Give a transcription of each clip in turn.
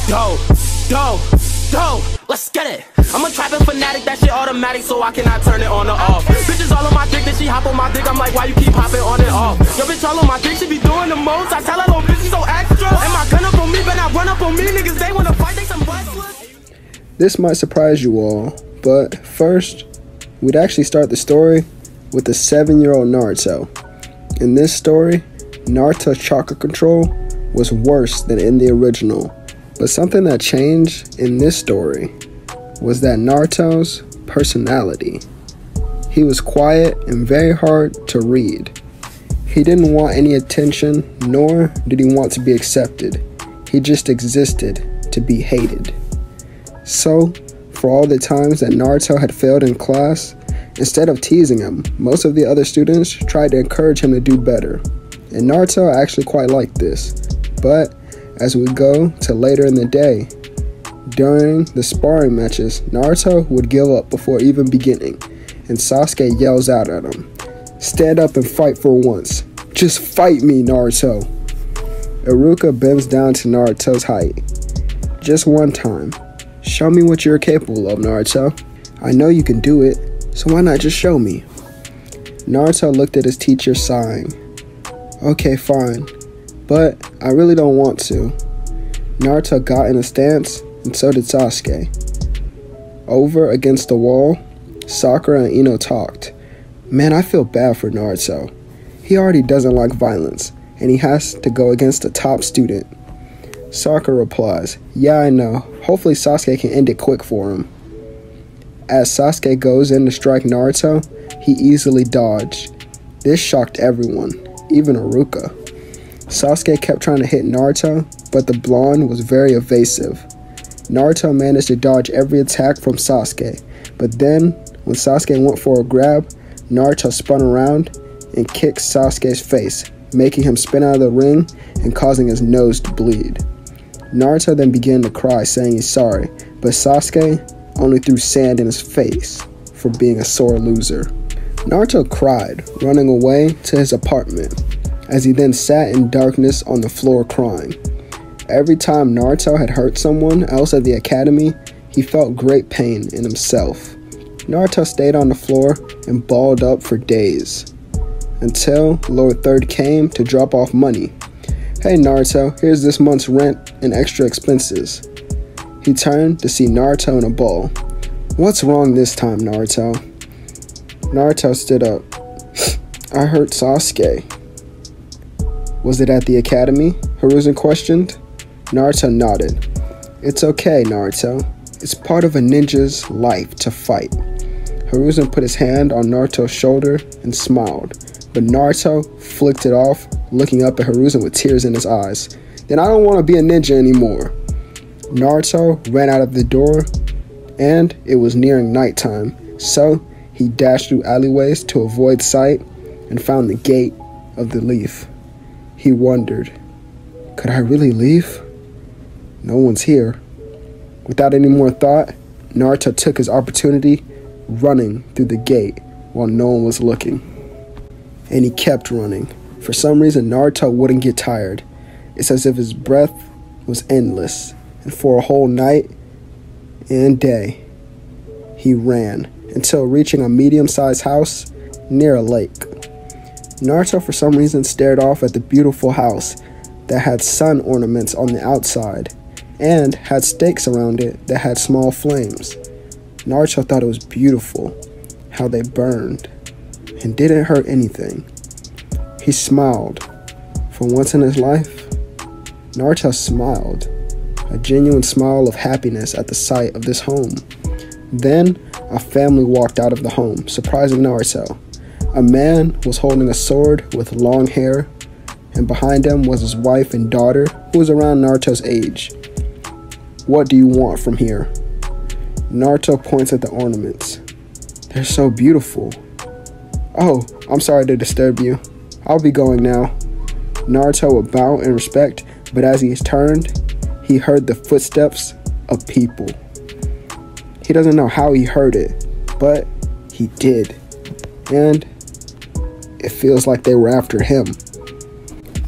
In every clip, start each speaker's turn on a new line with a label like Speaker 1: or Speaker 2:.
Speaker 1: Go, go, go, let's get it. I'm a trapping fanatic, that shit automatic, so I cannot turn it on or off. Bitches all on my dick, then she hop on my dick, I'm like, why you keep hopping on and off? Your bitch all on my dick, she be doing the most. I tell her, little bitch, she so extra. And my gun up on me, but not run up on me. Niggas, they wanna fight, they some wrestlers.
Speaker 2: This might surprise you all, but first, we'd actually start the story with the 7-year-old Naruto. In this story, Naruto's chakra control was worse than in the original, but something that changed in this story was that Naruto's personality. He was quiet and very hard to read. He didn't want any attention, nor did he want to be accepted. He just existed to be hated. So, for all the times that Naruto had failed in class, instead of teasing him, most of the other students tried to encourage him to do better. And Naruto actually quite liked this. But as we go to later in the day, during the sparring matches, Naruto would give up before even beginning, and Sasuke yells out at him, "Stand up and fight for once. Just fight me, Naruto." Iruka bends down to Naruto's height. "Just one time. Show me what you're capable of, Naruto. I know you can do it, so why not just show me?" Naruto looked at his teacher, sighing. "Okay, fine, but I really don't want to." Naruto got in a stance, and so did Sasuke. Over against the wall, Sakura and Ino talked. "Man, I feel bad for Naruto. He already doesn't like violence, and he has to go against a top student." Sakura replies, "Yeah, I know. Hopefully Sasuke can end it quick for him." As Sasuke goes in to strike Naruto, he easily dodged. This shocked everyone, even Iruka. Sasuke kept trying to hit Naruto, but the blonde was very evasive. Naruto managed to dodge every attack from Sasuke, but then, when Sasuke went for a grab, Naruto spun around and kicked Sasuke's face, making him spin out of the ring and causing his nose to bleed. Naruto then began to cry, saying he's sorry, but Sasuke only threw sand in his face for being a sore loser. Naruto cried, running away to his apartment, as he then sat in darkness on the floor crying. Every time Naruto had hurt someone else at the academy, he felt great pain in himself. Naruto stayed on the floor and balled up for days, until lower third came to drop off money. "Hey Naruto, here's this month's rent and extra expenses." He turned to see Naruto in a ball. "What's wrong this time, Naruto?" Naruto stood up. "I hurt Sasuke." "Was it at the academy?" Hiruzen questioned. Naruto nodded. "It's okay, Naruto. It's part of a ninja's life to fight." Hiruzen put his hand on Naruto's shoulder and smiled, but Naruto flicked it off, looking up at Hiruzen with tears in his eyes. "Then I don't want to be a ninja anymore." Naruto ran out of the door, and it was nearing nighttime, so he dashed through alleyways to avoid sight and found the gate of the leaf. He wondered, could I really leave? No one's here. Without any more thought, Naruto took his opportunity, running through the gate while no one was looking. And he kept running. For some reason, Naruto wouldn't get tired. It's as if his breath was endless. And for a whole night and day, he ran until reaching a medium-sized house near a lake. Naruto, for some reason, stared off at the beautiful house that had sun ornaments on the outside and had stakes around it that had small flames. Naruto thought it was beautiful how they burned and didn't hurt anything. He smiled. For once in his life, Naruto smiled. A genuine smile of happiness at the sight of this home. Then, a family walked out of the home, surprising Naruto. A man was holding a sword with long hair, and behind him was his wife and daughter, who was around Naruto's age. "What do you want from here?" Naruto points at the ornaments. "They're so beautiful." "Oh, I'm sorry to disturb you. I'll be going now." Naruto would bow in respect, but as he turned, he heard the footsteps of people. He doesn't know how he heard it, but he did. And it feels like they were after him.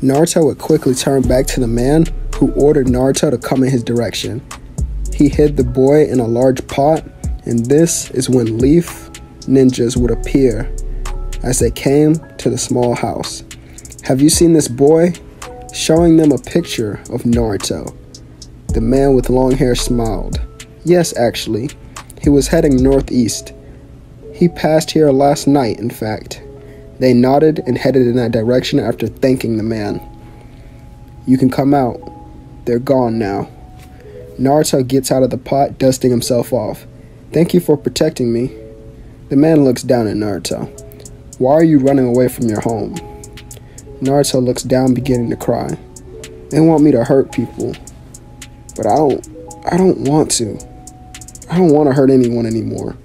Speaker 2: Naruto would quickly turn back to the man who ordered Naruto to come in his direction. He hid the boy in a large pot, and this is when Leaf ninjas would appear as they came to the small house. Have you seen this boy? Showing them a picture of Naruto. The man with long hair smiled. Yes, actually. He was heading northeast. He passed here last night, in fact. They nodded and headed in that direction after thanking the man. You can come out. They're gone now. Naruto gets out of the pot, dusting himself off. Thank you for protecting me. The man looks down at Naruto. Why are you running away from your home? Naruto looks down, beginning to cry. They want me to hurt people, but I don't want to. I don't want to hurt anyone anymore.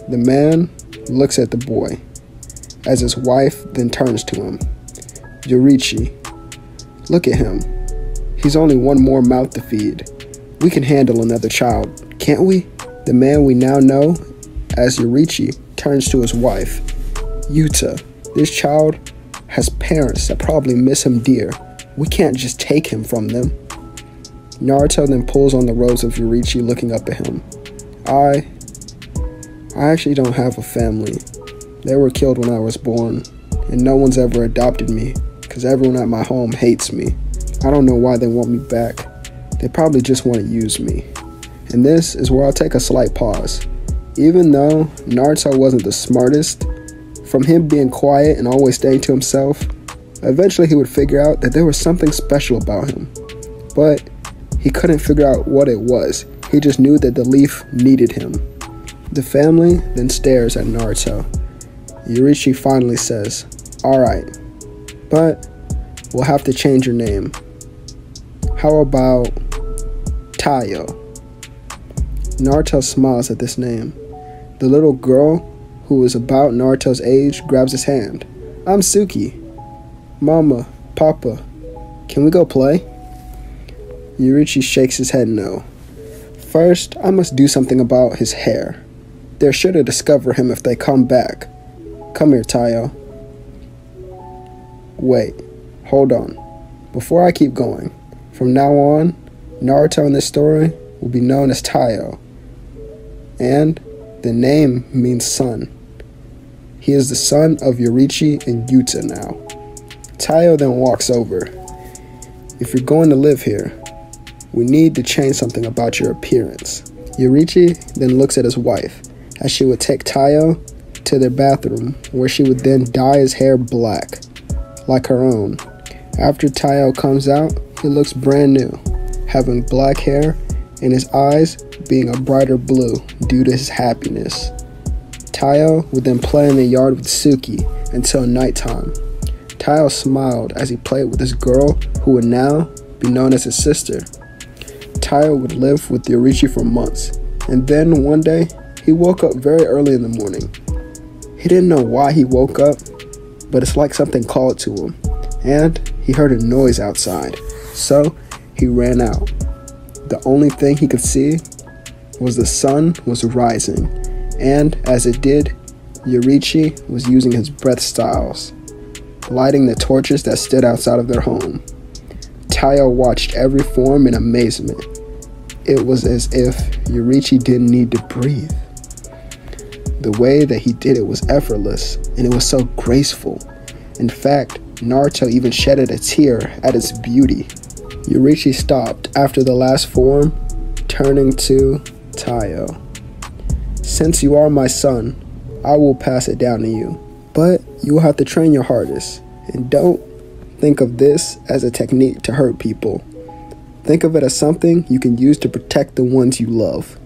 Speaker 2: The man looks at the boy, as his wife then turns to him. Yoriichi, look at him. He's only one more mouth to feed. We can handle another child, can't we? The man we now know as Yoriichi turns to his wife. Yuta, this child has parents that probably miss him dear. We can't just take him from them. Naruto then pulls on the robes of Yoriichi, looking up at him. I actually don't have a family. They were killed when I was born, and no one's ever adopted me because everyone at my home hates me. I don't know why they want me back. They probably just want to use me. And this is where I'll take a slight pause. Even though Naruto wasn't the smartest, from him being quiet and always staying to himself, eventually he would figure out that there was something special about him. But he couldn't figure out what it was. He just knew that the leaf needed him. The family then stares at Naruto. Yoriichi finally says, Alright, but we'll have to change your name. How about Taiyo? Naruto smiles at this name. The little girl, who is about Naruto's age, grabs his hand. I'm Suki. Mama, Papa, can we go play? Yoriichi shakes his head no. First, I must do something about his hair. They're sure to discover him if they come back. Come here, Taiyo. Wait, hold on. Before I keep going, from now on, Naruto in this story will be known as Taiyo. And the name means son. He is the son of Yoriichi and Yuta now. Taiyo then walks over. If you're going to live here, we need to change something about your appearance. Yoriichi then looks at his wife as she would take Taiyo to their bathroom, where she would then dye his hair black, like her own. After Taiyo comes out, he looks brand new, having black hair and his eyes being a brighter blue due to his happiness. Taiyo would then play in the yard with Suki until nighttime. Taiyo smiled as he played with this girl who would now be known as his sister. Taiyo would live with Yoriichi for months, and then one day, he woke up very early in the morning. He didn't know why he woke up, but it's like something called to him, and he heard a noise outside, so he ran out. The only thing he could see was the sun was rising, and as it did, Yoriichi was using his breath styles, lighting the torches that stood outside of their home. Taiyo watched every form in amazement. It was as if Yoriichi didn't need to breathe. The way that he did it was effortless, and it was so graceful. In fact, Naruto even shedded a tear at its beauty. Yoriichi stopped after the last form, turning to Taiyo. Since you are my son, I will pass it down to you, but you will have to train your hardest, and don't think of this as a technique to hurt people. Think of it as something you can use to protect the ones you love.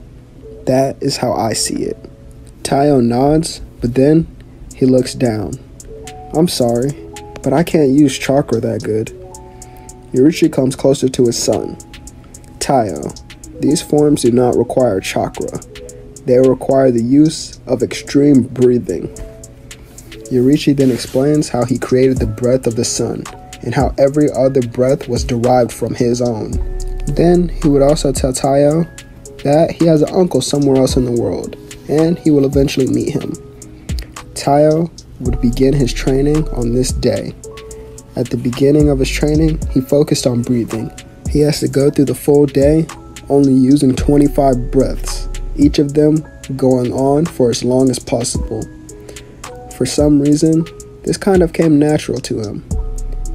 Speaker 2: That is how I see it. Taiyo nods, but then he looks down. I'm sorry, but I can't use chakra that good. Yoriichi comes closer to his son. Taiyo, these forms do not require chakra. They require the use of extreme breathing. Yoriichi then explains how he created the breath of the sun, and how every other breath was derived from his own. Then he would also tell Taiyo that he has an uncle somewhere else in the world, and he will eventually meet him. Taiyo would begin his training on this day. At the beginning of his training, he focused on breathing. He has to go through the full day only using 25 breaths, each of them going on for as long as possible. For some reason, this kind of came natural to him,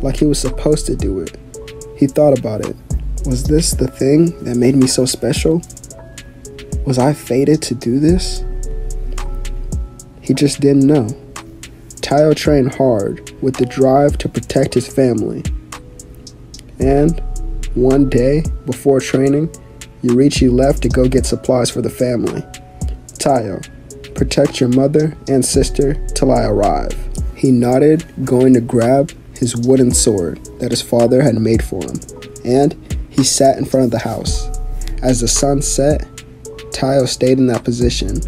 Speaker 2: like he was supposed to do it. He thought about it. Was this the thing that made me so special? Was I fated to do this? He just didn't know. Taiyo trained hard with the drive to protect his family. And one day before training, Yoriichi left to go get supplies for the family. Taiyo, protect your mother and sister till I arrive. He nodded, going to grab his wooden sword that his father had made for him, and he sat in front of the house. As the sun set, Taiyo stayed in that position,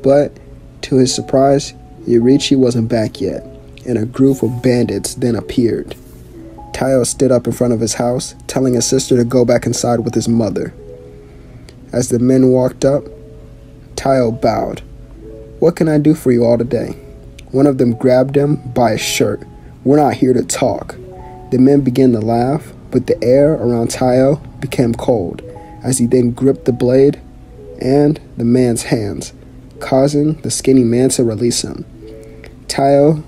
Speaker 2: but to his surprise, Yoriichi wasn't back yet, and a group of bandits then appeared. Taiyo stood up in front of his house, telling his sister to go back inside with his mother. As the men walked up, Taiyo bowed. "What can I do for you all today?" One of them grabbed him by his shirt. "We're not here to talk." The men began to laugh, but the air around Taiyo became cold as he then gripped the blade and the man's hands, causing the skinny man to release him. Taiyo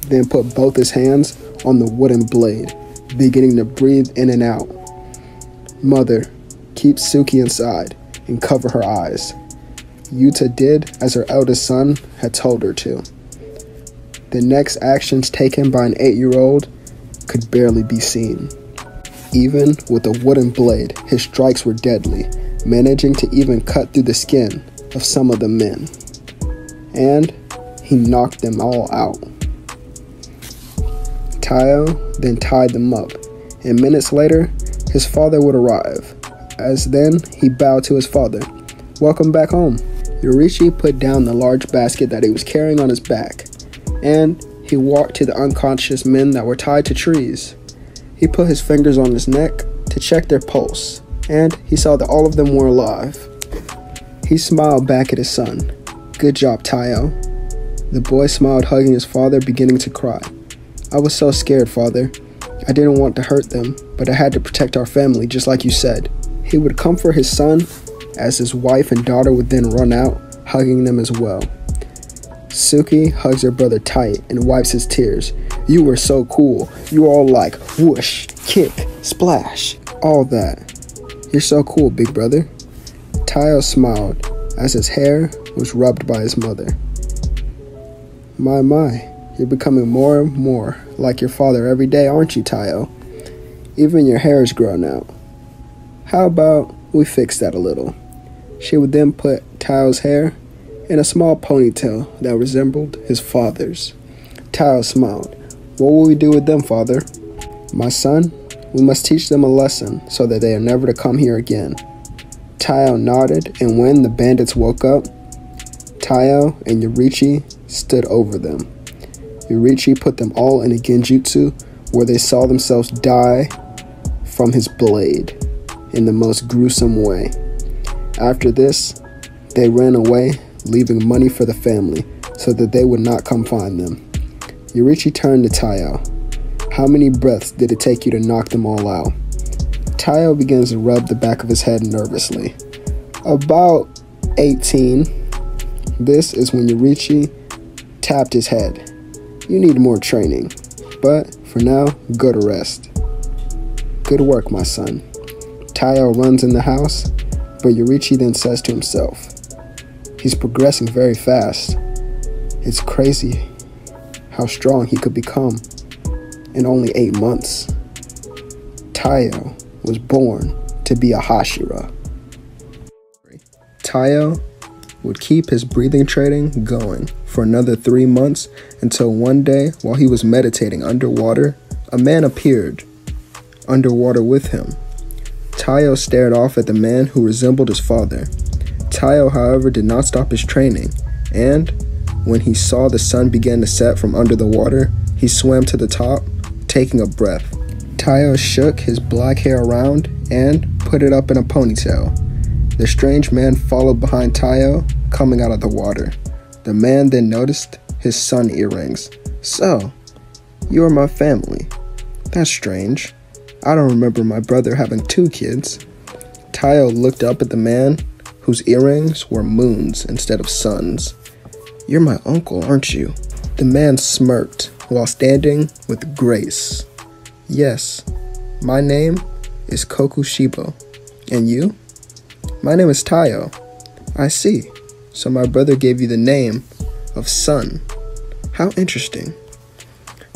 Speaker 2: then put both his hands on the wooden blade, beginning to breathe in and out. "Mother, keep Suki inside and cover her eyes." Yuta did as her eldest son had told her to. The next actions taken by an 8-year-old could barely be seen. Even with a wooden blade, his strikes were deadly, managing to even cut through the skin of some of the men. And he knocked them all out. Taiyo then tied them up, and minutes later, his father would arrive. As then, he bowed to his father. "Welcome back home." Yoriichi put down the large basket that he was carrying on his back, and he walked to the unconscious men that were tied to trees. He put his fingers on his neck to check their pulse, and he saw that all of them were alive. He smiled back at his son. "Good job, Taiyo." The boy smiled, hugging his father, beginning to cry. "I was so scared, father. I didn't want to hurt them, but I had to protect our family, just like you said." He would comfort his son, as his wife and daughter would then run out, hugging them as well. Suki hugs her brother tight and wipes his tears. "You were so cool. You were all like, whoosh, kick, splash, all that. You're so cool, big brother." Taiyo smiled as his hair was rubbed by his mother. My, you're becoming more and more like your father every day, aren't you, Taiyo? Even your hair is grown out. How about we fix that a little?" She would then put Taiyo's hair in a small ponytail that resembled his father's. Taiyo smiled. "What will we do with them, father?" "My son, we must teach them a lesson so that they are never to come here again." Taiyo nodded, and when the bandits woke up, Taiyo and Yoriichi stood over them. Yoriichi put them all in a genjutsu where they saw themselves die from his blade in the most gruesome way. After this, they ran away, leaving money for the family so that they would not come find them. Yoriichi turned to Taiyo. "How many breaths did it take you to knock them all out?" Taiyo begins to rub the back of his head nervously. "About 18. This is when Yoriichi tapped his head. "You need more training, but for now, go to rest." "Good work, my son." Taiyo runs in the house, but Yoriichi then says to himself, "He's progressing very fast. It's crazy how strong he could become in only 8 months." Taiyo was born to be a Hashira. Taiyo would keep his breathing training going for another 3 months until one day, while he was meditating underwater, a man appeared underwater with him. Taiyo stared off at the man who resembled his father. Taiyo, however, did not stop his training, and when he saw the sun begin to set from under the water, he swam to the top, taking a breath. Taiyo shook his black hair around and put it up in a ponytail. The strange man followed behind Taiyo, coming out of the water. The man then noticed his sun earrings. "So, you are my family. That's strange. I don't remember my brother having 2 kids. Tayo looked up at the man whose earrings were moons instead of suns. You're my uncle, aren't you? The man smirked while standing with grace. Yes, my name is Kokushibo. And you? My name is Tayo. I see. So my brother gave you the name of Sun. How interesting.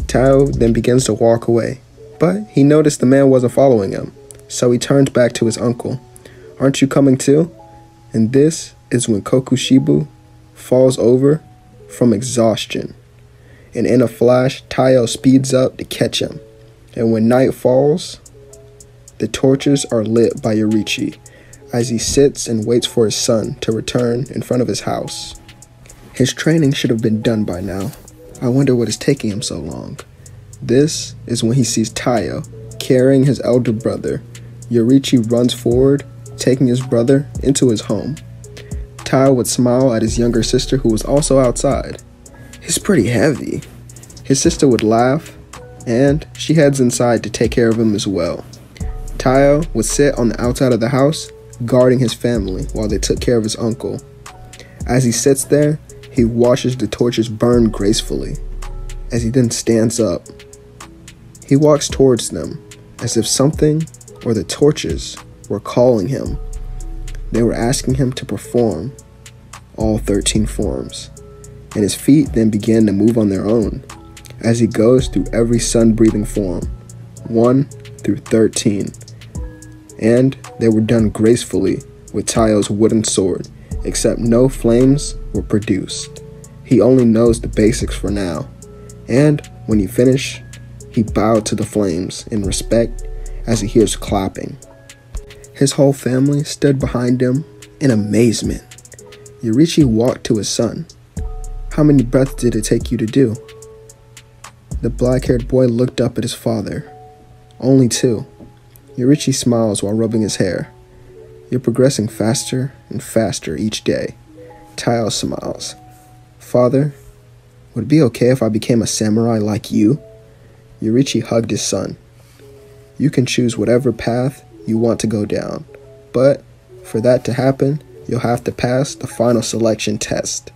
Speaker 2: Tayo then begins to walk away, but he noticed the man wasn't following him, so he turned back to his uncle. Aren't you coming too? And this is when Kokushibo falls over from exhaustion. And in a flash, Tayo speeds up to catch him. And when night falls, the torches are lit by Yoriichi as he sits and waits for his son to return in front of his house. His training should have been done by now. I wonder what is taking him so long. This is when he sees Tayo carrying his elder brother. Yoriichi runs forward, taking his brother into his home. Tayo would smile at his younger sister who was also outside. He's pretty heavy. His sister would laugh, and she heads inside to take care of him as well. Tayo would sit on the outside of the house, guarding his family while they took care of his uncle. As he sits there, he watches the torches burn gracefully. As he then stands up, he walks towards them as if something or the torches were calling him. They were asking him to perform all 13 forms, and his feet then began to move on their own as he goes through every sun-breathing form, 1 through 13. And they were done gracefully with Tayo's wooden sword, except no flames were produced. He only knows the basics for now, and when he finished, he bowed to the flames in respect as he hears clapping. His whole family stood behind him in amazement. Yoriichi walked to his son. How many breaths did it take you to do? The black-haired boy looked up at his father. Only 2. Yoriichi smiles while rubbing his hair. You're progressing faster and faster each day. Tayo smiles. Father, would it be okay if I became a samurai like you? Yoriichi hugged his son. You can choose whatever path you want to go down, but for that to happen, you'll have to pass the final selection test.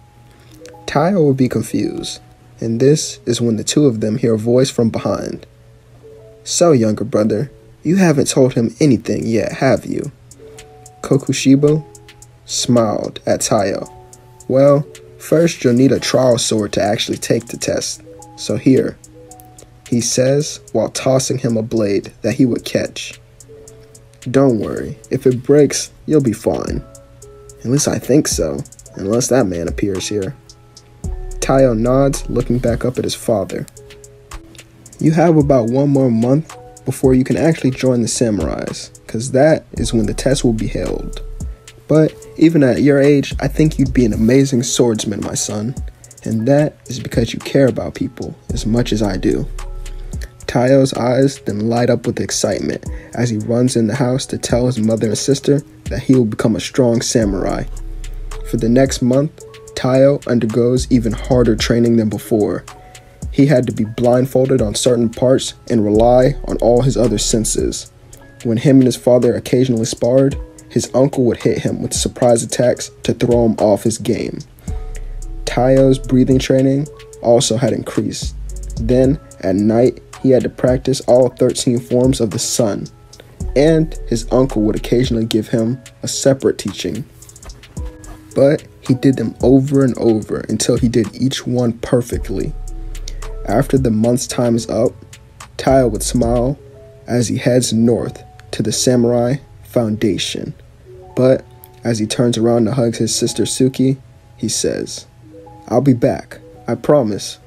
Speaker 2: Tayo will be confused, and this is when the 2 of them hear a voice from behind. So, younger brother, you haven't told him anything yet, have you? Kokushibo smiled at Tayo. Well, first you'll need a trial sword to actually take the test, so here, he says while tossing him a blade that he would catch. Don't worry, if it breaks, you'll be fine. At least I think so, unless that man appears here. Tayo nods, looking back up at his father. You have about 1 more month before you can actually join the samurais, cause that is when the test will be held. But even at your age, I think you'd be an amazing swordsman, my son, and that is because you care about people as much as I do. Tayo's eyes then light up with excitement as he runs in the house to tell his mother and sister that he will become a strong samurai. For the next month, Tayo undergoes even harder training than before. He had to be blindfolded on certain parts and rely on all his other senses. When him and his father occasionally sparred, his uncle would hit him with surprise attacks to throw him off his game. Tayo's breathing training also had increased. Then, at night, he had to practice all 13 forms of the sun, and his uncle would occasionally give him a separate teaching. But he did them over and over until he did each one perfectly. After the month's time is up, Tayo would smile as he heads north to the Samurai Foundation. But as he turns around to hug his sister Suki, he says, I'll be back, I promise.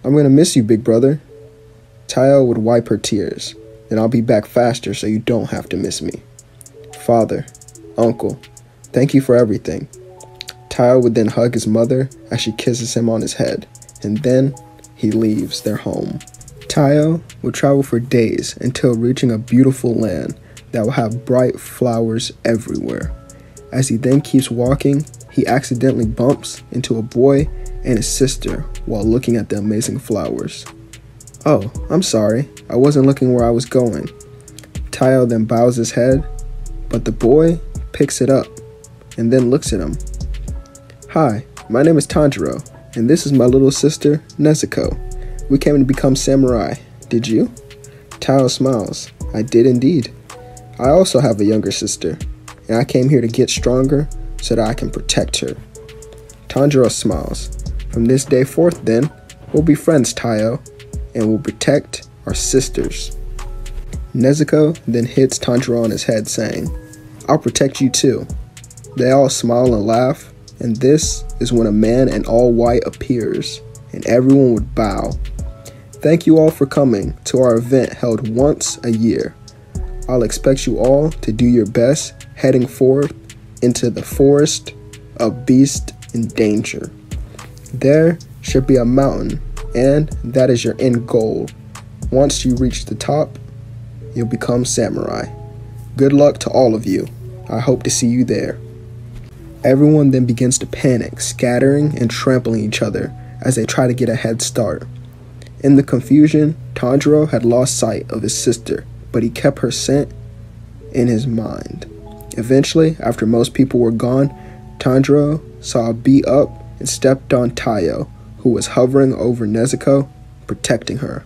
Speaker 2: I'm gonna miss you, big brother. Tayo would wipe her tears. Then I'll be back faster so you don't have to miss me. Father, uncle, thank you for everything. Tayo would then hug his mother as she kisses him on his head, and then he leaves their home. Tayo would travel for days until reaching a beautiful land that will have bright flowers everywhere. As he then keeps walking, he accidentally bumps into a boy and his sister while looking at the amazing flowers. Oh, I'm sorry. I wasn't looking where I was going. Taiyo then bows his head, but the boy picks it up and then looks at him. Hi, my name is Tanjiro, and this is my little sister, Nezuko. We came to become samurai. Did you? Taiyo smiles. I did indeed. I also have a younger sister, and I came here to get stronger so that I can protect her. Tanjiro smiles. From this day forth then, we'll be friends, Taiyo, and we'll protect our sisters. Nezuko then hits Tanjiro on his head, saying, I'll protect you too. They all smile and laugh, and this is when a man in all white appears, and everyone would bow. Thank you all for coming to our event held once a year. I'll expect you all to do your best heading forth into the forest of beasts in danger. There should be a mountain, and that is your end goal. Once you reach the top, you'll become samurai. Good luck to all of you. I hope to see you there. Everyone then begins to panic, scattering and trampling each other as they try to get a head start. In the confusion, Tanjiro had lost sight of his sister, but he kept her scent in his mind. Eventually, after most people were gone, Tanjiro saw a bee up and stepped on Taiyo, who was hovering over Nezuko, protecting her.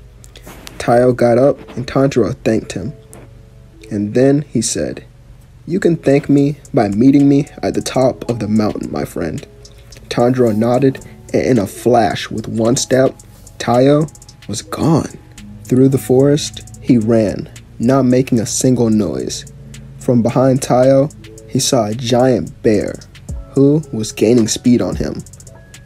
Speaker 2: Taiyo got up and Tanjiro thanked him. And then he said, You can thank me by meeting me at the top of the mountain, my friend. Tanjiro nodded, and in a flash, with one step, Taiyo was gone. Through the forest, he ran, not making a single noise. From behind Taiyo, he saw a giant bear, who was gaining speed on him.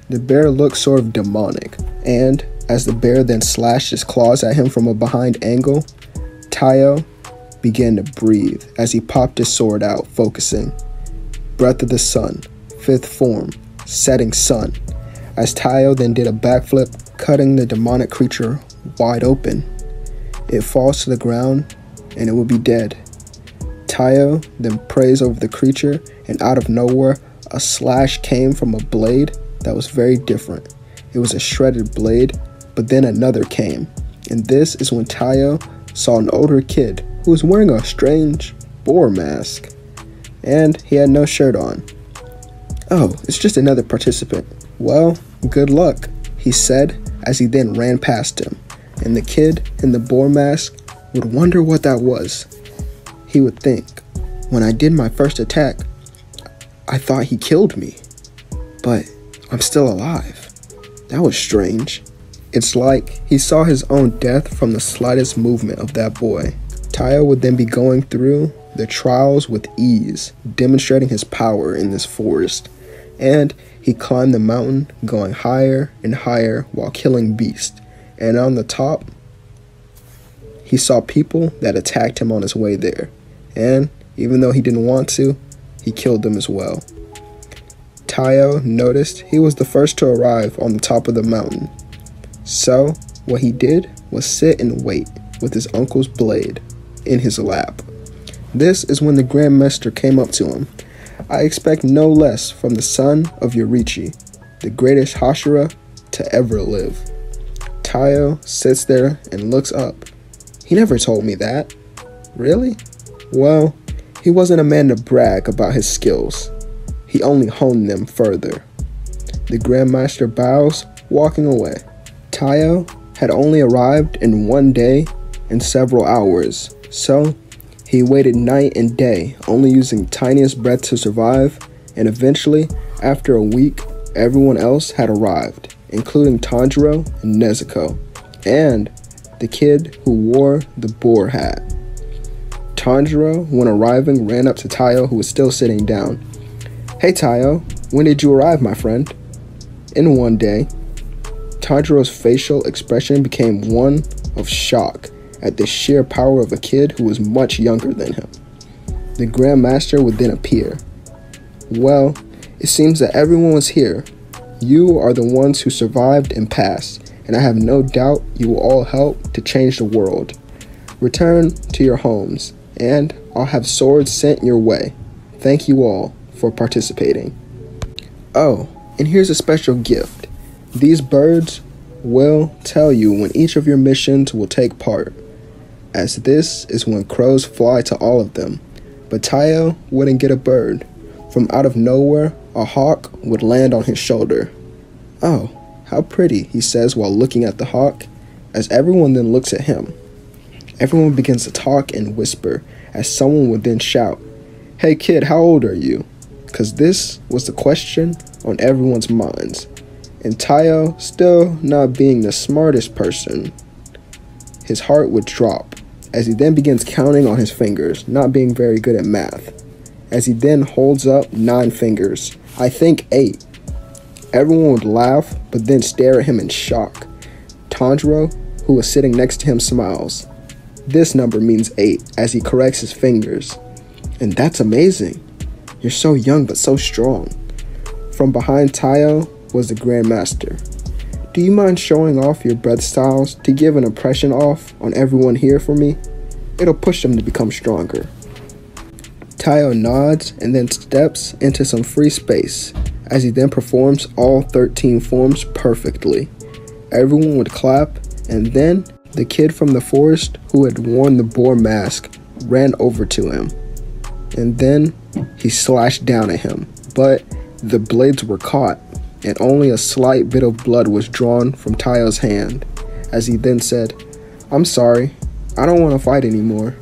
Speaker 2: The bear looked sort of demonic, and as the bear then slashed his claws at him from a behind angle, Taiyo began to breathe as he popped his sword out, focusing. Breath of the sun, fifth form, setting sun. As Taiyo then did a backflip, cutting the demonic creature wide open. It falls to the ground, and it will be dead. Taiyo then prays over the creature, and out of nowhere, a slash came from a blade that was very different. It was a shredded blade, but then another came. And this is when Taiyo saw an older kid who was wearing a strange boar mask. And he had no shirt on. Oh, it's just another participant. Well, good luck, he said as he then ran past him. And the kid in the boar mask would wonder what that was. He would think, when I did my first attack, I thought he killed me. But I'm still alive. That was strange. It's like he saw his own death from the slightest movement of that boy. Taiyo would then be going through the trials with ease, demonstrating his power in this forest. And he climbed the mountain, going higher and higher while killing beasts. And on the top, he saw people that attacked him on his way there. And even though he didn't want to, he killed them as well. Taiyo noticed he was the first to arrive on the top of the mountain. So what he did was sit and wait with his uncle's blade in his lap. This is when the Grand Master came up to him. I expect no less from the son of Yoriichi, the greatest Hashira to ever live. Taiyo sits there and looks up. He never told me that. Really? Well, he wasn't a man to brag about his skills. He only honed them further. The Grand Master bows, walking away. Taiyo had only arrived in 1 day and several hours, so he waited night and day, only using the tiniest breath to survive, and eventually, after a week, everyone else had arrived, including Tanjiro and Nezuko, and the kid who wore the boar hat. Tanjiro, when arriving, ran up to Taiyo, who was still sitting down. Hey Taiyo, when did you arrive, my friend? In 1 day. Tanjiro's facial expression became one of shock at the sheer power of a kid who was much younger than him. The Grand Master would then appear. Well, it seems that everyone was here. You are the ones who survived and passed, and I have no doubt you will all help to change the world. Return to your homes, and I'll have swords sent your way. Thank you all for participating. Oh, and here's a special gift. These birds will tell you when each of your missions will take part, as this is when crows fly to all of them. But Taiyo wouldn't get a bird. From out of nowhere, a hawk would land on his shoulder. "Oh, how pretty," he says while looking at the hawk, as everyone then looks at him. Everyone begins to talk and whisper, as someone would then shout, "Hey kid, how old are you?" Because this was the question on everyone's minds. And Taiyo, still not being the smartest person, his heart would drop, as he then begins counting on his fingers, not being very good at math. As he then holds up 9 fingers, I think 8. Everyone would laugh, but then stare at him in shock. Tanjiro, who was sitting next to him, smiles. This number means 8, as he corrects his fingers. And that's amazing. You're so young, but so strong. From behind Taiyo was the Grandmaster. Do you mind showing off your breath styles to give an impression off on everyone here for me? It'll push them to become stronger. Taiyo nods and then steps into some free space, as he then performs all 13 forms perfectly. Everyone would clap, and then the kid from the forest who had worn the boar mask ran over to him. And then he slashed down at him, but the blades were caught, and only a slight bit of blood was drawn from Taiyo's hand, as he then said, "I'm sorry, I don't want to fight anymore."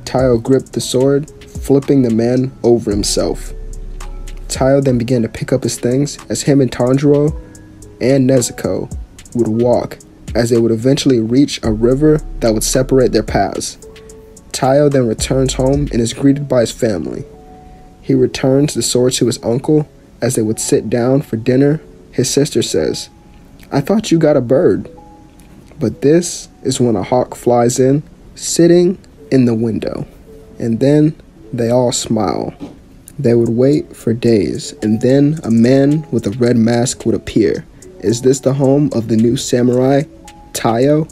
Speaker 2: Taiyo gripped the sword, flipping the man over himself. Taiyo then began to pick up his things, as him and Tanjiro and Nezuko would walk, as they would eventually reach a river that would separate their paths. Taiyo then returns home and is greeted by his family. He returns the sword to his uncle. As they would sit down for dinner, his sister says, "I thought you got a bird." But this is when a hawk flies in, sitting in the window. And then they all smile. They would wait for days, and then a man with a red mask would appear. Is this the home of the new samurai, Taiyo?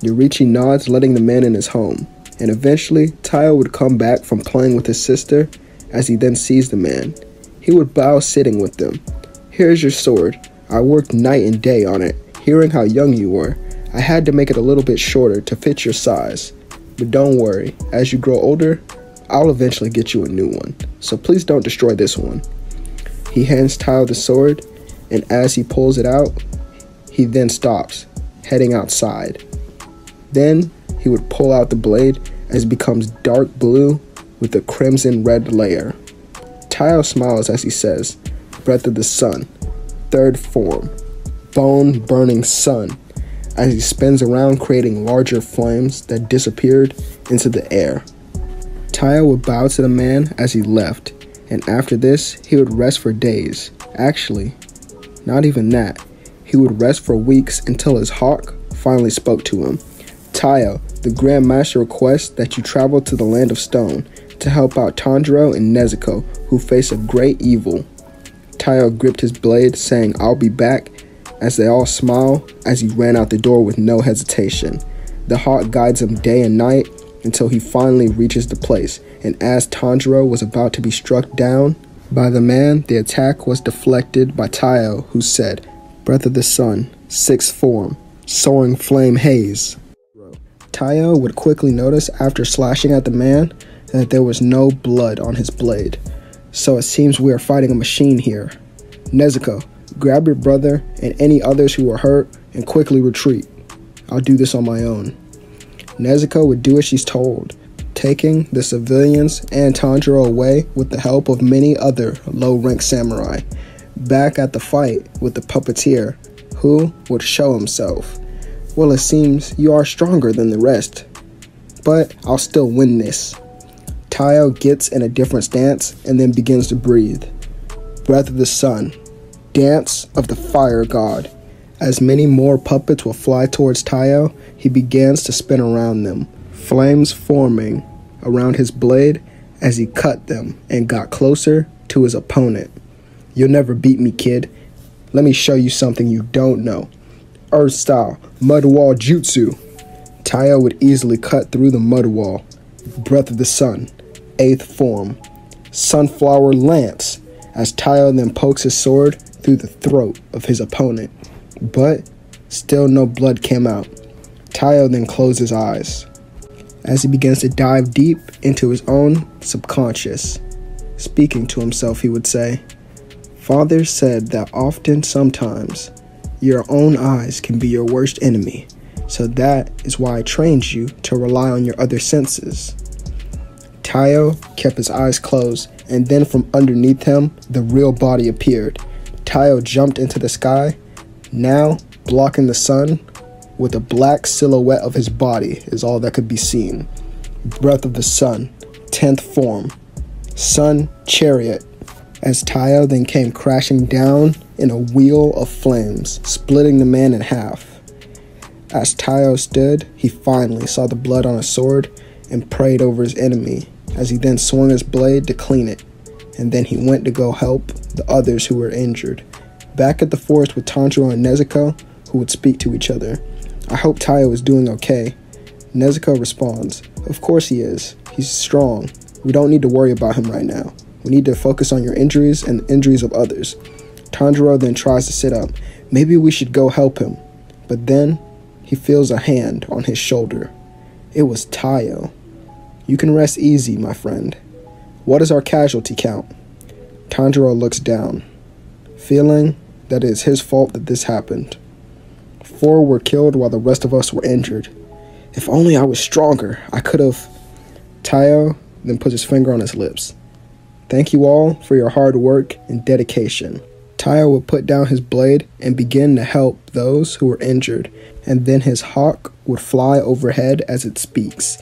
Speaker 2: Yoriichi nods, letting the man in his home. And eventually, Taiyo would come back from playing with his sister, as he then sees the man. He would bow, sitting with them. "Here's your sword. I worked night and day on it. Hearing how young you were, I had to make it a little bit shorter to fit your size. But don't worry, as you grow older, I'll eventually get you a new one. So please don't destroy this one." He hands Taiyo the sword, and as he pulls it out, he then stops, heading outside. Then he would pull out the blade as it becomes dark blue with a crimson red layer. Taiyo smiles as he says, "Breath of the Sun, 3rd form, bone-burning sun," as he spins around creating larger flames that disappeared into the air. Taiyo would bow to the man as he left, and after this, he would rest for days. Actually, not even that. He would rest for weeks until his hawk finally spoke to him. "Taiyo, the Grand Master requests that you travel to the Land of Stone to help out Tanjiro and Nezuko, who face a great evil." Taiyo gripped his blade, saying, "I'll be back," as they all smile as he ran out the door with no hesitation. The hawk guides him day and night until he finally reaches the place, and as Tanjiro was about to be struck down by the man, the attack was deflected by Taiyo, who said, "Breath of the Sun, 6th form, soaring flame haze." Taiyo would quickly notice after slashing at the man that there was no blood on his blade. "So it seems we are fighting a machine here. Nezuko, grab your brother and any others who were hurt and quickly retreat. I'll do this on my own." Nezuko would do as she's told, taking the civilians and Tanjiro away with the help of many other low-ranked samurai. Back at the fight with the puppeteer, who would show himself. "Well, it seems you are stronger than the rest, but I'll still win this." Taiyo gets in a different stance and then begins to breathe. Breath of the Sun, Dance of the Fire God. As many more puppets will fly towards Taiyo, he begins to spin around them, flames forming around his blade as he cut them and got closer to his opponent. "You'll never beat me, kid. Let me show you something you don't know. Earth style, mud wall jutsu." Taiyo would easily cut through the mud wall. Breath of the Sun, 8th form, sunflower lance, as Taiyo then pokes his sword through the throat of his opponent. But Still no blood came out. Taiyo then closed his eyes as he begins to dive deep into his own subconscious. Speaking to himself, he would say, "Father said that often, sometimes, your own eyes can be your worst enemy, so that is why I trained you to rely on your other senses." Taiyo kept his eyes closed, and then from underneath him, the real body appeared. Taiyo jumped into the sky, now blocking the sun, with a black silhouette of his body is all that could be seen. Breath of the sun, 10th form, sun chariot, as Taiyo then came crashing down in a wheel of flames, splitting the man in half. As Taiyo stood, he finally saw the blood on his sword and prayed over his enemy, as he then swung his blade to clean it, and then he went to go help the others who were injured. Back at the forest with Tanjiro and Nezuko, who would speak to each other. "I hope Taiyo is doing okay." Nezuko responds, "Of course he is. He's strong. We don't need to worry about him right now. We need to focus on your injuries and the injuries of others." Tanjiro then tries to sit up. Maybe we should go help him. But then he feels a hand on his shoulder. It was Taiyo. "You can rest easy, my friend. What is our casualty count?" Tanjiro looks down, feeling that it is his fault that this happened. 4 were killed while the rest of us were injured. If only I was stronger, I could have... Taiyo then puts his finger on his lips. "Thank you all for your hard work and dedication." Taiyo would put down his blade and begin to help those who were injured, and then his hawk would fly overhead as it speaks.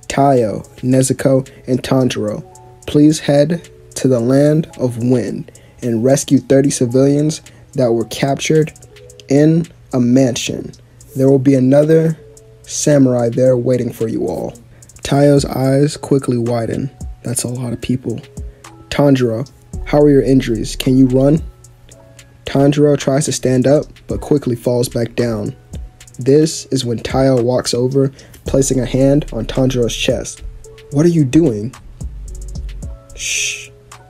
Speaker 2: "Taiyo, Nezuko, and Tanjiro, please head to the land of wind and rescue 30 civilians that were captured in a mansion. There will be another samurai there waiting for you all." Taiyo's eyes quickly widen. That's a lot of people. "Tanjiro, how are your injuries? Can you run?" Tanjiro tries to stand up, but quickly falls back down. This is when Taiyo walks over, placing a hand on Tanjiro's chest. "What are you doing?" "Shh,"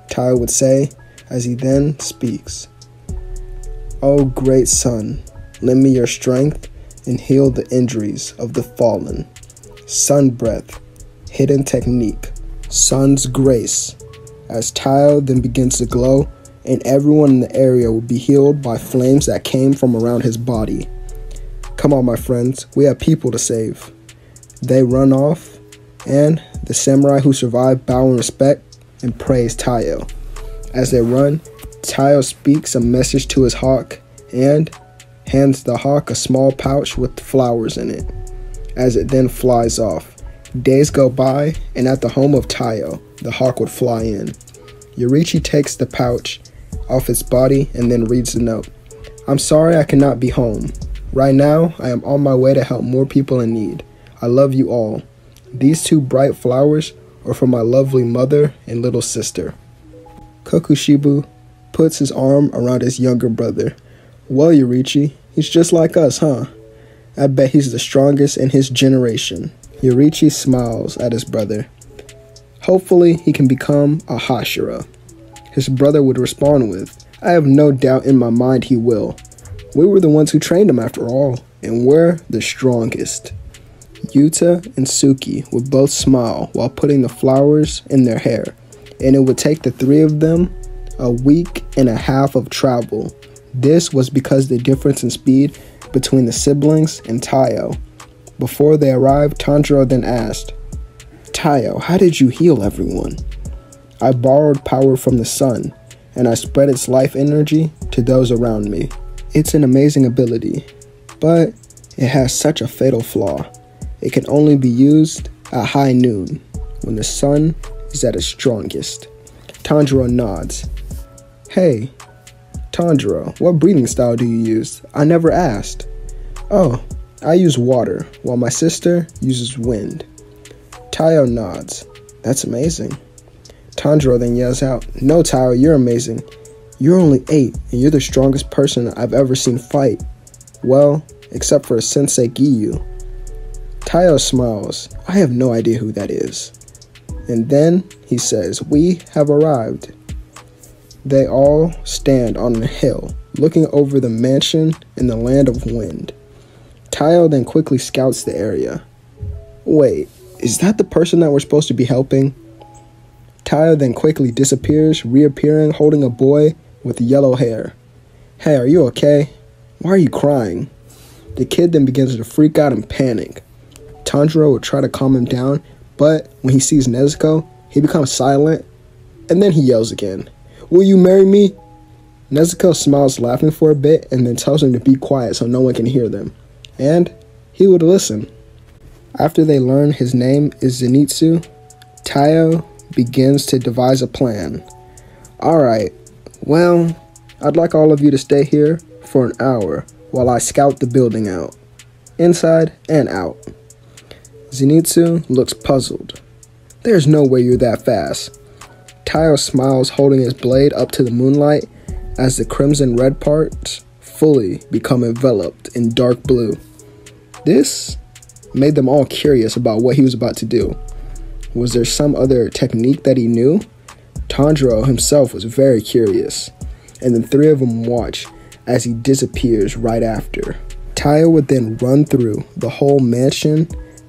Speaker 2: Taiyo would say, as he then speaks. "Oh, great son, lend me your strength and heal the injuries of the fallen. Sun breath, hidden technique, sun's grace." As Taiyo then begins to glow, and everyone in the area will be healed by flames that came from around his body. "Come on, my friends, we have people to save." They run off, and the samurai who survived bow in respect and praise Taiyo. As they run, Taiyo speaks a message to his hawk and hands the hawk a small pouch with flowers in it, as it then flies off. Days go by, and at the home of Taiyo, the hawk would fly in. Yoriichi takes the pouch off its body and then reads the note. "I'm sorry I cannot be home. Right now, I am on my way to help more people in need. I love you all. These 2 bright flowers are for my lovely mother and little sister." Kokushibu puts his arm around his younger brother. "Well, Yoriichi, he's just like us, huh? I bet he's the strongest in his generation." Yoriichi smiles at his brother. "Hopefully, he can become a Hashira." His brother would respond with, "I have no doubt in my mind he will. We were the ones who trained him after all, and we're the strongest." Yuta and Suki would both smile while putting the flowers in their hair, and it would take the 3 of them a week and a half of travel. This was because the difference in speed between the siblings and Taiyo. Before they arrived, Tanjiro then asked, "Taiyo, how did you heal everyone?" "I borrowed power from the sun, and I spread its life energy to those around me. It's an amazing ability, but it has such a fatal flaw. It can only be used at high noon, when the sun is at its strongest." Tanjiro nods. "Hey, Tanjiro, what breathing style do you use? I never asked." "Oh, I use water, while my sister uses wind." Taiyo nods. "That's amazing." Tanjiro then yells out, "No, Taiyo, you're amazing. You're only 8, and you're the strongest person I've ever seen fight. Well, except for Sensei Giyu." Taiyo smiles. "I have no idea who that is." And then he says, "We have arrived." They all stand on a hill, looking over the mansion in the land of wind. Tayo then quickly scouts the area. Wait, is that the person that we're supposed to be helping? Tayo then quickly disappears, reappearing holding a boy with yellow hair. Hey, are you okay? Why are you crying? The kid then begins to freak out and panic. Tanjiro will try to calm him down, but when he sees Nezuko, he becomes silent, and then he yells again. Will you marry me? Nezuko smiles laughing for a bit and then tells him to be quiet so no one can hear them. And he would listen. After they learn his name is Zenitsu, Tayo begins to devise a plan. Alright, well, I'd like all of you to stay here for an hour while I scout the building out, inside and out. Zenitsu looks puzzled. There's no way you're that fast. Tayo smiles holding his blade up to the moonlight as the crimson red parts fully become enveloped in dark blue. This made them all curious about what he was about to do. Was there some other technique that he knew? Tanjiro himself was very curious, and the three of them watch as he disappears right after. Tayo would then run through the whole mansion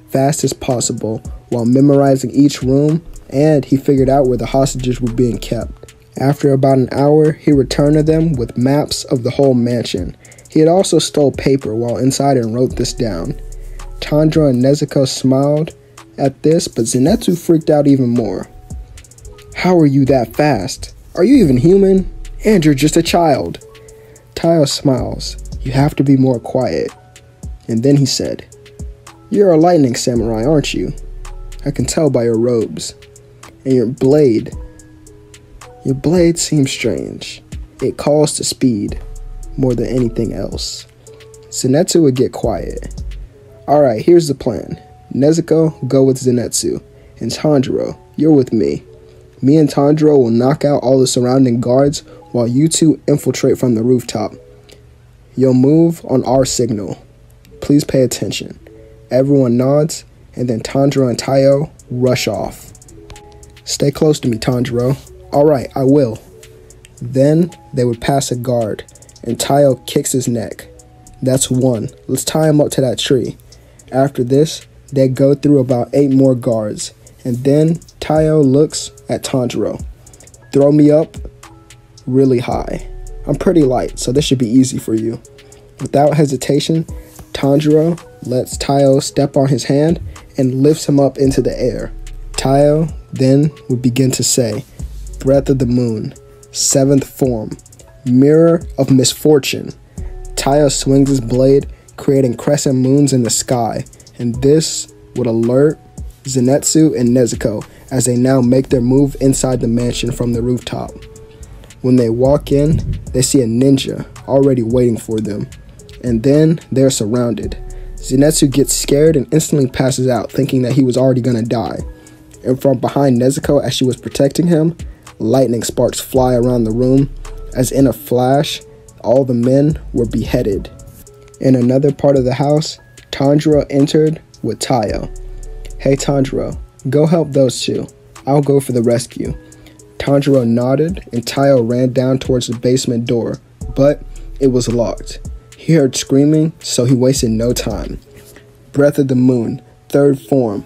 Speaker 2: fast as possible while memorizing each room, and he figured out where the hostages were being kept. After about an hour, he returned to them with maps of the whole mansion. He had also stole paper while inside and wrote this down. Tanjiro and Nezuko smiled at this, but Zenitsu freaked out even more. How are you that fast? Are you even human? And you're just a child. Tayo smiles. You have to be more quiet. And then he said, You're a lightning samurai, aren't you? I can tell by your robes. And your blade. Your blade seems strange. It calls to speed more than anything else. Zenitsu would get quiet. Alright, here's the plan. Nezuko, go with Zenitsu. And Tanjiro, you're with me. Me and Tanjiro will knock out all the surrounding guards while you two infiltrate from the rooftop. You'll move on our signal. Please pay attention. Everyone nods, and then Tanjiro and Tayo rush off. Stay close to me, Tanjiro. Alright, I will. Then they would pass a guard, and Tayo kicks his neck. That's one. Let's tie him up to that tree. After this, they go through about 8 more guards, and then Tayo looks at Tanjiro. Throw me up really high. I'm pretty light, so this should be easy for you. Without hesitation, Tanjiro lets Tayo step on his hand and lifts him up into the air. Tayo then would begin to say, Breath of the Moon, 7th form, Mirror of Misfortune. Tayo swings his blade, creating crescent moons in the sky, and this would alert Zenitsu and Nezuko as they now make their move inside the mansion from the rooftop. When they walk in, they see a ninja already waiting for them, and then they're surrounded. Zenitsu gets scared and instantly passes out, thinking that he was already gonna die. And from behind Nezuko as she was protecting him, lightning sparks fly around the room, as in a flash, all the men were beheaded. In another part of the house, Tanjiro entered with Tayo. Hey Tanjiro, go help those two. I'll go for the rescue. Tanjiro nodded and Tayo ran down towards the basement door, but it was locked. He heard screaming, so he wasted no time. Breath of the Moon, 3rd form,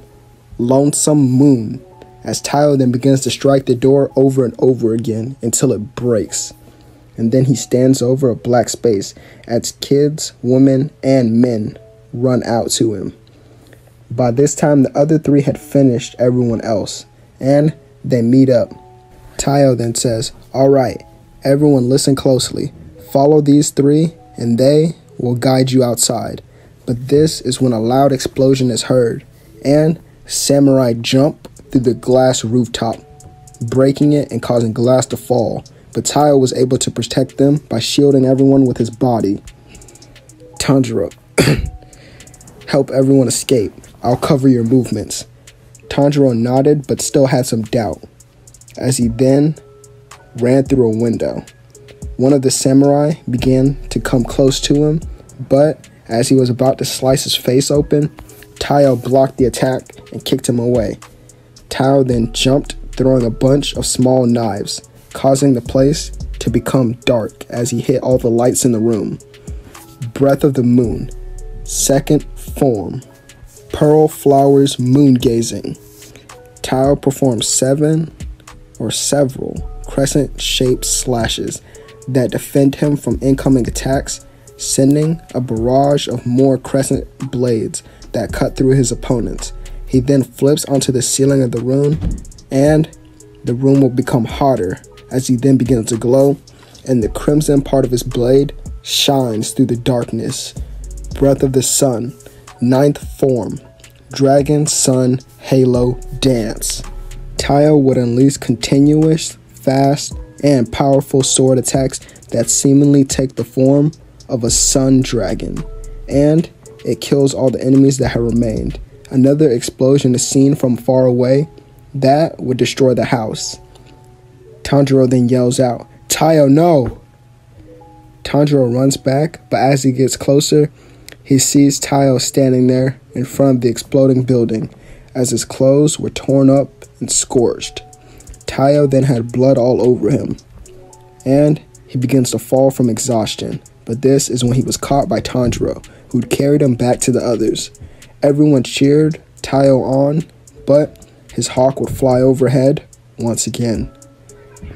Speaker 2: Lonesome Moon, as Tayo then begins to strike the door over and over again until it breaks. And then he stands over a black space as kids, women, and men run out to him. By this time, the other 3 had finished everyone else, and they meet up. Tayo then says, Alright, everyone listen closely. Follow these 3, and they will guide you outside. But this is when a loud explosion is heard, and samurai jump through the glass rooftop, breaking it and causing glass to fall. But Tayo was able to protect them by shielding everyone with his body. Tanjiro, help everyone escape. I'll cover your movements. Tanjiro nodded but still had some doubt, as he then ran through a window. One of the samurai began to come close to him, but as he was about to slice his face open, Tayo blocked the attack and kicked him away. Tayo then jumped, throwing a bunch of small knives, causing the place to become dark as he hit all the lights in the room. Breath of the Moon, Second form, Pearl Flowers Moon Gazing. Taiyo performs several crescent-shaped slashes that defend him from incoming attacks, sending a barrage of more crescent blades that cut through his opponents. He then flips onto the ceiling of the room, and the room will become hotter as he then begins to glow, and the crimson part of his blade shines through the darkness. Breath of the Sun, ninth form, Dragon Sun Halo Dance. Taiyo would unleash continuous, fast, and powerful sword attacks that seemingly take the form of a sun dragon, and it kills all the enemies that have remained. Another explosion is seen from far away that would destroy the house. Tanjiro then yells out, "Taiyo, no!" Tanjiro runs back, but as he gets closer, he sees Taiyo standing there in front of the exploding building, as his clothes were torn up and scorched. Taiyo then had blood all over him, and he begins to fall from exhaustion, but this is when he was caught by Tanjiro, who'd carried him back to the others. Everyone cheered Taiyo on, but his hawk would fly overhead once again.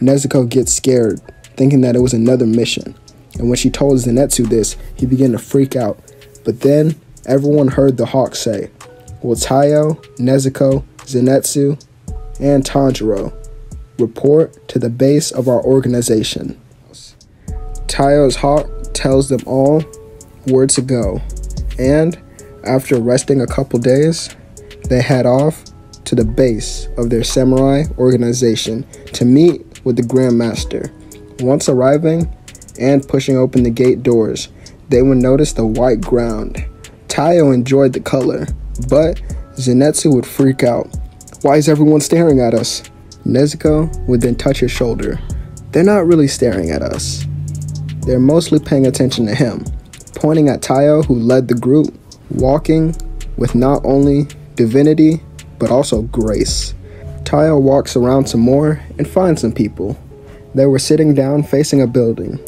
Speaker 2: Nezuko gets scared, thinking that it was another mission, and when she told Zenitsu this, he began to freak out. But then everyone heard the hawk say, "Will Taiyo, Nezuko, Zenitsu, and Tanjiro report to the base of our organization?" Taiyo's hawk tells them all where to go, and after resting a couple days, they head off to the base of their samurai organization to meet with the Grand Master. Once arriving and pushing open the gate doors, they would notice the white ground. Taiyo enjoyed the color, but Zenitsu would freak out. "Why is everyone staring at us?" Nezuko would then touch his shoulder. "They're not really staring at us. They're mostly paying attention to him," pointing at Taiyo, who led the group, walking with not only divinity, but also grace. Taiyo walks around some more and finds some people. They were sitting down facing a building.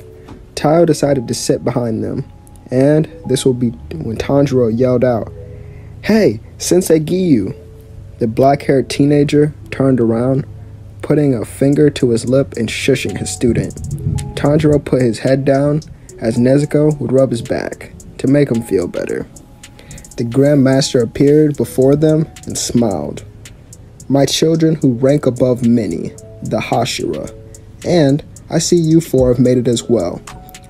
Speaker 2: Taiyo decided to sit behind them, and this will be when Tanjiro yelled out, "Hey, Sensei Giyu!" The black-haired teenager turned around, putting a finger to his lip and shushing his student. Tanjiro put his head down as Nezuko would rub his back to make him feel better. The Grand Master appeared before them and smiled. "My children who rank above many, the Hashira, and I see you four have made it as well.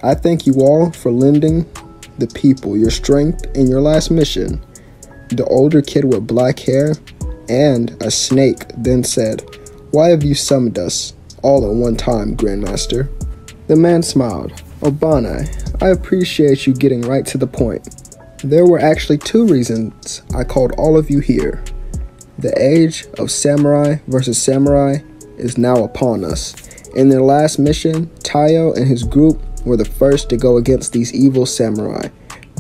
Speaker 2: I thank you all for lending the people your strength in your last mission." The older kid with black hair and a snake then said, "Why have you summoned us all at one time, Grandmaster?" The man smiled. "Obanai, I appreciate you getting right to the point. There were actually two reasons I called all of you here. The age of samurai versus samurai is now upon us. In their last mission, Taiyo and his group were the first to go against these evil samurai,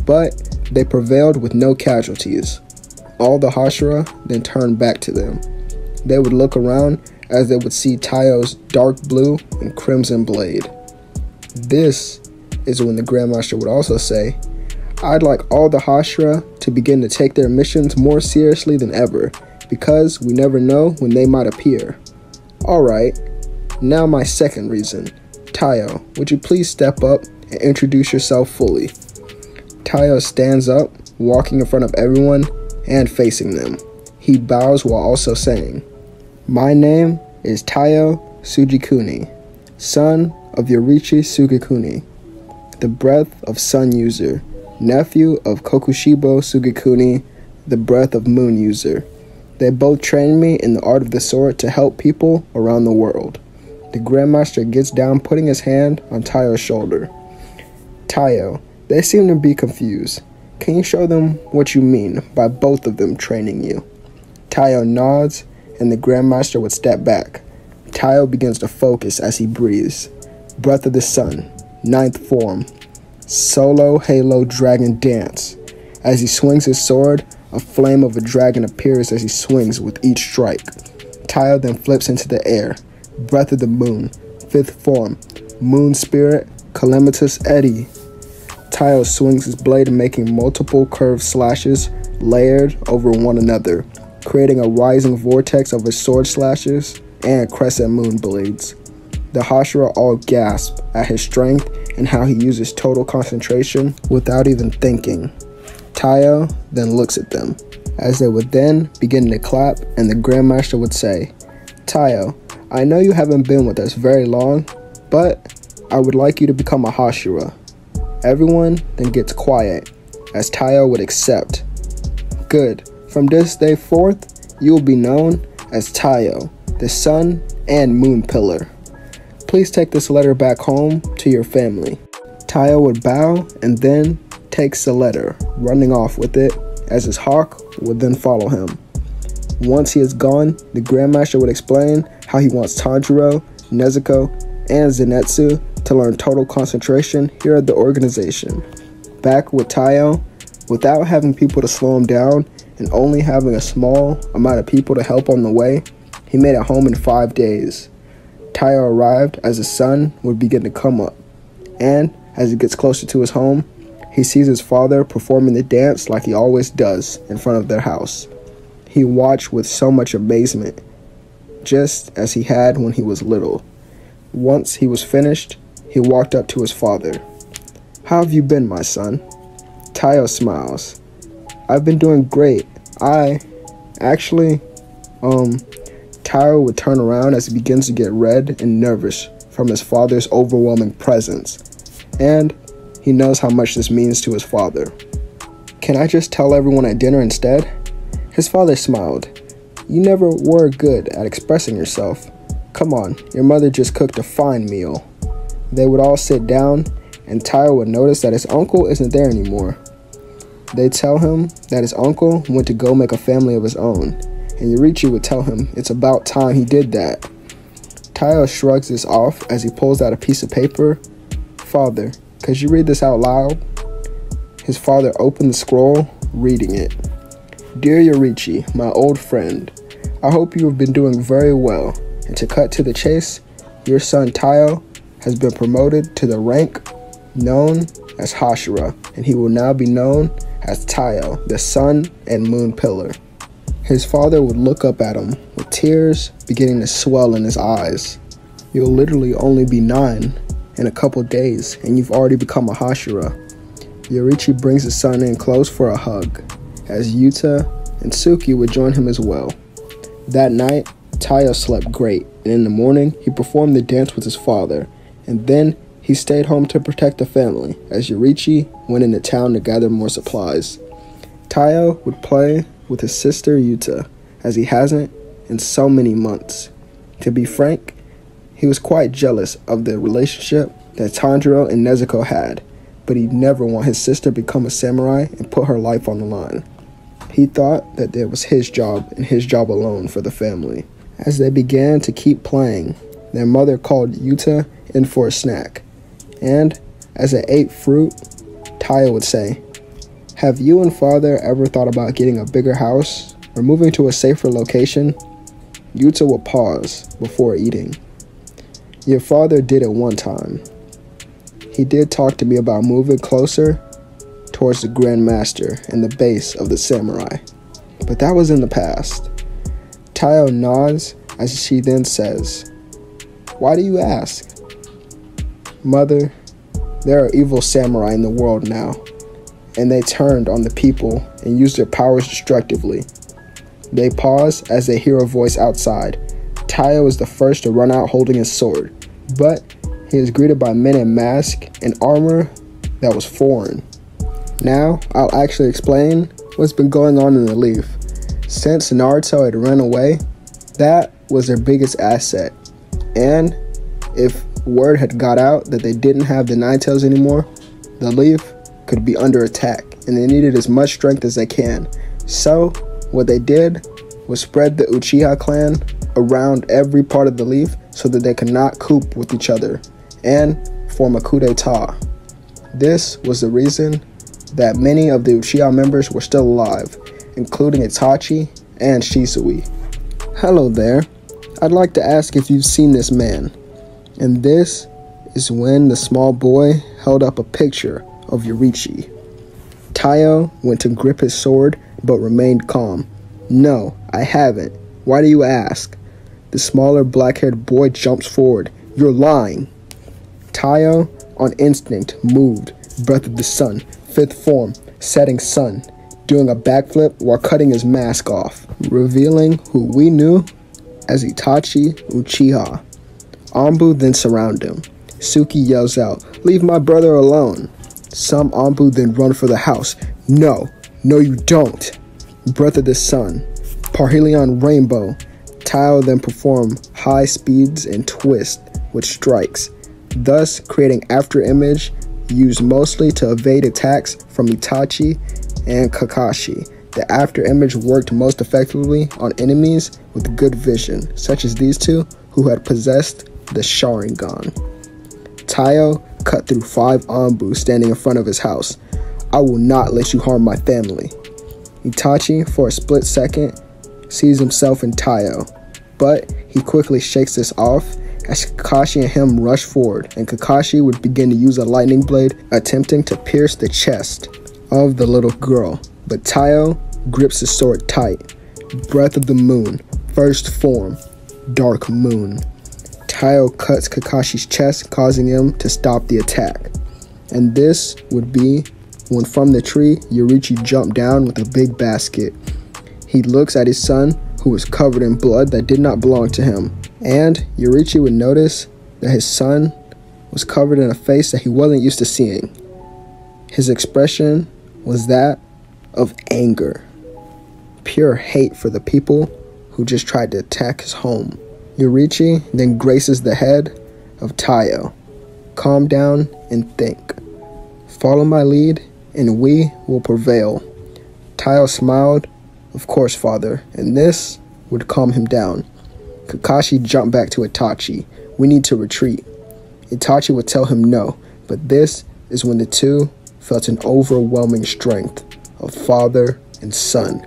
Speaker 2: but they prevailed with no casualties. All the Hashira then turned back to them. They would look around as they would see Taiyo's dark blue and crimson blade." This is when the Grandmaster would also say, "I'd like all the Hashira to begin to take their missions more seriously than ever, because we never know when they might appear. Alright, now my second reason. Taiyo, would you please step up and introduce yourself fully?" Taiyo stands up, walking in front of everyone and facing them. He bows while also saying, "My name is Taiyo Sugikuni, son of Yoriichi Sugikuni, the Breath of Sun user, nephew of Kokushibo Sugikuni, the Breath of Moon user. They both trained me in the art of the sword to help people around the world." The Grandmaster gets down, putting his hand on Taiyo's shoulder. "Taiyo, they seem to be confused. Can you show them what you mean by both of them training you?" Taiyo nods, and the Grandmaster would step back. Taiyo begins to focus as he breathes. Breath of the Sun, ninth form, Solo Halo Dragon Dance. As he swings his sword, a flame of a dragon appears as he swings with each strike. Taiyo then flips into the air. Breath of the Moon, fifth form, Moon Spirit, Calamitous Eddy. Taiyo swings his blade, making multiple curved slashes layered over one another, creating a rising vortex of his sword slashes and crescent moon blades. The Hashira all gasp at his strength and how he uses total concentration without even thinking. Taiyo then looks at them, as they would then begin to clap, and the Grandmaster would say, "Taiyo, I know you haven't been with us very long, but I would like you to become a Hashira." Everyone then gets quiet, as Taiyo would accept. "Good. From this day forth, you will be known as Taiyo, the Sun and Moon Pillar. Please take this letter back home to your family." Taiyo would bow and then takes the letter, running off with it, as his hawk would then follow him. Once he is gone, the Grandmaster would explain how he wants Tanjiro, Nezuko, and Zenitsu to learn total concentration here at the organization. Back with Taiyo, without having people to slow him down and only having a small amount of people to help on the way, he made it home in 5 days. Taiyo arrived as the sun would begin to come up, and as he gets closer to his home, he sees his father performing the dance like he always does in front of their house. He watched with so much amazement, just as he had when he was little. Once he was finished, he walked up to his father. "How have you been, my son?" Taiyo smiles. "I've been doing great. Taiyo would turn around as he begins to get red and nervous from his father's overwhelming presence, and he knows how much this means to his father. "Can I just tell everyone at dinner instead?" His father smiled. "You never were good at expressing yourself. Come on, your mother just cooked a fine meal." They would all sit down, and Taiyo would notice that his uncle isn't there anymore. They tell him that his uncle went to go make a family of his own, and Yoriichi would tell him it's about time he did that. Taiyo shrugs this off as he pulls out a piece of paper. "Father, could you read this out loud?" His father opened the scroll, reading it. "Dear Yoriichi, my old friend, I hope you have been doing very well, and to cut to the chase, your son Taiyo has been promoted to the rank known as Hashira, and he will now be known as Taiyo, the Sun and Moon Pillar." His father would look up at him with tears beginning to swell in his eyes. "You'll literally only be 9 in a couple days, and you've already become a Hashira." Yoriichi brings his son in close for a hug, as Yuta and Suki would join him as well. That night, Taiyo slept great, and in the morning, he performed the dance with his father, and then he stayed home to protect the family, as Yoriichi went into town to gather more supplies. Taiyo would play with his sister Yuta, as he hasn't in so many months. To be frank, he was quite jealous of the relationship that Tanjiro and Nezuko had, but he'd never want his sister to become a samurai and put her life on the line. He thought that it was his job and his job alone for the family. As they began to keep playing, their mother called Yuta in for a snack, and as they ate fruit, Taiyo would say, "Have you and father ever thought about getting a bigger house or moving to a safer location?" Yuta would pause before eating. "Your father did it one time. He did talk to me about moving closer towards the Grand Master and the base of the samurai, but that was in the past." Taiyo nods as she then says, "Why do you ask?" "Mother, there are evil samurai in the world now, and they turned on the people and used their powers destructively." They pause as they hear a voice outside. Taiyo is the first to run out holding his sword, but he is greeted by men in masks and armor that was foreign. Now, I'll actually explain what's been going on in the Leaf. Since Naruto had run away, that was their biggest asset, and if word had got out that they didn't have the Nine Tails anymore, the Leaf could be under attack, and they needed as much strength as they can. So, what they did was spread the Uchiha clan around every part of the Leaf so that they could not cope with each other and form a coup d'etat. This was the reason that many of the Uchiha members were still alive, including Itachi and Shisui. "Hello there. I'd like to ask if you've seen this man." And this is when the small boy held up a picture of Yoriichi. Taiyo went to grip his sword, but remained calm. "No, I haven't. Why do you ask?" The smaller black-haired boy jumps forward. "You're lying." Taiyo, on instinct, moved. Breath of the Sun, fifth form, setting sun, doing a backflip while cutting his mask off, revealing who we knew as Itachi Uchiha. Anbu then surround him. Suki yells out, "Leave my brother alone." Some Anbu then run for the house. No you don't." Breath of the Sun, Parhelion Rainbow. Taiyo then perform high speeds and twist with strikes, thus creating after image used mostly to evade attacks from Itachi and Kakashi. The after image worked most effectively on enemies with good vision, such as these two who had possessed the Sharingan. Taiyo cut through 5 Anbu standing in front of his house. "I will not let you harm my family." Itachi, for a split second, sees himself in Taiyo, but he quickly shakes this off as Kakashi and him rush forward, and Kakashi would begin to use a lightning blade, attempting to pierce the chest of the little girl. But Taiyo grips his sword tight. Breath of the Moon, first form, Dark Moon. Taiyo cuts Kakashi's chest, causing him to stop the attack. And this would be when from the tree, Yoriichi jumped down with a big basket. He looks at his son, who was covered in blood that did not belong to him. And Yoriichi would notice that his son was covered in a face that he wasn't used to seeing. His expression was that of anger. Pure hate for the people who just tried to attack his home. Yoriichi then graces the head of Taiyo. "Calm down and think. Follow my lead and we will prevail." Taiyo smiled. "Of course, father," and this would calm him down. Kakashi jumped back to Itachi. "We need to retreat." Itachi would tell him no, but this is when the two felt an overwhelming strength of father and son.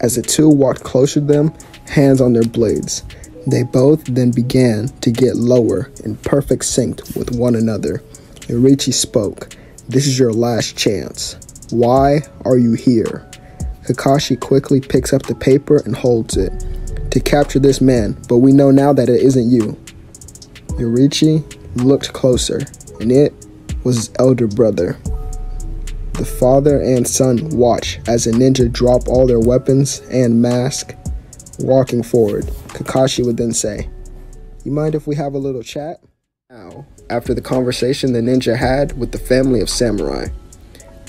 Speaker 2: As the two walked closer to them, hands on their blades, they both then began to get lower in perfect sync with one another. Yoriichi spoke. "This is your last chance. Why are you here?" Kakashi quickly picks up the paper and holds it. "To capture this man, but we know now that it isn't you." Yoriichi looked closer, and it was his elder brother. The father and son watch as the ninja drop all their weapons and mask. Walking forward, Kakashi would then say, "You mind if we have a little chat?" Now, after the conversation the ninja had with the family of samurai,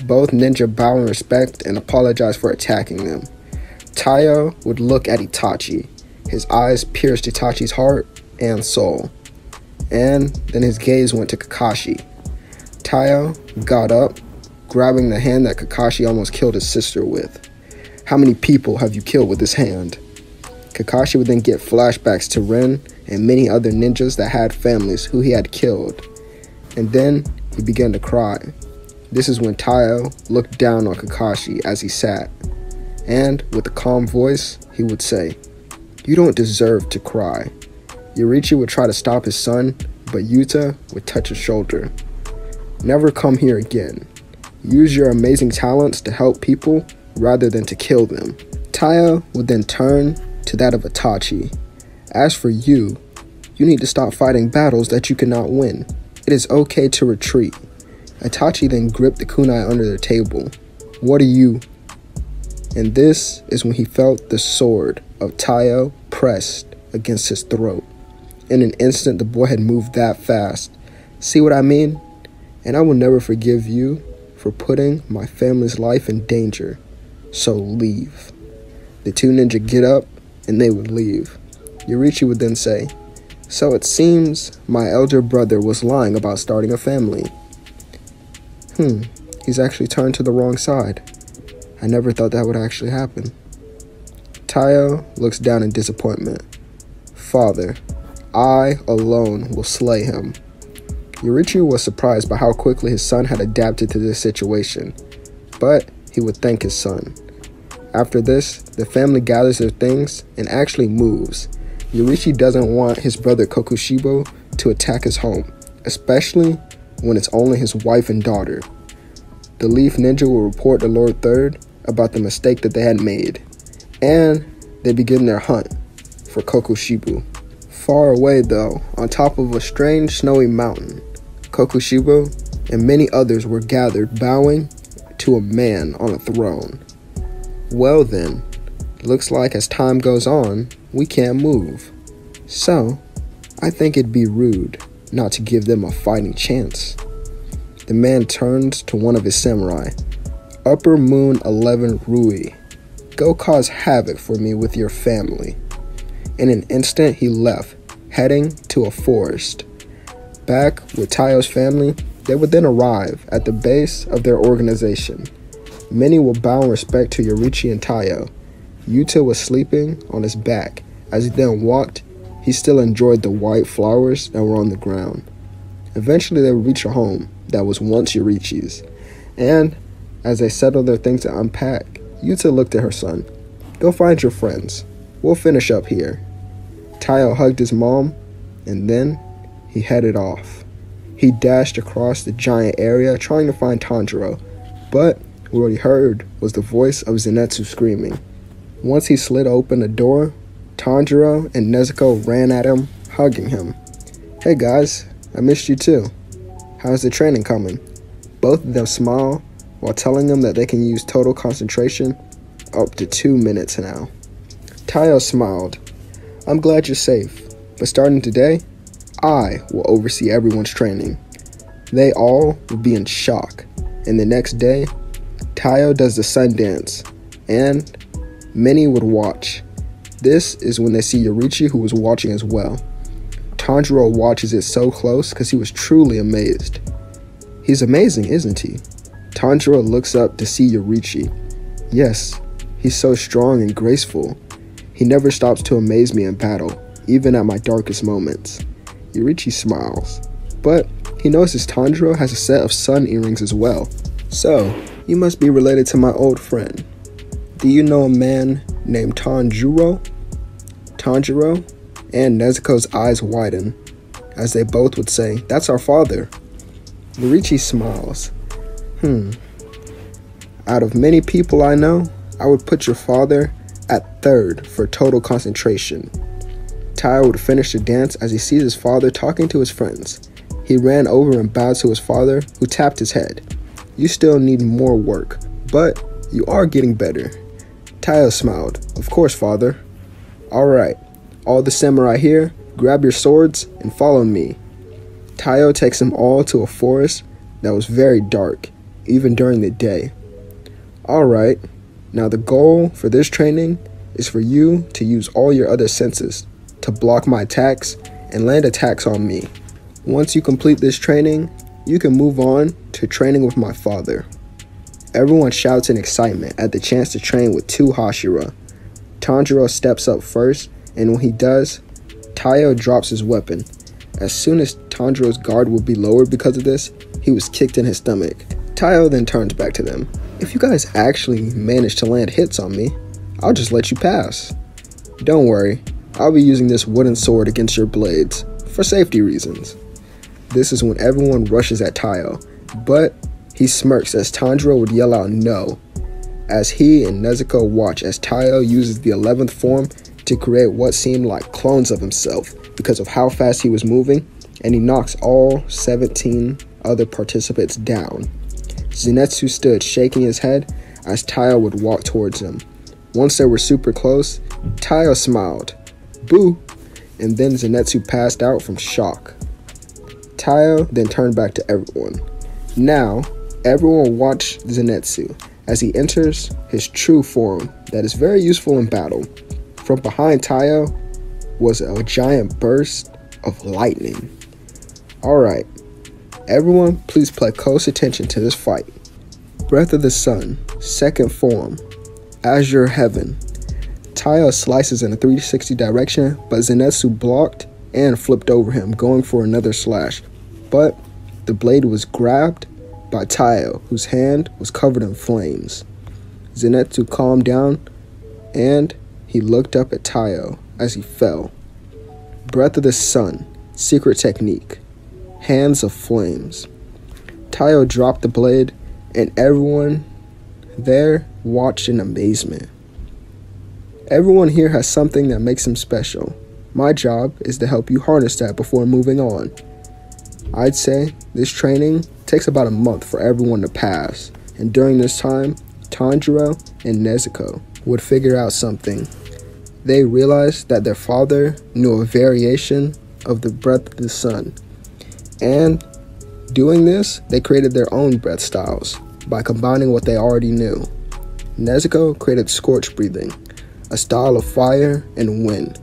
Speaker 2: both ninja bow in respect and apologize for attacking them. Taiyo would look at Itachi. His eyes pierced Itachi's heart and soul. And then his gaze went to Kakashi. Taiyo got up, grabbing the hand that Kakashi almost killed his sister with. "How many people have you killed with this hand?" Kakashi would then get flashbacks to Ren and many other ninjas that had families who he had killed. And then he began to cry. This is when Taiyo looked down on Kakashi as he sat. And with a calm voice, he would say, "You don't deserve to cry." Yoriichi would try to stop his son, but Yuta would touch his shoulder. "Never come here again. Use your amazing talents to help people rather than to kill them." Taiyo would then turn to that of Itachi. "As for you, you need to stop fighting battles that you cannot win. It is okay to retreat." Itachi then gripped the kunai under the table. "What are you?" And this is when he felt the sword of Taiyo pressed against his throat. In an instant, the boy had moved that fast. "See what I mean? And I will never forgive you for putting my family's life in danger. So leave." The two ninja get up and they would leave. Yoriichi would then say, "So it seems my elder brother was lying about starting a family. He's actually turned to the wrong side. I never thought that would actually happen." Taiyo looks down in disappointment. "Father, I alone will slay him." Yoriichi was surprised by how quickly his son had adapted to this situation, but he would thank his son. After this, the family gathers their things and actually moves. Yoriichi doesn't want his brother Kokushibo to attack his home, especially when it's only his wife and daughter. the Leaf Ninja will report to Lord Third about the mistake that they had made, and they begin their hunt for Kokushibo. Far away though, on top of a strange snowy mountain, Kokushibo and many others were gathered bowing to a man on a throne. Well then, looks like as time goes on, we can't move. So, I think it'd be rude not to give them a fighting chance. The man turns to one of his samurai. Upper Moon 11 Rui, go cause havoc for me with your family. In an instant, he left, heading to a forest. Back with Taio's family, they would then arrive at the base of their organization. Many will bow in respect to Yoriichi and Taio. Yuta was sleeping on his back. As he then walked, he still enjoyed the white flowers that were on the ground. Eventually, they would reach a home that was once Yoriichi's. And as they settled their things to unpack, Yuta looked at her son. Go find your friends. We'll finish up here. Taio hugged his mom, and then he headed off. He dashed across the giant area trying to find Tanjiro, but what he heard was the voice of Zenitsu screaming. Once he slid open the door, Tanjiro and Nezuko ran at him, hugging him. Hey guys, I missed you too. How's the training coming? Both of them smile while telling them that they can use total concentration up to 2 minutes now. Taio smiled. I'm glad you're safe, but starting today, I will oversee everyone's training. They all will be in shock, and the next day, Taio does the sun dance, and many would watch. This is when they see Yoriichi, who was watching as well. Tanjiro watches it so close because he was truly amazed. He's amazing, isn't he? Tanjiro looks up to see Yoriichi. Yes, he's so strong and graceful. He never stops to amaze me in battle, even at my darkest moments. Yoriichi smiles, but he notices Tanjiro has a set of sun earrings as well. So, you must be related to my old friend. Do you know a man named Tanjiro? Tanjiro and Nezuko's eyes widen, as they both would say, that's our father. Yoriichi smiles. Out of many people I know, I would put your father at third for total concentration. Taio would finish the dance as he sees his father talking to his friends. He ran over and bowed to his father, who tapped his head. You still need more work, but you are getting better. Taio smiled. Of course, father. Alright, all the samurai here, grab your swords and follow me. Taio takes them all to a forest that was very dark, even during the day. Alright, now the goal for this training is for you to use all your other senses to block my attacks and land attacks on me. Once you complete this training, you can move on to training with my father. Everyone shouts in excitement at the chance to train with two Hashira. Tanjiro steps up first, and when he does, Taio drops his weapon. As soon as Tanjiro's guard would be lowered because of this, he was kicked in his stomach. Taio then turns back to them. If you guys actually manage to land hits on me, I'll just let you pass. Don't worry, I'll be using this wooden sword against your blades, for safety reasons. This is when everyone rushes at Taio, but he smirks as Tanjiro would yell out no, as he and Nezuko watch as Taio uses the 11th form to create what seemed like clones of himself because of how fast he was moving, and he knocks all 17 other participants down. Zenitsu stood shaking his head as Taio would walk towards him. Once they were super close, Taio smiled, boo, and then Zenitsu passed out from shock. Taio then turned back to everyone. Now, everyone watched Zenitsu as he enters his true form that is very useful in battle. From behind Taio was a giant burst of lightning. Alright, everyone please pay close attention to this fight. Breath of the Sun, second form, Azure Heaven. Taio slices in a 360 direction, but Zenitsu blocked and flipped over him, going for another slash. But the blade was grabbed by Taio, whose hand was covered in flames. Zenitsu calmed down, and he looked up at Taio as he fell. Breath of the Sun, secret technique, hands of flames. Taio dropped the blade and everyone there watched in amazement. Everyone here has something that makes them special. My job is to help you harness that before moving on. I'd say this training takes about a month for everyone to pass, and during this time, Tanjiro and Nezuko would figure out something. They realized that their father knew a variation of the breath of the sun, and doing this, they created their own breath styles by combining what they already knew. Nezuko created scorch breathing, a style of fire and wind,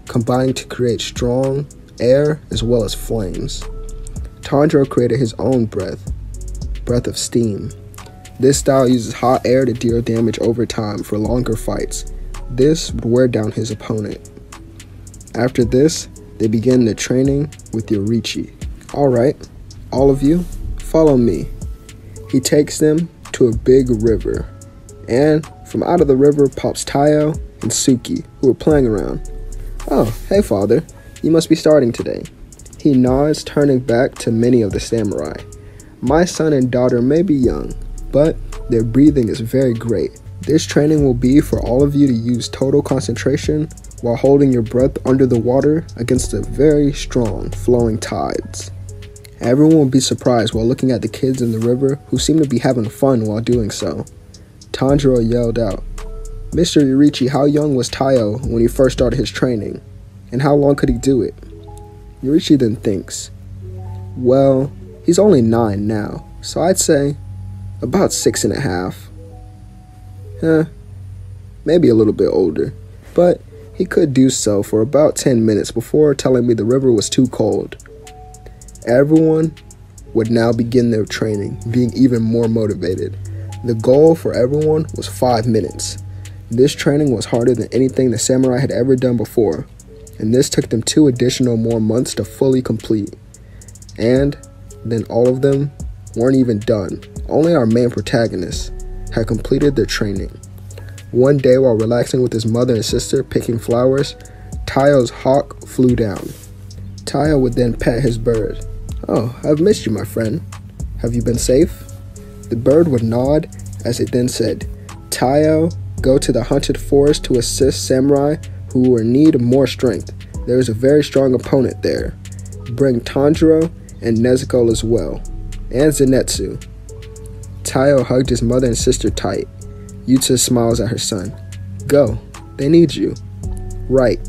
Speaker 2: combining to create strong air as well as flames. Tanjiro created his own breath of steam. This style uses hot air to deal damage over time for longer fights. This would wear down his opponent. After this, they begin the training with Yoriichi. Alright, all of you, follow me. He takes them to a big river, and from out of the river pops Taiyo and Suki, who are playing around. Oh, hey father, you must be starting today. He nods, turning back to many of the samurai. My son and daughter may be young, but their breathing is very great. This training will be for all of you to use total concentration while holding your breath under the water against the very strong flowing tides. Everyone will be surprised while looking at the kids in the river who seem to be having fun while doing so. Tanjiro yelled out, "Mr. Yoriichi, how young was Taiyo when he first started his training? And how long could he do it?" Yoriichi then thinks, "Well, he's only 9 now, so I'd say about 6.5. Maybe a little bit older, but he could do so for about 10 minutes before telling me the river was too cold." Everyone would now begin their training, being even more motivated. The goal for everyone was 5 minutes. This training was harder than anything the samurai had ever done before, and this took them 2 additional more months to fully complete. And then all of them weren't even done. Only our main protagonists had completed their training. One day while relaxing with his mother and sister picking flowers, Taiyo's hawk flew down. Taiyo would then pet his bird. "Oh, I've missed you, my friend. Have you been safe?" The bird would nod as it then said, "Taiyo, go to the haunted forest to assist samurai who are in need of more strength. There is a very strong opponent there. Bring Tanjiro and Nezuko as well, and Zenitsu." Taiyo hugged his mother and sister tight. Yuta smiles at her son. "Go, they need you." Right.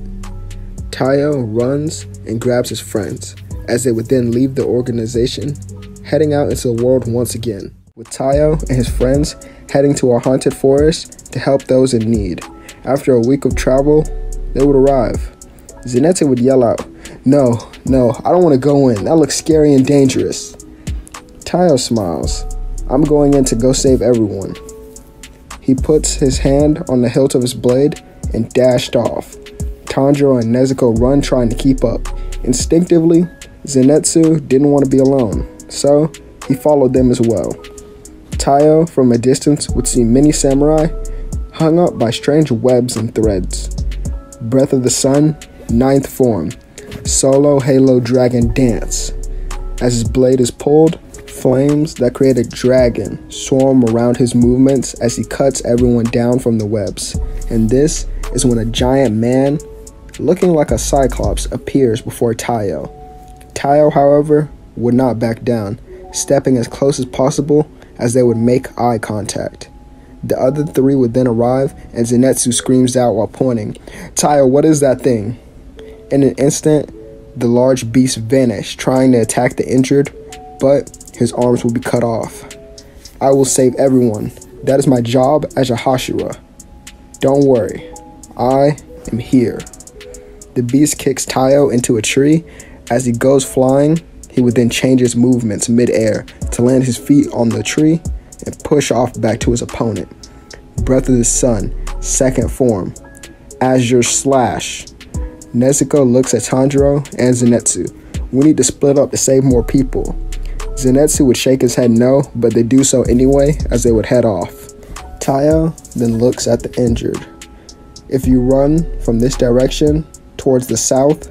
Speaker 2: Taiyo runs and grabs his friends, as they would then leave the organization, heading out into the world once again, with Taiyo and his friends heading to a haunted forest to help those in need. After a week of travel, they would arrive. Zenitsu would yell out, No, I don't want to go in. That looks scary and dangerous." Taiyo smiles. "I'm going in to go save everyone." He puts his hand on the hilt of his blade and dashed off. Tanjiro and Nezuko run trying to keep up. Instinctively, Zenitsu didn't want to be alone, so he followed them as well. Taiyo, from a distance, would see many samurai hung up by strange webs and threads. Breath of the Sun, 9th form, Solo Halo Dragon Dance. As his blade is pulled, flames that create a dragon swarm around his movements as he cuts everyone down from the webs. And this is when a giant man, looking like a cyclops, appears before Taiyo. Taiyo, however, would not back down, stepping as close as possible as they would make eye contact. The other 3 would then arrive, and Zenitsu screams out while pointing, "Taiyo, what is that thing?" In an instant, the large beast vanished, trying to attack the injured, but his arms will be cut off. "I will save everyone. That is my job as a Hashira. Don't worry, I am here." The beast kicks Taiyo into a tree. As he goes flying, he would then change his movements mid-air to land his feet on the tree and push off back to his opponent. Breath of the Sun, 2nd form, Azure Slash. Nezuko looks at Tanjiro and Zenitsu. "We need to split up to save more people." Zenitsu would shake his head no, but they do so anyway as they would head off. Taiyo then looks at the injured. "If you run from this direction towards the south,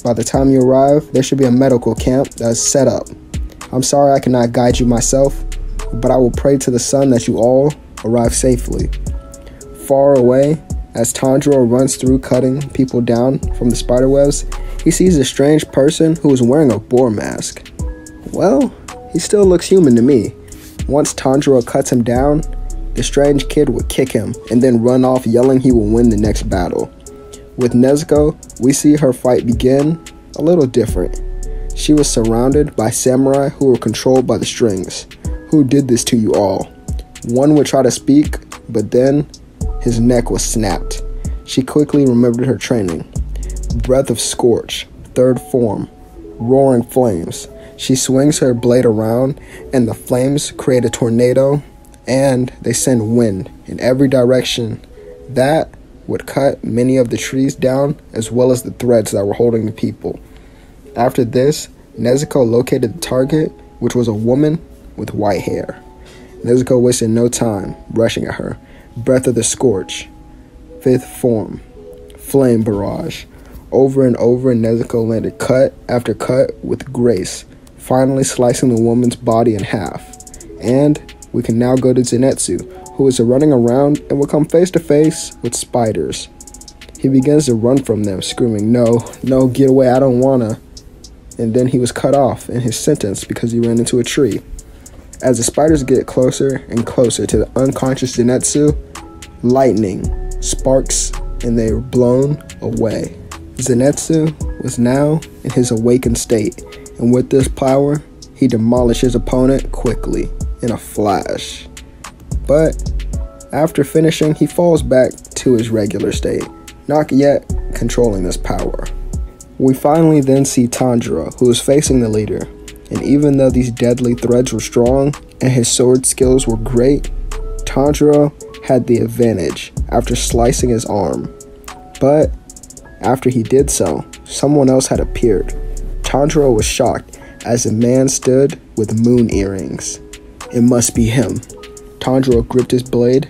Speaker 2: by the time you arrive, there should be a medical camp that is set up. I'm sorry I cannot guide you myself. but I will pray to the sun that you all arrive safely. Far away, as Tanjiro runs through cutting people down from the spiderwebs, he sees a strange person who is wearing a boar mask. Well, he still looks human to me. Once Tanjiro cuts him down, the strange kid would kick him and then run off yelling he will win the next battle. With Nezuko, we see her fight begin a little different. She was surrounded by samurai who were controlled by the strings. Who did this to you all? One would try to speak, but then his neck was snapped. She quickly remembered her training. Breath of Scorch, third form, roaring flames. She swings her blade around and the flames create a tornado and they send wind in every direction. That would cut many of the trees down as well as the threads that were holding the people. After this, Nezuko located the target, which was a woman with white hair. Nezuko wasted no time rushing at her. Breath of the Scorch, fifth form, flame barrage. Over and over, Nezuko landed cut after cut with grace, finally slicing the woman's body in half. And we can now go to Zenitsu, who is running around and will come face to face with spiders. He begins to run from them, screaming, "No, no, get away, I don't wanna." And then he was cut off in his sentence because he ran into a tree. As the spiders get closer and closer to the unconscious Zenitsu, lightning sparks and they were blown away. Zenitsu was now in his awakened state, and with this power, he demolished his opponent quickly, in a flash. But after finishing, he falls back to his regular state, not yet controlling this power. We finally then see Tanjiro, who is facing the leader, and even though these deadly threads were strong and his sword skills were great, Tanjiro had the advantage after slicing his arm. But after he did so, someone else had appeared. Tanjiro was shocked as a man stood with moon earrings. It must be him. Tanjiro gripped his blade,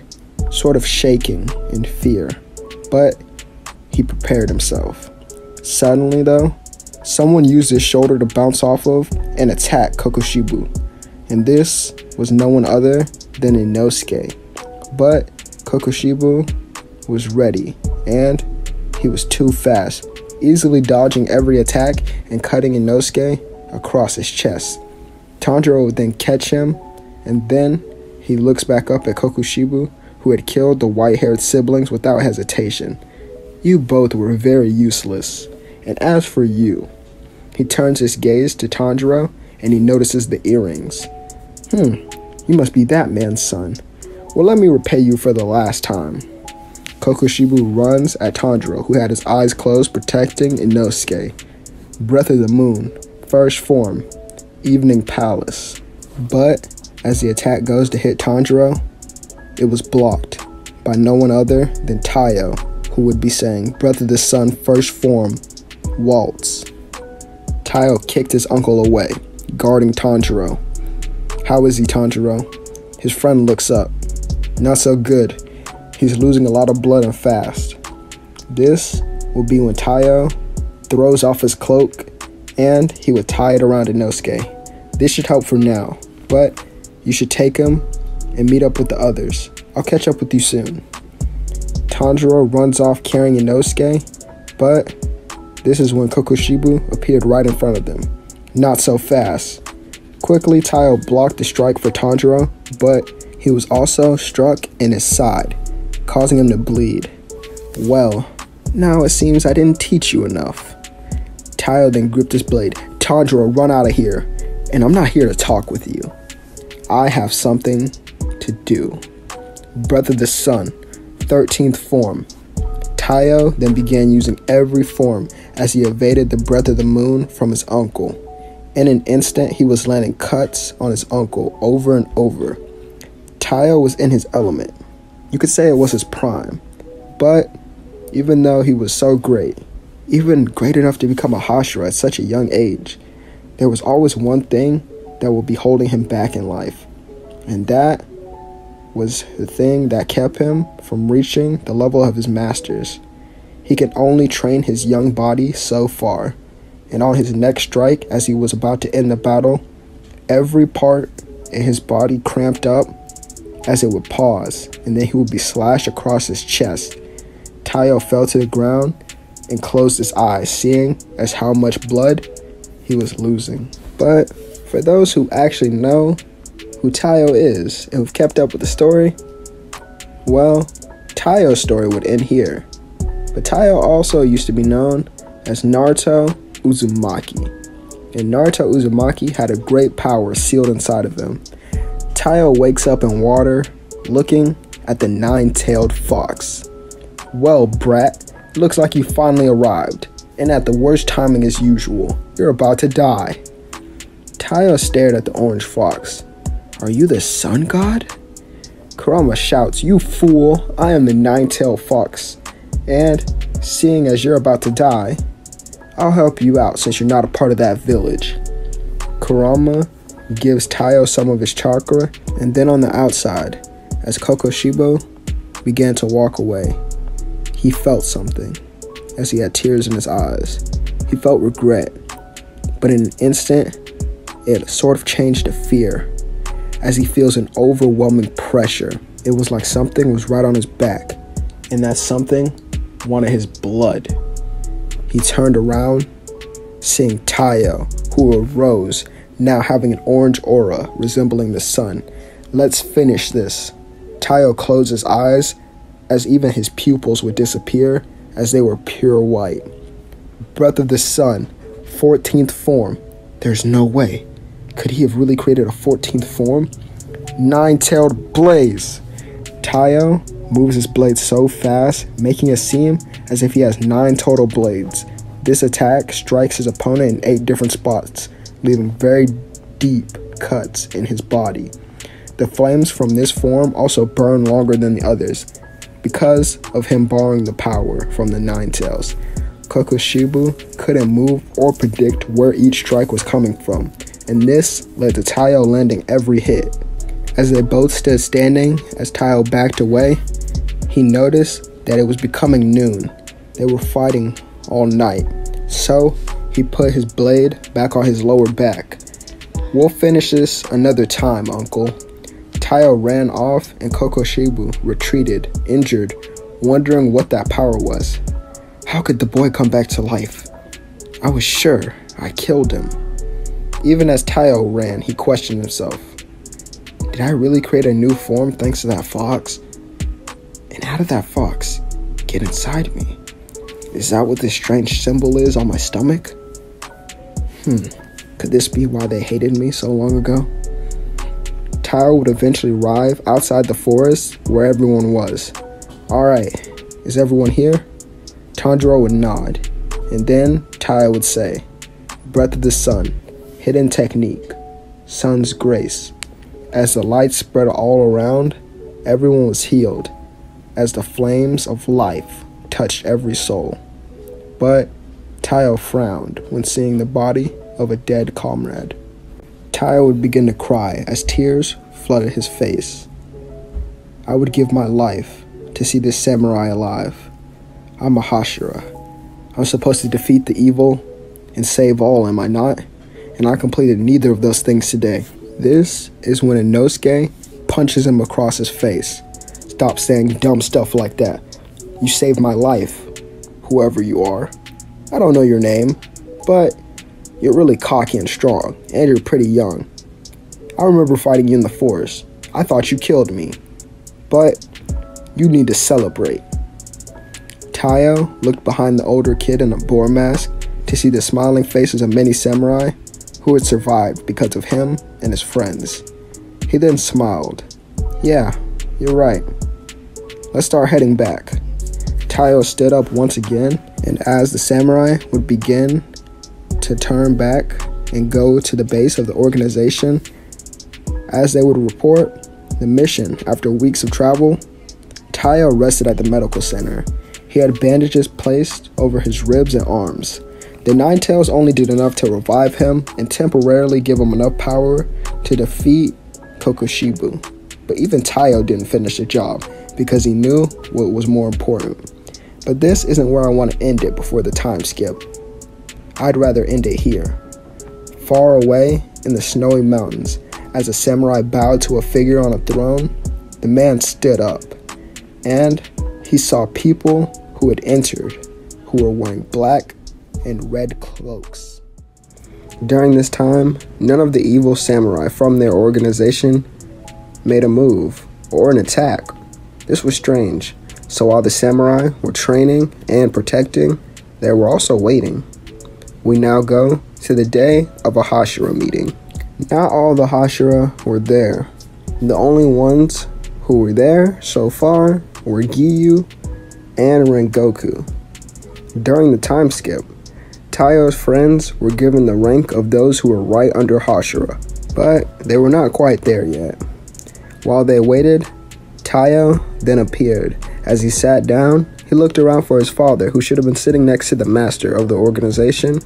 Speaker 2: sort of shaking in fear, but he prepared himself. Suddenly though, someone used his shoulder to bounce off of and attack Kokushibo, and this was no one other than Inosuke. But Kokushibo was ready, and he was too fast, easily dodging every attack and cutting Inosuke across his chest. Tanjiro would then catch him, and then he looks back up at Kokushibo, who had killed the white-haired siblings without hesitation. You both were very useless. And as for you, he turns his gaze to Tanjiro, and he notices the earrings. You must be that man's son. Well, let me repay you for the last time. Kokushibo runs at Tanjiro, who had his eyes closed, protecting Inosuke. Breath of the Moon, first form, Evening Palace. But as the attack goes to hit Tanjiro, it was blocked by no one other than Taiyo, who would be saying, Breath of the Sun, first form, Waltz. Taiyo kicked his uncle away, guarding Tanjiro. How is he, Tanjiro? His friend looks up. Not so good. He's losing a lot of blood and fast. This will be when Taiyo throws off his cloak and he would tie it around Inosuke. This should help for now, but you should take him and meet up with the others. I'll catch up with you soon. Tanjiro runs off carrying Inosuke, but this is when Kokushibo appeared right in front of them. Not so fast. Quickly, Taiyo blocked the strike for Tanjiro, but he was also struck in his side, causing him to bleed. Well, now it seems I didn't teach you enough. Taiyo then gripped his blade. Tanjiro, run out of here. And I'm not here to talk with you. I have something to do. Breath of the Sun, 13th form. Taiyo then began using every form as he evaded the Breath of the Moon from his uncle. In an instant, he was landing cuts on his uncle over and over. Taiyo was in his element. You could say it was his prime. But even though he was so great, even great enough to become a Hashira at such a young age, there was always one thing that would be holding him back in life. And that was the thing that kept him from reaching the level of his masters. He could only train his young body so far. And on his next strike, as he was about to end the battle, every part and his body cramped up as it would pause, and then he would be slashed across his chest. Taiyo fell to the ground and closed his eyes, seeing as how much blood he was losing. But for those who actually know who Taiyo is and who've kept up with the story, well, Taiyo's story would end here. But Taiyo also used to be known as Naruto Uzumaki. And Naruto Uzumaki had a great power sealed inside of him. Taiyo wakes up in water, looking at the nine-tailed fox. Well, brat, looks like you finally arrived, and at the worst timing as usual. You're about to die. Taiyo stared at the orange fox. Are you the sun god? Kurama shouts, you fool, I am the nine-tailed fox. And, seeing as you're about to die, I'll help you out since you're not a part of that village. Kurama gives Taiyo some of his chakra, and then on the outside, as Kokoshibo began to walk away, he felt something, as he had tears in his eyes. He felt regret, but in an instant, it sort of changed to fear, as he feels an overwhelming pressure. It was like something was right on his back, and that something wanted his blood. He turned around, seeing Taiyo, who arose, now having an orange aura resembling the sun. Let's finish this. Taiyo closed his eyes, as even his pupils would disappear, as they were pure white. Breath of the sun, 14th form. There's no way. Could he have really created a 14th form? Nine-tailed blaze. Taiyo moves his blade so fast, making it seem as if he has 9 total blades. This attack strikes his opponent in 8 different spots, leaving very deep cuts in his body. The flames from this form also burn longer than the others, because of him borrowing the power from the Nine Tails. Kokoshibo couldn't move or predict where each strike was coming from, and this led to Taiyo landing every hit. As they both stood standing, as Taiyo backed away, he noticed that it was becoming noon. They were fighting all night, so he put his blade back on his lower back. We'll finish this another time, uncle. Taiyo ran off and Kokoshibo retreated, injured, wondering what that power was. How could the boy come back to life? I was sure I killed him. Even as Taiyo ran, he questioned himself. Did I really create a new form thanks to that fox? And how did that fox get inside me? Is that what this strange symbol is on my stomach? Could this be why they hated me so long ago? Taiyo would eventually arrive outside the forest where everyone was. Alright, is everyone here? Tanjiro would nod, and then Taiyo would say, Breath of the sun, hidden technique, sun's grace. As the light spread all around, everyone was healed, as the flames of life touched every soul. But Taiyo frowned when seeing the body of a dead comrade. Taiyo would begin to cry as tears flooded his face. I would give my life to see this samurai alive. I'm a Hashira. I'm supposed to defeat the evil and save all, am I not? And I completed neither of those things today. This is when Inosuke punches him across his face. Stop saying dumb stuff like that. You saved my life, whoever you are. I don't know your name, but you're really cocky and strong, and you're pretty young. I remember fighting you in the forest. I thought you killed me, but you need to celebrate. Taiyo looked behind the older kid in a boar mask to see the smiling faces of many samurai who had survived because of him and his friends. He then smiled. Yeah, you're right. Let's start heading back. Taiyo stood up once again, and as the samurai would begin to turn back and go to the base of the organization, as they would report the mission after weeks of travel, Taiyo rested at the medical center. He had bandages placed over his ribs and arms. The Nine Tails only did enough to revive him and temporarily give him enough power to defeat Kokoshibo. But even Taiyo didn't finish the job because he knew what was more important. But this isn't where I want to end it before the time skip. I'd rather end it here, far away in the snowy mountains, As a samurai bowed to a figure on a throne, the man stood up, and he saw people who had entered, who were wearing black and red cloaks. During this time, none of the evil samurai from their organization made a move or an attack. This was strange. So while the samurai were training and protecting, they were also waiting. We now go to the day of a Hashira meeting. Not all the Hashira were there. The only ones who were there so far were Giyu and Rengoku. During the time skip, Taiyo's friends were given the rank of those who were right under Hashira, but they were not quite there yet. While they waited, Taiyo then appeared. As he sat down, he looked around for his father, who should have been sitting next to the master of the organization,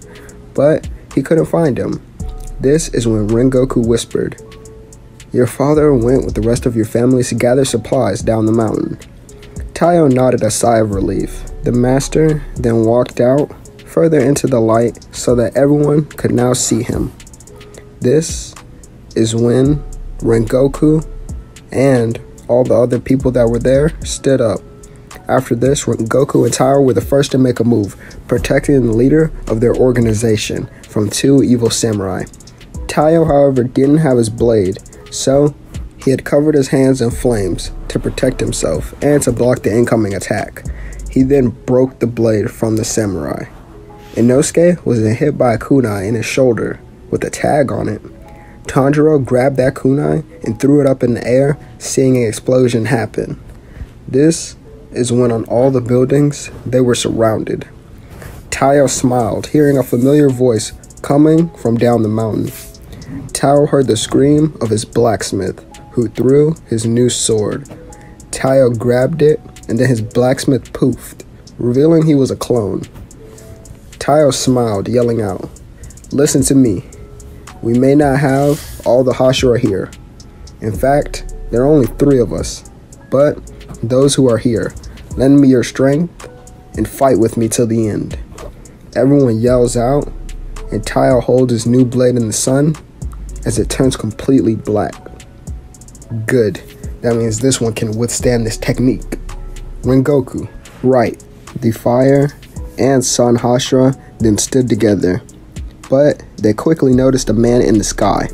Speaker 2: but he couldn't find him. This is when Rengoku whispered, "Your father went with the rest of your family to gather supplies down the mountain." Taiyo nodded a sigh of relief. The master then walked out further into the light so that everyone could now see him. This is when Rengoku and all the other people that were there stood up. After this, Rengoku and Taiyo were the first to make a move, protecting the leader of their organization from two evil samurai. Taiyo, however, didn't have his blade, so he had covered his hands in flames to protect himself and to block the incoming attack. He then broke the blade from the samurai. Inosuke was hit by a kunai in his shoulder with a tag on it. Tanjiro grabbed that kunai and threw it up in the air, seeing an explosion happen. This is when on all the buildings they were surrounded. Taiyo smiled, hearing a familiar voice coming from down the mountain. Taiyo heard the scream of his blacksmith, who threw his new sword. Taiyo grabbed it, and then his blacksmith poofed, revealing he was a clone. Taiyo smiled, yelling out, "Listen to me. We may not have all the Hashira here. In fact, there are only 3 of us. But those who are here, lend me your strength and fight with me till the end." Everyone yells out, and Taiyo holds his new blade in the sun as it turns completely black. Good. That means this one can withstand this technique. Rengoku. Right. The fire and sun Hashira then stood together. But they quickly noticed a man in the sky.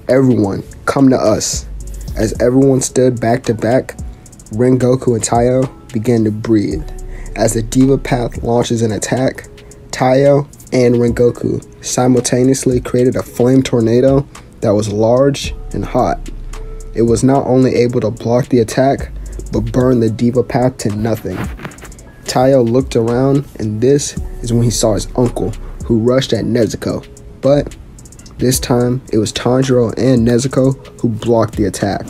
Speaker 2: "Everyone, come to us." As everyone stood back to back, Rengoku and Taiyo began to breathe. As the Diva Path launches an attack, Taiyo and Rengoku simultaneously created a flame tornado that was large and hot. It was not only able to block the attack, but burn the Diva Path to nothing. Taiyo looked around, and this is when he saw his uncle, who rushed at Nezuko, but this time it was Tanjiro and Nezuko who blocked the attack.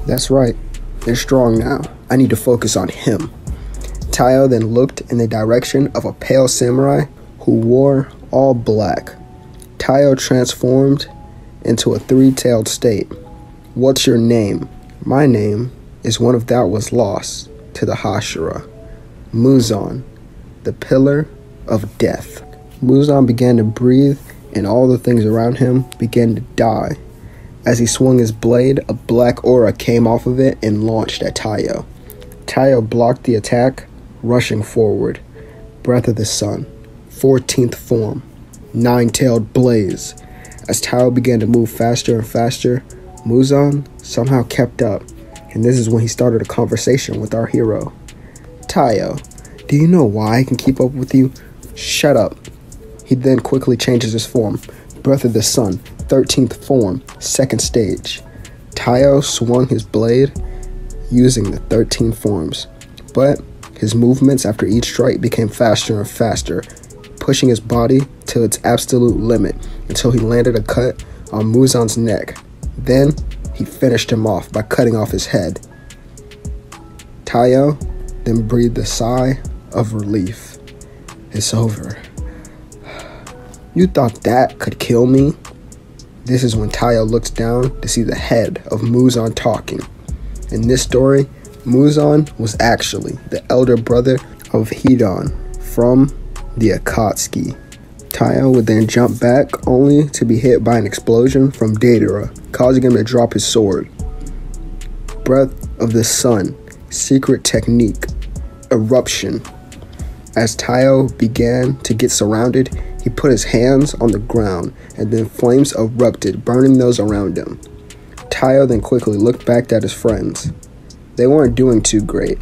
Speaker 2: That's right, they're strong now. I need to focus on him. Taiyo then looked in the direction of a pale samurai who wore all black. Taiyo transformed into a 3-tailed state. "What's your name?" "My name is one of that was lost to the Hashira. Muzan, the pillar of death." Muzan began to breathe, and all the things around him began to die. As he swung his blade, a black aura came off of it and launched at Taiyo. Taiyo blocked the attack, rushing forward. Breath of the Sun, 14th form, 9-tailed blaze. As Taiyo began to move faster and faster, Muzan somehow kept up, and this is when he started a conversation with our hero. "Taiyo, do you know why I can keep up with you?" "Shut up." He then quickly changes his form. Breath of the Sun, 13th form, 2nd stage. Taiyo swung his blade using the 13 forms, but his movements after each strike became faster and faster, pushing his body to its absolute limit until he landed a cut on Muzan's neck. Then he finished him off by cutting off his head. Taiyo then breathed a sigh of relief. "It's over." "You thought that could kill me?" This is when Taiyo looks down to see the head of Muzan talking. In this story, Muzan was actually the elder brother of Hidan from the Akatsuki. Taiyo would then jump back only to be hit by an explosion from Deidara, causing him to drop his sword. Breath of the Sun, secret technique, eruption. As Taiyo began to get surrounded, he put his hands on the ground and then flames erupted, burning those around him. Taiyo then quickly looked back at his friends. They weren't doing too great,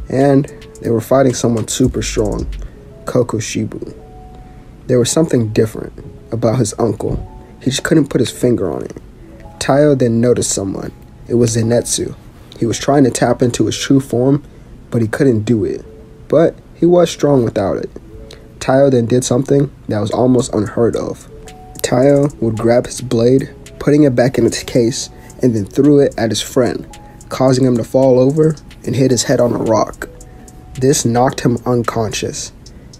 Speaker 2: and they were fighting someone super strong, Kokushibu. There was something different about his uncle. He just couldn't put his finger on it. Taiyo then noticed someone. It was Zenitsu. He was trying to tap into his true form, but he couldn't do it. But he was strong without it. Taiyo then did something that was almost unheard of. Taiyo would grab his blade, putting it back in its case, and then threw it at his friend, causing him to fall over and hit his head on a rock. This knocked him unconscious.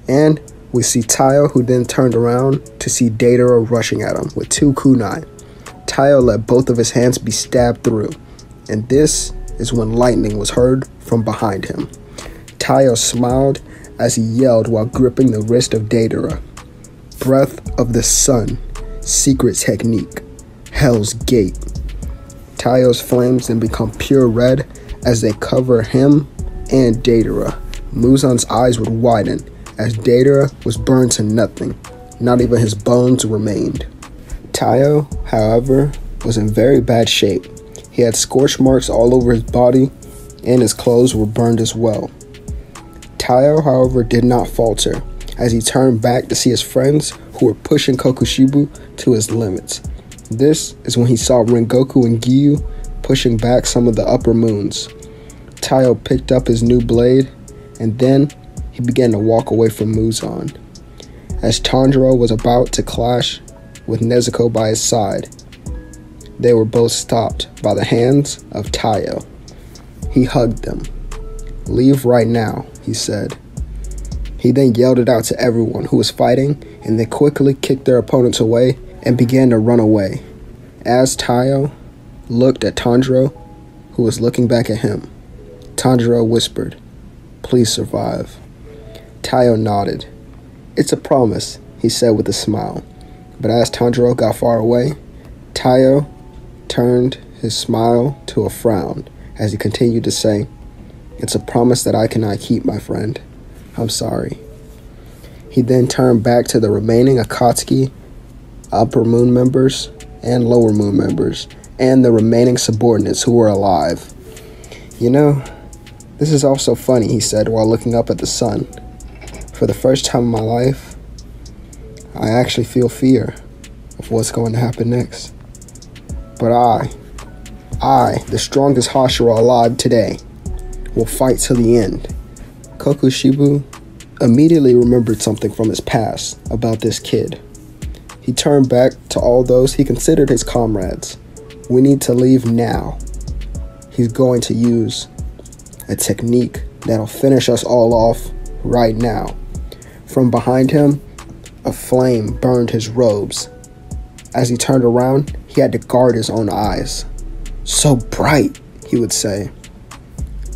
Speaker 2: And we see Taiyo, who then turned around to see Deidara rushing at him with 2 kunai. Taiyo let both of his hands be stabbed through, and this is when lightning was heard from behind him. Taiyo smiled as he yelled while gripping the wrist of Deidara. Breath of the Sun, secret technique, Hell's Gate. Taiyo's flames then become pure red as they cover him and Deidara. Muzan's eyes would widen as Deidara was burned to nothing. Not even his bones remained. Taiyo, however, was in very bad shape. He had scorch marks all over his body, and his clothes were burned as well. Taiyo, however, did not falter, as he turned back to see his friends who were pushing Kokushibu to his limits. This is when he saw Rengoku and Giyu pushing back some of the upper moons. Taiyo picked up his new blade, and then he began to walk away from Muzan. As Tanjiro was about to clash with Nezuko by his side, they were both stopped by the hands of Taiyo. He hugged them. "Leave right now," he said. He then yelled it out to everyone who was fighting, and they quickly kicked their opponents away and began to run away. As Taiyo looked at Tanjiro, who was looking back at him, Tanjiro whispered, "Please survive." Taiyo nodded. "It's a promise," he said with a smile. But as Tanjiro got far away, Taiyo turned his smile to a frown as he continued to say, "It's a promise that I cannot keep, my friend. I'm sorry." He then turned back to the remaining Akatsuki, Upper Moon members, and Lower Moon members, and the remaining subordinates who were alive. "You know, this is also funny," he said while looking up at the sun. "For the first time in my life, I actually feel fear of what's going to happen next. But I, the strongest Hashira alive today, will fight till the end." Kokushibu immediately remembered something from his past about this kid. He turned back to all those he considered his comrades. "We need to leave now. He's going to use a technique that'll finish us all off right now." From behind him, a flame burned his robes. As he turned around, he had to guard his own eyes. "So bright," he would say.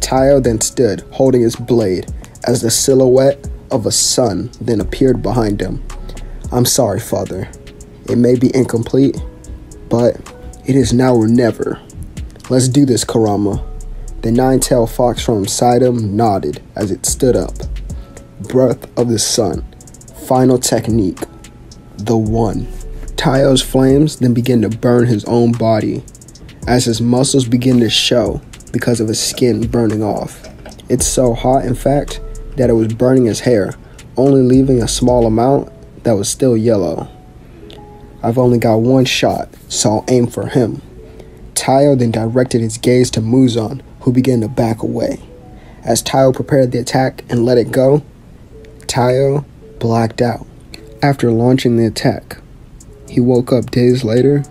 Speaker 2: Taiyo then stood, holding his blade, as the silhouette of a sun then appeared behind him. "I'm sorry, father. It may be incomplete, but it is now or never. Let's do this, Kurama." The nine-tailed fox from beside him nodded as it stood up. Breath of the Sun, final technique, the One. Taiyo's flames then began to burn his own body, as his muscles began to show because of his skin burning off. It's so hot, in fact, that it was burning his hair, only leaving a small amount that was still yellow. "I've only got one shot, so I'll aim for him." Taiyo then directed his gaze to Muzan, who began to back away. As Taiyo prepared the attack and let it go, Taiyo blacked out. After launching the attack, he woke up days later,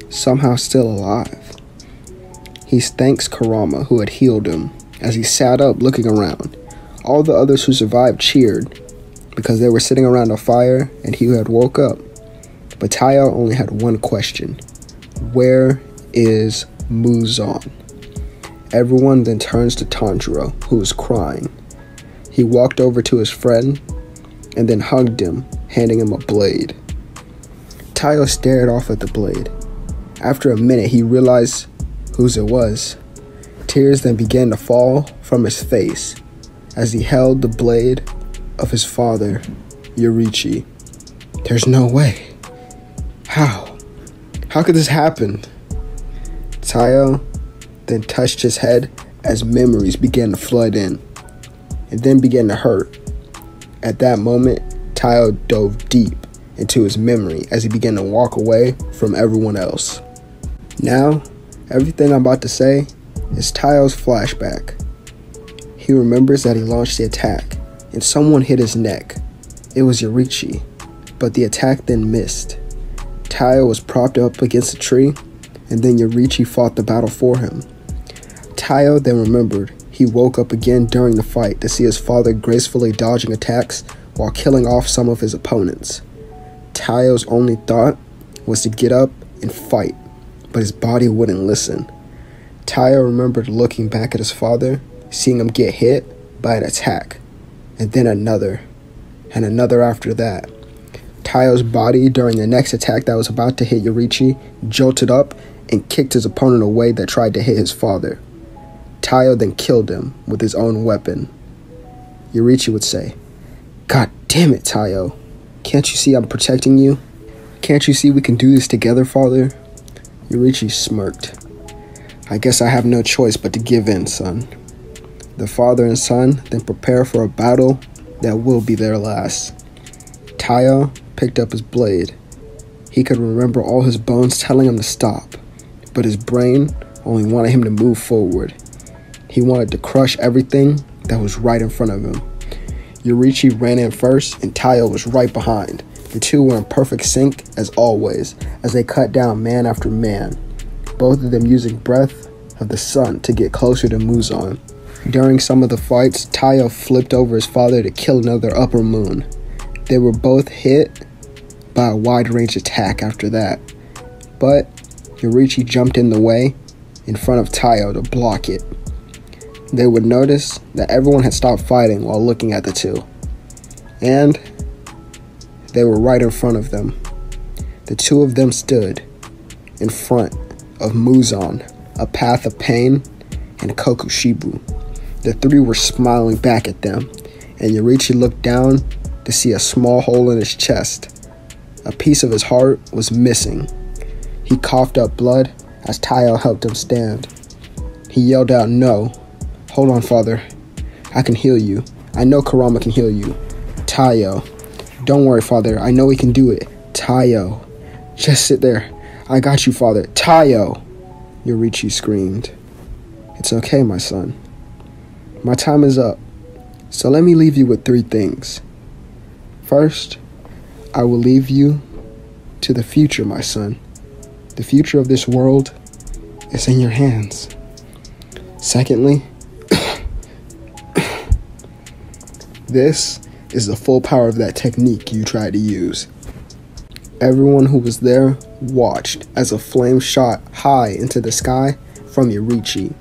Speaker 2: somehow still alive. He thanks Kurama, who had healed him, as he sat up looking around. All the others who survived cheered, because they were sitting around a fire and he had woke up. But Taiyo only had one question: where is Muzan? Everyone then turns to Tanjiro, who was crying. He walked over to his friend and then hugged him, handing him a blade. Taiyo stared off at the blade. After a minute, he realized whose it was. Tears then began to fall from his face as he held the blade of his father, Yoriichi. There's no way. How? How could this happen? Taiyo then touched his head as memories began to flood in. It then began to hurt. At that moment, Taiyo dove deep into his memory as he began to walk away from everyone else. Now, everything I'm about to say is Taiyo's flashback. He remembers that he launched the attack and someone hit his neck. It was Yoriichi, but the attack then missed. Taiyo was propped up against a tree, and then Yoriichi fought the battle for him. Taiyo then remembered he woke up again during the fight to see his father gracefully dodging attacks while killing off some of his opponents. Taiyo's only thought was to get up and fight, but his body wouldn't listen. Taiyo remembered looking back at his father, seeing him get hit by an attack, and then another, and another after that. Taiyo's body during the next attack that was about to hit Yoriichi jolted up and kicked his opponent away that tried to hit his father. Taiyo then killed him with his own weapon. Yoriichi would say, "God damn it, Taiyo. Can't you see I'm protecting you? Can't you see we can do this together, father?" Yoriichi smirked. "I guess I have no choice but to give in, son." The father and son then prepare for a battle that will be their last. Taiyo picked up his blade. He could remember all his bones telling him to stop, but his brain only wanted him to move forward. He wanted to crush everything that was right in front of him. Yoriichi ran in first, and Taiyo was right behind. The two were in perfect sync, as always, as they cut down man after man, both of them using breath of the sun to get closer to Muzan. During some of the fights, Taiyo flipped over his father to kill another upper moon. They were both hit by a wide-range attack after that, but Yoriichi jumped in the way in front of Taiyo to block it. They would notice that everyone had stopped fighting while looking at the two, and they were right in front of them. The two of them stood in front of Muzan, a path of pain, and Kokushibu. The three were smiling back at them, and Yoriichi looked down to see a small hole in his chest. A piece of his heart was missing. He coughed up blood as Taiyo helped him stand. He yelled out, "No. Hold on, father. I can heal you. I know Kurama can heal you." Taiyo. "Don't worry, father. I know he can do it." Taiyo. "Just sit there. I got you, father." Taiyo. Yoriichi screamed. "It's okay, my son. My time is up. So let me leave you with three things. First, I will leave you to the future, my son. The future of this world is in your hands. Secondly, this is the full power of that technique you tried to use." Everyone who was there watched as a flame shot high into the sky from Yoriichi.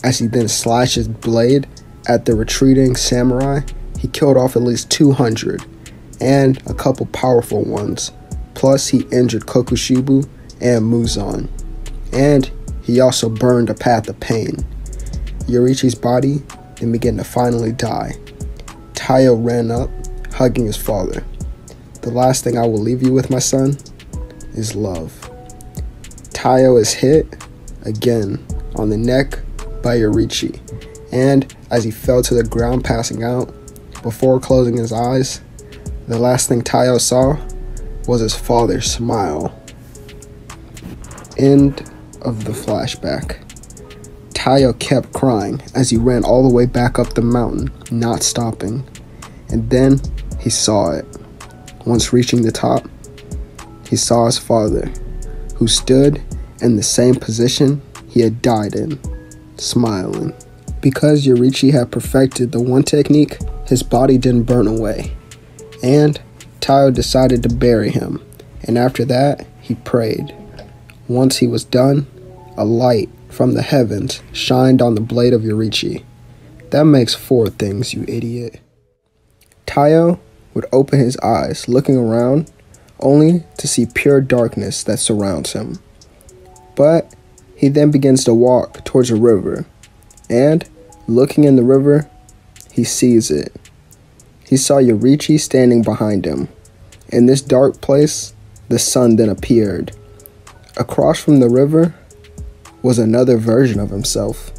Speaker 2: As he then slashed his blade at the retreating samurai, he killed off at least 200 and a couple powerful ones. Plus, he injured Kokushibu and Muzan. And he also burned a path of pain. Yoriichi's body then began to finally die. Taiyo ran up, hugging his father. "The last thing I will leave you with, my son, is love." Taiyo is hit again on the neck by Yoriichi, and as he fell to the ground passing out, before closing his eyes, the last thing Taiyo saw was his father smile. End of the flashback. Taiyo kept crying as he ran all the way back up the mountain, not stopping. And then he saw it. Once reaching the top, he saw his father, who stood in the same position he had died in, smiling. Because Yoriichi had perfected the one technique, his body didn't burn away. And Taiyo decided to bury him, and after that, he prayed. Once he was done, a light from the heavens shined on the blade of Yoriichi. That makes 4 things, you idiot. Taiyo would open his eyes, looking around, only to see pure darkness that surrounds him. But he then begins to walk towards a river, and, looking in the river, he sees it. He saw Yoriichi standing behind him. In this dark place, the sun then appeared. Across from the river was another version of himself.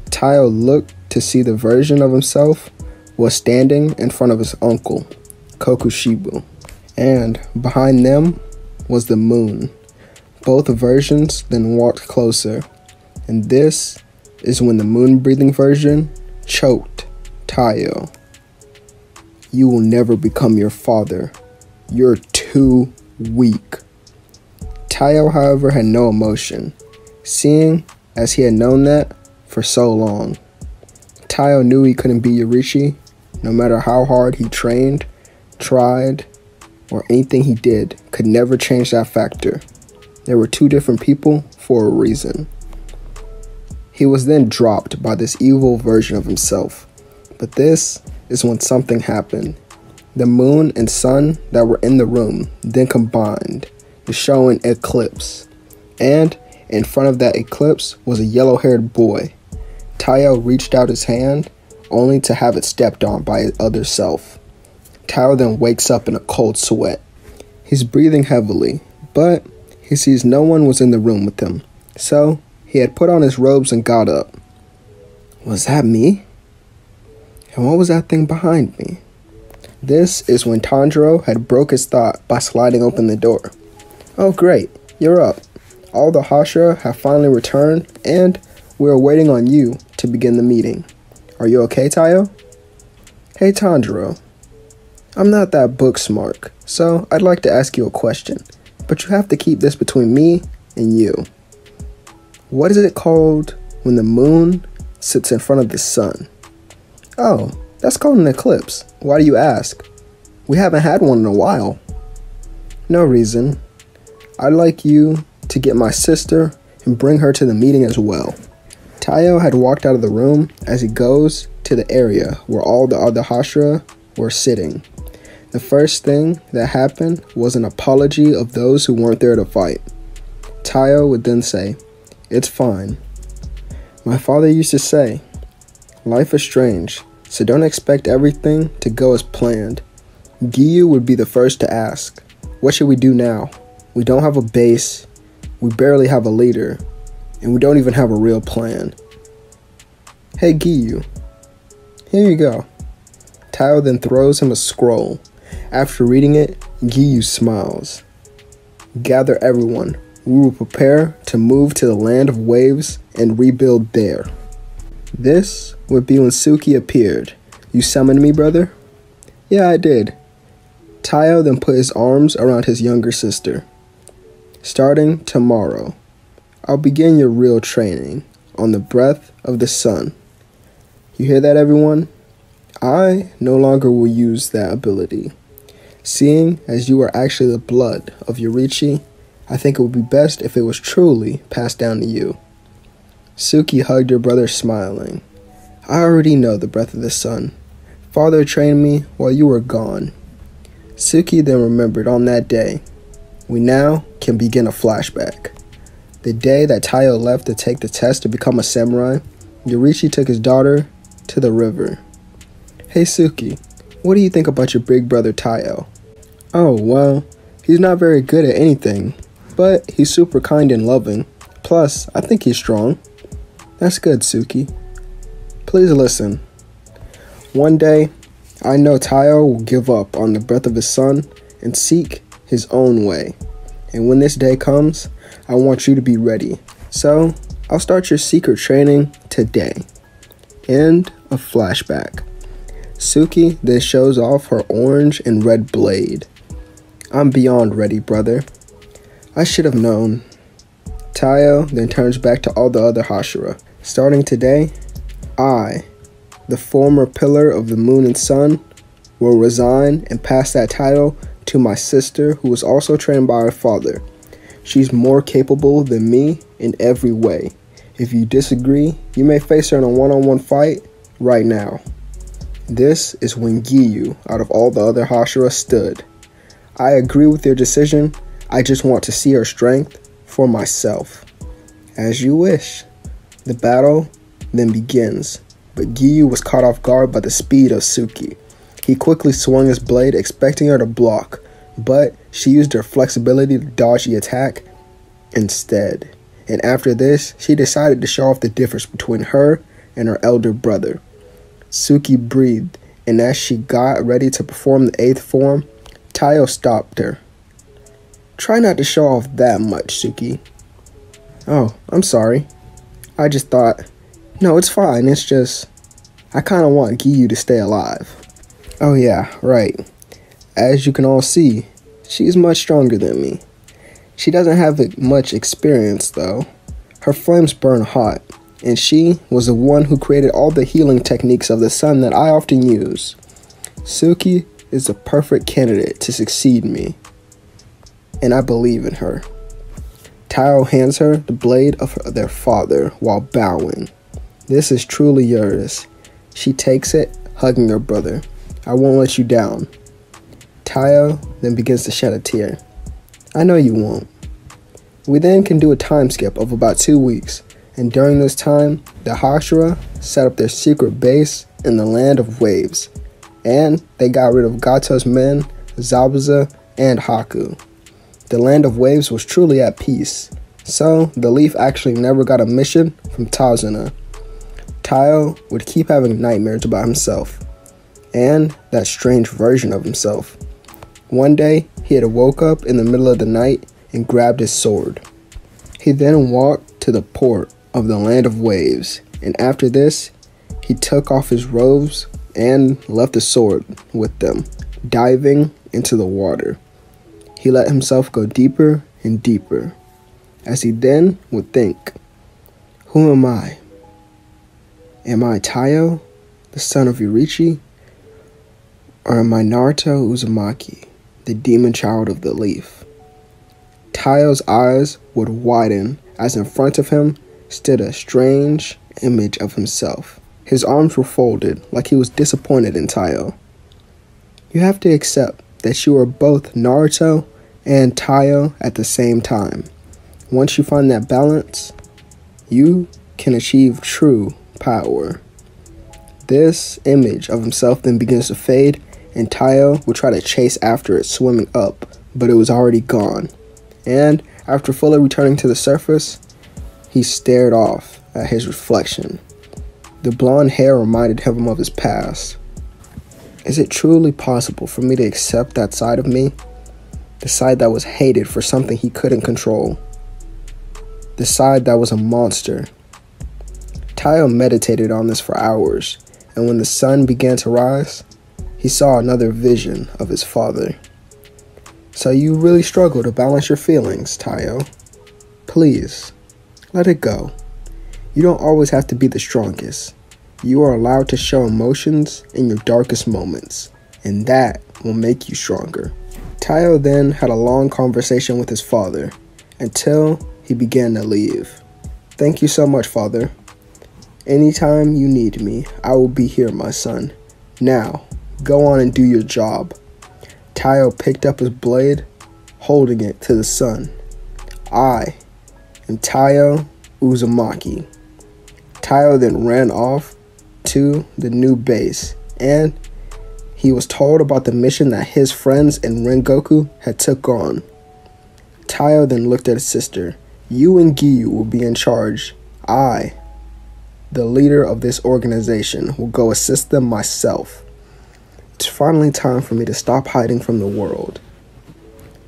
Speaker 2: Taiyo looked to see the version of himself was standing in front of his uncle, Kokushibu, and behind them was the moon. Both versions then walked closer, and this is when the moon-breathing version choked Taiyo. "You will never become your father. You're too weak." Taiyo, however, had no emotion, seeing as he had known that for so long. Taiyo knew he couldn't be Yoriichi, no matter how hard he trained, tried, or anything he did could never change that factor. There were two different people for a reason. He was then dropped by this evil version of himself. But this is when something happened. The moon and sun that were in the room then combined to show an eclipse. And in front of that eclipse was a yellow-haired boy. Taiyo reached out his hand, only to have it stepped on by his other self. Taiyo then wakes up in a cold sweat. He's breathing heavily, but he sees no one was in the room with him. So he had put on his robes and got up. Was that me? And what was that thing behind me? This is when Tanjiro had broke his thought by sliding open the door. "Oh great, you're up. All the Hashira have finally returned, and we are waiting on you to begin the meeting. Are you okay, Taiyo?" "Hey Tanjiro, I'm not that book smart, so I'd like to ask you a question, but you have to keep this between me and you. What is it called when the moon sits in front of the sun?" "Oh, that's called an eclipse. Why do you ask? We haven't had one in a while." "No reason. I'd like you to get my sister and bring her to the meeting as well." Taiyo had walked out of the room as he goes to the area where all the other Hashira were sitting. The first thing that happened was an apology of those who weren't there to fight. Taiyo would then say, "It's fine. My father used to say, life is strange, so don't expect everything to go as planned." Giyu would be the first to ask, "What should we do now? We don't have a base, we barely have a leader, and we don't even have a real plan." "Hey Giyu, here you go." Taiyo then throws him a scroll. After reading it, Giyu smiles. "Gather everyone. We will prepare to move to the land of waves and rebuild there." This would be when Suki appeared. "You summoned me, brother?" "Yeah, I did." Taiyo then put his arms around his younger sister. "Starting tomorrow, I'll begin your real training on the breath of the sun. You hear that, everyone? I no longer will use that ability. Seeing as you are actually the blood of Yoriichi, I think it would be best if it was truly passed down to you." Suki hugged her brother, smiling. "I already know the breath of the sun. Father trained me while you were gone." Suki then remembered on that day. We now can begin a flashback. The day that Taiyo left to take the test to become a samurai, Yoriichi took his daughter to the river. "Hey Suki, what do you think about your big brother Taiyo?" "Oh, well, he's not very good at anything, but he's super kind and loving. Plus, I think he's strong." "That's good, Suki. Please listen. One day, I know Taiyo will give up on the breath of his sun and seek his own way. And when this day comes, I want you to be ready. So, I'll start your secret training today." End of flashback. Suki then shows off her orange and red blade. "I'm beyond ready, brother. I should have known." Taiyo then turns back to all the other Hashira. "Starting today, I, the former pillar of the moon and sun, will resign and pass that title to my sister, who was also trained by her father. She's more capable than me in every way. If you disagree, you may face her in a one-on-one fight right now." This is when Giyu, out of all the other Hashira, stood. I agree with your decision. I just want to see her strength for myself. As you wish. The battle then begins, but Giyu was caught off guard by the speed of Suki. He quickly swung his blade, expecting her to block, but she used her flexibility to dodge the attack instead. And after this, she decided to show off the difference between her and her elder brother. Suki breathed, and as she got ready to perform the 8th form, Taiyo stopped her. Try not to show off that much, Suki. Oh, I'm sorry. I just thought, no, it's fine. It's just, I kind of want Giyu to stay alive. Oh yeah, right. As you can all see, she's much stronger than me. She doesn't have much experience though. Her flames burn hot, and she was the one who created all the healing techniques of the sun that I often use. Suki is the perfect candidate to succeed me, and I believe in her. Taiyo hands her the blade of their father while bowing. This is truly yours. She takes it, hugging her brother. I won't let you down. Taiyo then begins to shed a tear. I know you won't. We then can do a time skip of about 2 weeks, and during this time, the Hashira set up their secret base in the Land of Waves, and they got rid of Gato's men, Zabuza, and Haku. The Land of Waves was truly at peace, so the Leaf actually never got a mission from Tazuna. Taiyo would keep having nightmares about himself, and that strange version of himself. One day, he had woke up in the middle of the night and grabbed his sword. He then walked to the port of the Land of Waves, and after this, he took off his robes and left the sword with them, diving into the water. He let himself go deeper and deeper, as he then would think, who am I? Am I Taiyo, the son of Yoriichi? Or am I Naruto Uzumaki, the demon child of the Leaf? Taiyo's eyes would widen as in front of him stood a strange image of himself. His arms were folded like he was disappointed in Taiyo. You have to accept that you are both Naruto and Taiyo at the same time. Once you find that balance, you can achieve true power. This image of himself then begins to fade, and Taiyo would try to chase after it, swimming up, but it was already gone. And after fully returning to the surface, he stared off at his reflection. The blonde hair reminded him of his past. Is it truly possible for me to accept that side of me? The side that was hated for something he couldn't control. The side that was a monster. Taiyo meditated on this for hours, and when the sun began to rise, he saw another vision of his father. So you really struggle to balance your feelings, Taiyo. Please, let it go. You don't always have to be the strongest. You are allowed to show emotions in your darkest moments, and that will make you stronger. Taiyo then had a long conversation with his father, until he began to leave. Thank you so much, Father. Anytime you need me, I will be here, my son. Now, go on and do your job. Taiyo picked up his blade, holding it to the sun. I am Taiyo Uzumaki. Taiyo then ran off to the new base, and he was told about the mission that his friends and Rengoku had took on. Taiyo then looked at his sister. You and Giyu will be in charge. I, the leader of this organization, will go assist them myself. It's finally time for me to stop hiding from the world.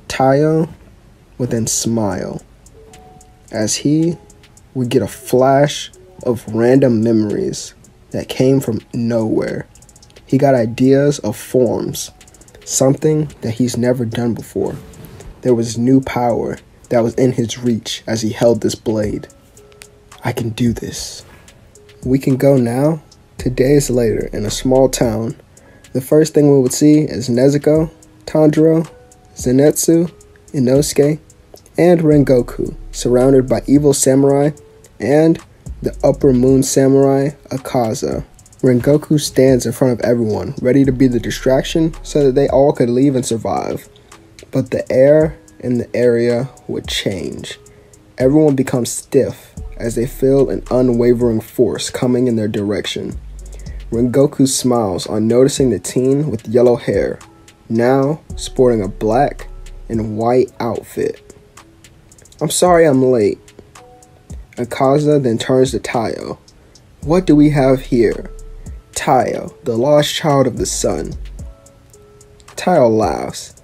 Speaker 2: Taiyo would then smile, as he would get a flash of random memories that came from nowhere. He got ideas of forms, something that he's never done before. There was new power that was in his reach as he held this blade. I can do this. We can go now to days later in a small town. The first thing we would see is Nezuko, Tanjiro, Zenitsu, Inosuke, and Rengoku, surrounded by evil samurai and the upper moon samurai Akaza. Rengoku stands in front of everyone, ready to be the distraction so that they all could leave and survive. But the air in the area would change. Everyone becomes stiff as they feel an unwavering force coming in their direction. Rengoku smiles on noticing the teen with yellow hair, now sporting a black and white outfit. "I'm sorry I'm late." Akaza then turns to Taiyo. "What do we have here?" "Taiyo, the lost child of the sun." Taiyo laughs.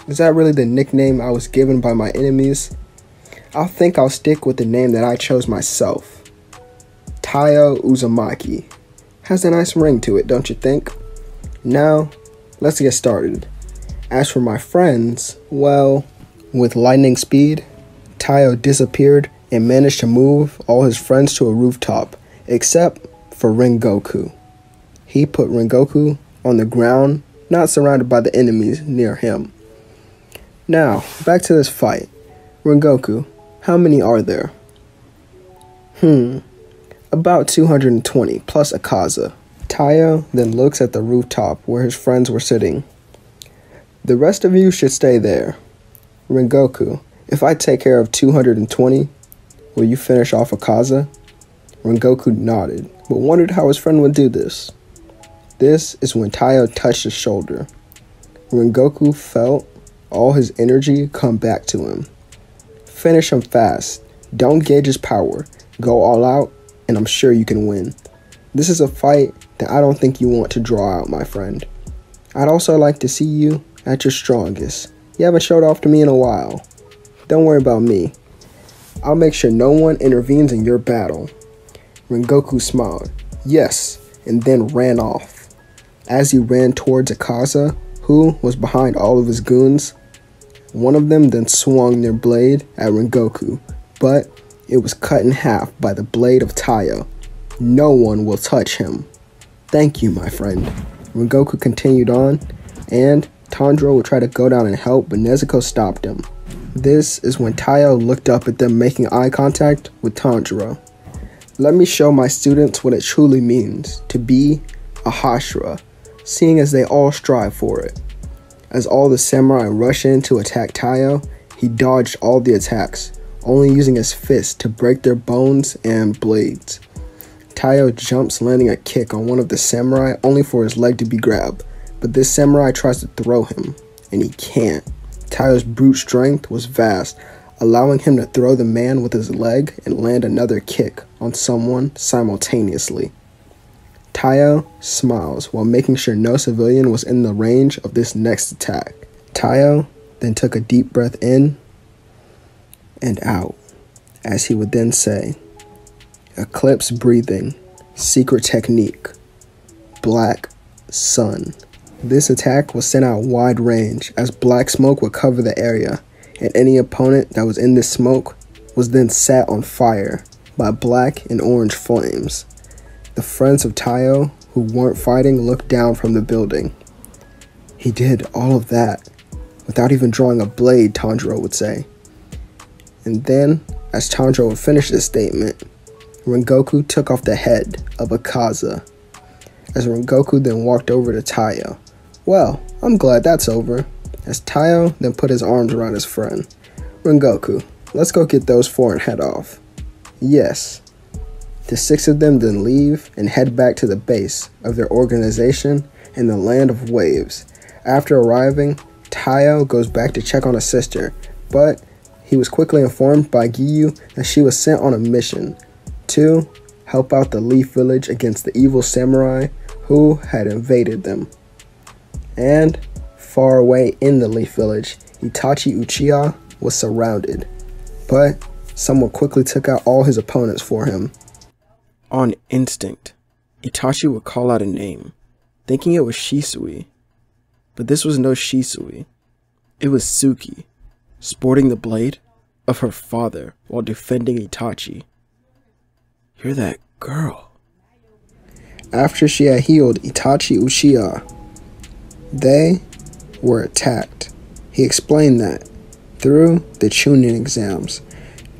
Speaker 2: Is that really the nickname I was given by my enemies? I think I'll stick with the name that I chose myself. Taiyo Uzumaki. Has a nice ring to it, don't you think? Now, let's get started. As for my friends, well, with lightning speed, Taiyo disappeared and managed to move all his friends to a rooftop, except for Rengoku. He put Rengoku on the ground, not surrounded by the enemies near him. Now, back to this fight. Rengoku, how many are there? About 220, plus Akaza. Taiyo then looks at the rooftop where his friends were sitting. The rest of you should stay there. Rengoku, if I take care of 220, will you finish off Akaza? Rengoku nodded, but wondered how his friend would do this. This is when Taiyo touched his shoulder. Rengoku felt all his energy come back to him. Finish him fast. Don't gauge his power. Go all out, and I'm sure you can win. This is a fight that I don't think you want to draw out, my friend. I'd also like to see you at your strongest. You haven't showed off to me in a while. Don't worry about me. I'll make sure no one intervenes in your battle. Rengoku smiled. Yes, and then ran off. As he ran towards Akaza, who was behind all of his goons, one of them then swung their blade at Rengoku, but it was cut in half by the blade of Taiyo. No one will touch him. Thank you, my friend. Rengoku continued on, and Tanjiro would try to go down and help, but Nezuko stopped him. This is when Taiyo looked up at them making eye contact with Tanjiro. Let me show my students what it truly means to be a Hashira, seeing as they all strive for it. As all the samurai rush in to attack Taiyo, he dodged all the attacks, only using his fists to break their bones and blades. Taiyo jumps, landing a kick on one of the samurai only for his leg to be grabbed, but this samurai tries to throw him, and he can't. Taiyo's brute strength was vast, allowing him to throw the man with his leg and land another kick on someone simultaneously. Taiyo smiles while making sure no civilian was in the range of this next attack. Taiyo then took a deep breath in and out, as he would then say, Eclipse breathing, secret technique, black sun. This attack was sent out wide range as black smoke would cover the area, and any opponent that was in this smoke was then set on fire by black and orange flames. The friends of Taiyo who weren't fighting looked down from the building. He did all of that without even drawing a blade, Tanjiro would say. And then, as Tanjiro would finish this statement, Rengoku took off the head of Akaza. As Rengoku then walked over to Taiyo. Well, I'm glad that's over. As Taiyo then put his arms around his friend. Rengoku, let's go get those four and head off. Yes. The six of them then leave and head back to the base of their organization in the Land of Waves. After arriving, Taiyo goes back to check on his sister, but he was quickly informed by Giyu that she was sent on a mission to help out the Leaf Village against the evil samurai who had invaded them. And far away in the Leaf Village, Itachi Uchiha was surrounded, but someone quickly took out all his opponents for him. On instinct, Itachi would call out a name, thinking it was Shisui. But this was no Shisui. It was Suki, sporting the blade of her father while defending Itachi. You're that girl. After she had healed Itachi Uchiha, they were attacked. He explained that through the Chunin exams.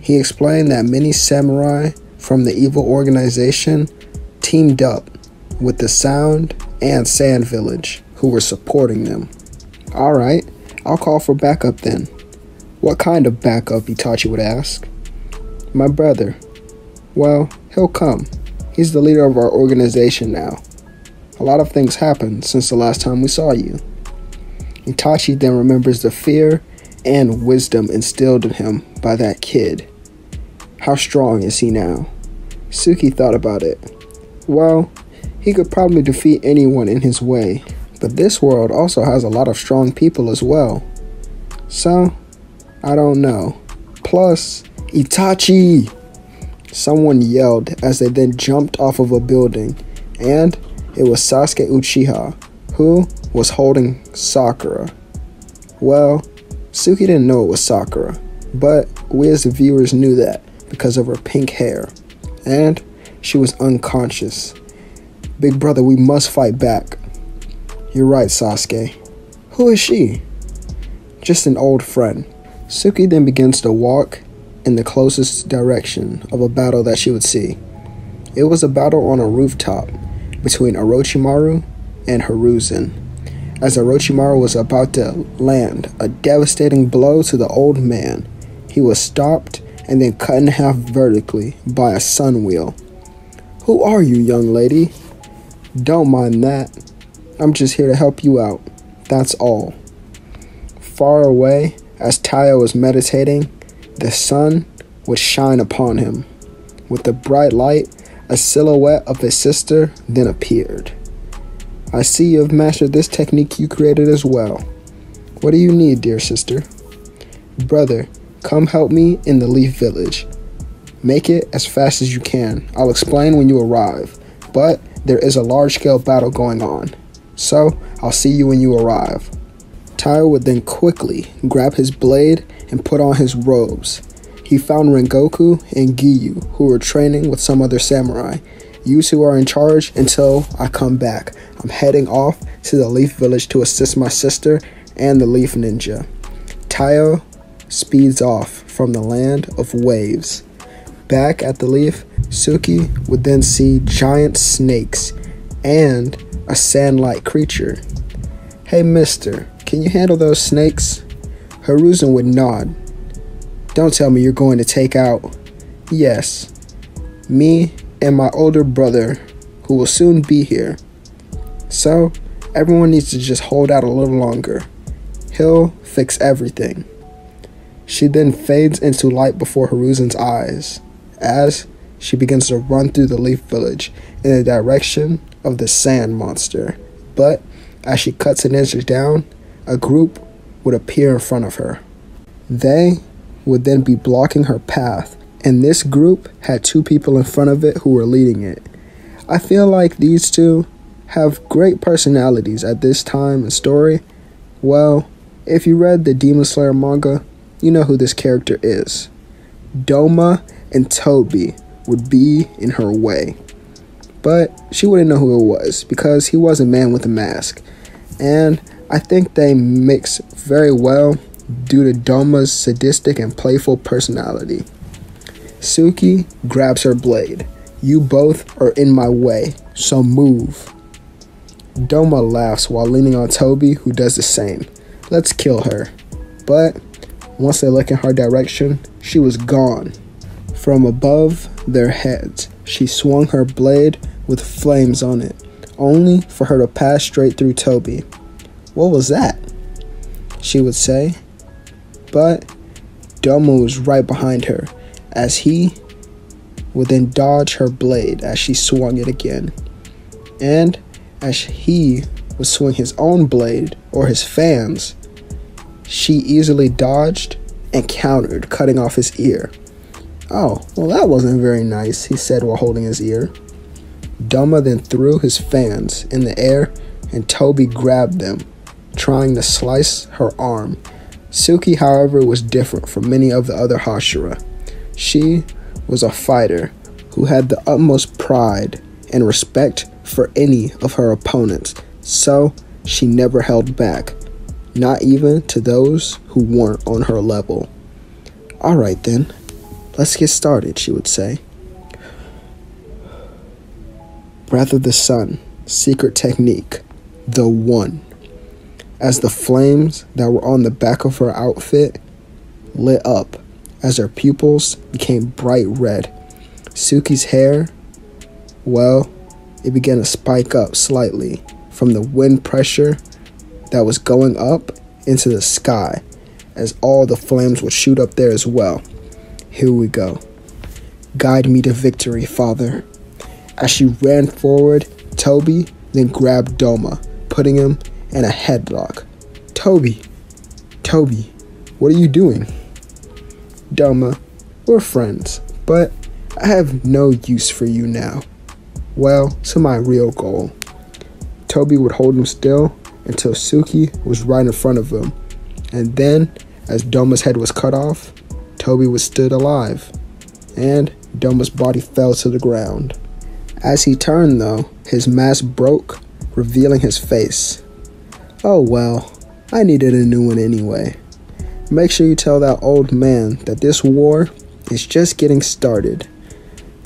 Speaker 2: He explained that many samurai from the evil organization teamed up with the Sound and Sand Village, who were supporting them. Alright, I'll call for backup then. What kind of backup, Itachi would ask. My brother. Well, he'll come. He's the leader of our organization now. A lot of things happened since the last time we saw you. Itachi then remembers the fear and wisdom instilled in him by that kid. How strong is he now? Suki thought about it. Well, he could probably defeat anyone in his way, but this world also has a lot of strong people as well. So, I don't know. Plus, Itachi! Someone yelled as they then jumped off of a building, and it was Sasuke Uchiha, who was holding Sakura. Well, Suki didn't know it was Sakura, but we as the viewers knew that because of her pink hair, and she was unconscious. Big brother, we must fight back. You're right, Sasuke. Who is she? Just an old friend. Suki then begins to walk in the closest direction of a battle that she would see. It was a battle on a rooftop between Orochimaru and Hiruzen. As Orochimaru was about to land a devastating blow to the old man, he was stopped and then cut in half vertically by a sun wheel. Who are you, young lady? Don't mind that. I'm just here to help you out. That's all. Far away, as Taiyo was meditating, the sun would shine upon him. With the bright light, a silhouette of his sister then appeared. I see you have mastered this technique you created as well. What do you need, dear sister? Brother, come help me in the Leaf Village. Make it as fast as you can. I'll explain when you arrive, but there is a large-scale battle going on. So, I'll see you when you arrive. Taiyo would then quickly grab his blade and put on his robes. He found Rengoku and Giyu, who were training with some other samurai. You two are in charge until I come back. I'm heading off to the Leaf Village to assist my sister and the Leaf Ninja. Taiyo speeds off from the land of waves. Back at the Leaf, Suki would then see giant snakes and a sand-like creature. Hey mister, can you handle those snakes? Hiruzen would nod. Don't tell me you're going to take out... Yes, me and my older brother, who will soon be here. So, everyone needs to just hold out a little longer. He'll fix everything. She then fades into light before Hiruzen's eyes, as she begins to run through the Leaf Village in the direction of the sand monster. But, as she cuts an inch down, a group would appear in front of her. They would then be blocking her path, and this group had two people in front of it who were leading it. I feel like these two have great personalities at this time in story. Well, if you read the Demon Slayer manga, you know who this character is. Doma and Toby would be in her way, but she wouldn't know who it was because he was a man with a mask, and I think they mix very well due to Doma's sadistic and playful personality. Suki grabs her blade. You both are in my way, so move. Doma laughs while leaning on Toby, who does the same. Let's kill her. But once they look in her direction, she was gone. From above their heads, she swung her blade with flames on it, only for her to pass straight through Toby. What was that? She would say. But Doma was right behind her, as he would then dodge her blade as she swung it again. And as he would swing his own blade, or his fans, she easily dodged and countered, cutting off his ear. Oh, well that wasn't very nice, he said while holding his ear. Doma then threw his fans in the air and Toby grabbed them, trying to slice her arm. Suki, however, was different from many of the other Hashira. She was a fighter who had the utmost pride and respect for any of her opponents, so she never held back, not even to those who weren't on her level. Alright then, let's get started, she would say. Breath of the Sun, secret technique, the one. As the flames that were on the back of her outfit lit up, as her pupils became bright red. Suki's hair, well, it began to spike up slightly from the wind pressure that was going up into the sky, as all the flames would shoot up there as well. Here we go. Guide me to victory, Father. As she ran forward, Toby then grabbed Doma, putting him in a headlock. Toby, what are you doing? Doma, we're friends, but I have no use for you now. Well, to my real goal. Toby would hold him still until Suki was right in front of him, and then, as Doma's head was cut off, Toby was stood alive, and Doma's body fell to the ground. As he turned though, his mask broke, revealing his face. Oh well, I needed a new one anyway. Make sure you tell that old man that this war is just getting started.